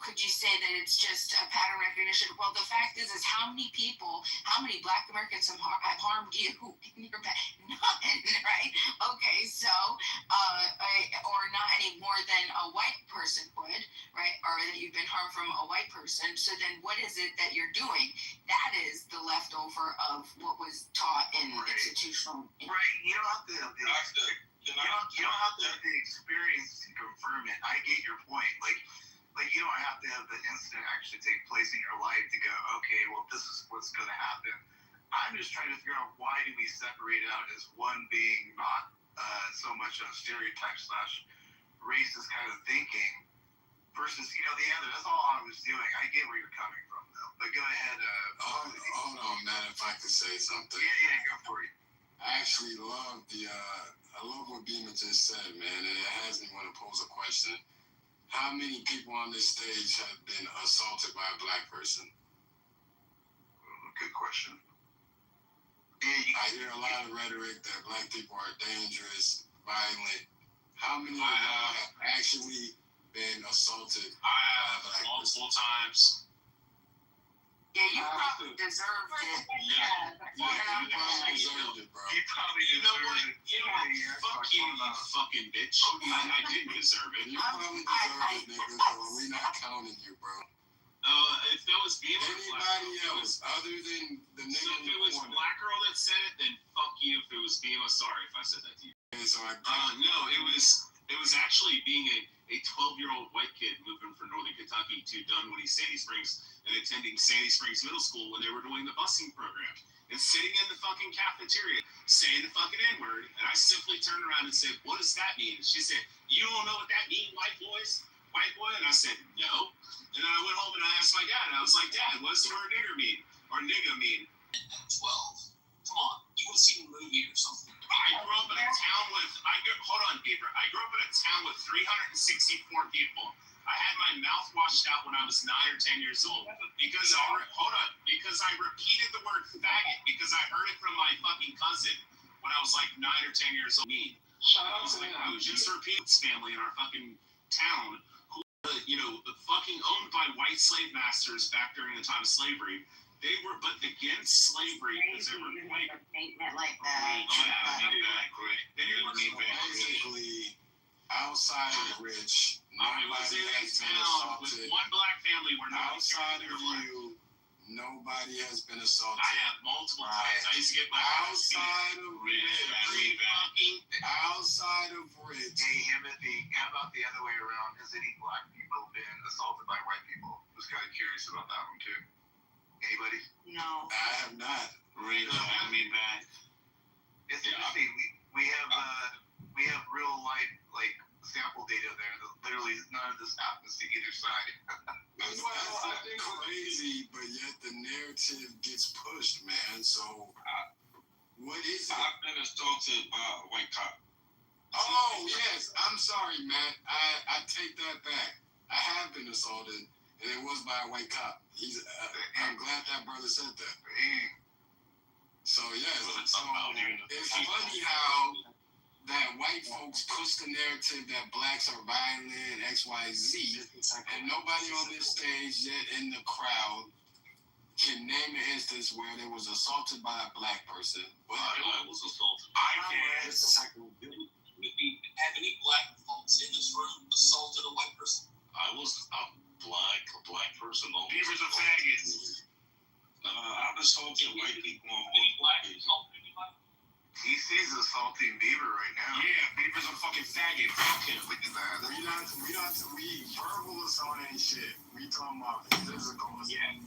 could you say that it's just a pattern recognition? Well, the fact is how many black Americans have harmed you in your back? None, right? Okay, so or not any more than a white person would, right? Or that you've been harmed from a white person. So then what is it that you're doing? That is the leftover of what was taught in institutional. Right. You don't have to have the experience to confirm it. I get your point. Like you don't have to have the incident actually take place in your life to go, okay, well, this is what's going to happen. I'm just trying to figure out, why do we separate out as one being not so much a stereotype / racist kind of thinking versus, the other. That's all I was doing. I get where you're coming from, though. But go ahead. Hold on, Matt, if I could say something. Yeah, go for it. I actually love I love what Beamer just said, man, and it has me want to pose a question. How many people on this stage have been assaulted by a black person? Good question. I hear a lot of rhetoric that black people are dangerous, violent. How many of y'all have actually been assaulted? I have multiple times. Yeah, you probably deserved it. Yeah, you probably deserved it, bro. You probably deserved it. You know what? Fuck you, you fucking bitch. I didn't deserve it. You probably deserved it, nigga, so we're not counting you, bro. If that was being anybody else other than the nigga. So if it was a black girl that said it, then fuck you. If it was Bima, sorry if I said that to you. Okay, so no, it was actually being a 12-year-old white kid moving from Northern Kentucky to Dunwoody, Sandy Springs, and attending Sandy Springs Middle School when they were doing the busing program, and sitting in the fucking cafeteria saying the fucking N-word, and I simply turned around and said, "What does that mean?" She said, "You don't know what that means, white boy?" And I said, "No." And then I went home and I asked my dad, and I was like, "Dad, what does the word nigger mean? Or nigga mean?" 12. Come on, you would have seen a movie or something. I grew up in a town hold on, Beaver. I grew up in a town with 364 people. I had my mouth washed out when I was 9 or 10 years old because I repeated the word faggot because I heard it from my fucking cousin when I was like 9 or 10 years old. I was just repeating this family in our fucking town who, fucking owned by white slave masters back during the time of slavery. They were but against slavery because they were white. Statement like that. Basically, outside of Rich, nobody has been assaulted. With one black family where outside of you, nobody has been assaulted. I have multiple times. I used to get my outside of Rich. Outside of Rich. Hey, Timothy, how about the other way around? Has any black people been assaulted by white people? I was kind of curious about that one too. Anybody? No. I have not. Really? I mean, bad. It's interesting. We have real life sample data there. That literally none of this happens to either side. That's crazy, but yet the narrative gets pushed, man. So, what is it? I've been assaulted by a white cop. Oh yes, I'm sorry, Matt. I take that back. I have been assaulted and it was by a white cop. I'm glad that brother said that. So yes, so it's funny how that white folks push the narrative that blacks are violent, X, Y, Z, and nobody on this stage yet in the crowd can name an instance where they was assaulted by a black person. Well, I was assaulted. I can. Have any black folks in this room assaulted a white person? I was a black person. Beavers are faggots. I've assaulted white people on Any black assaulted anybody? He sees assaulting Beaver right now. Yeah, Beavers are fucking faggots. Fuck him. We verbal assault ain't shit. We talking about physical assault. Yeah.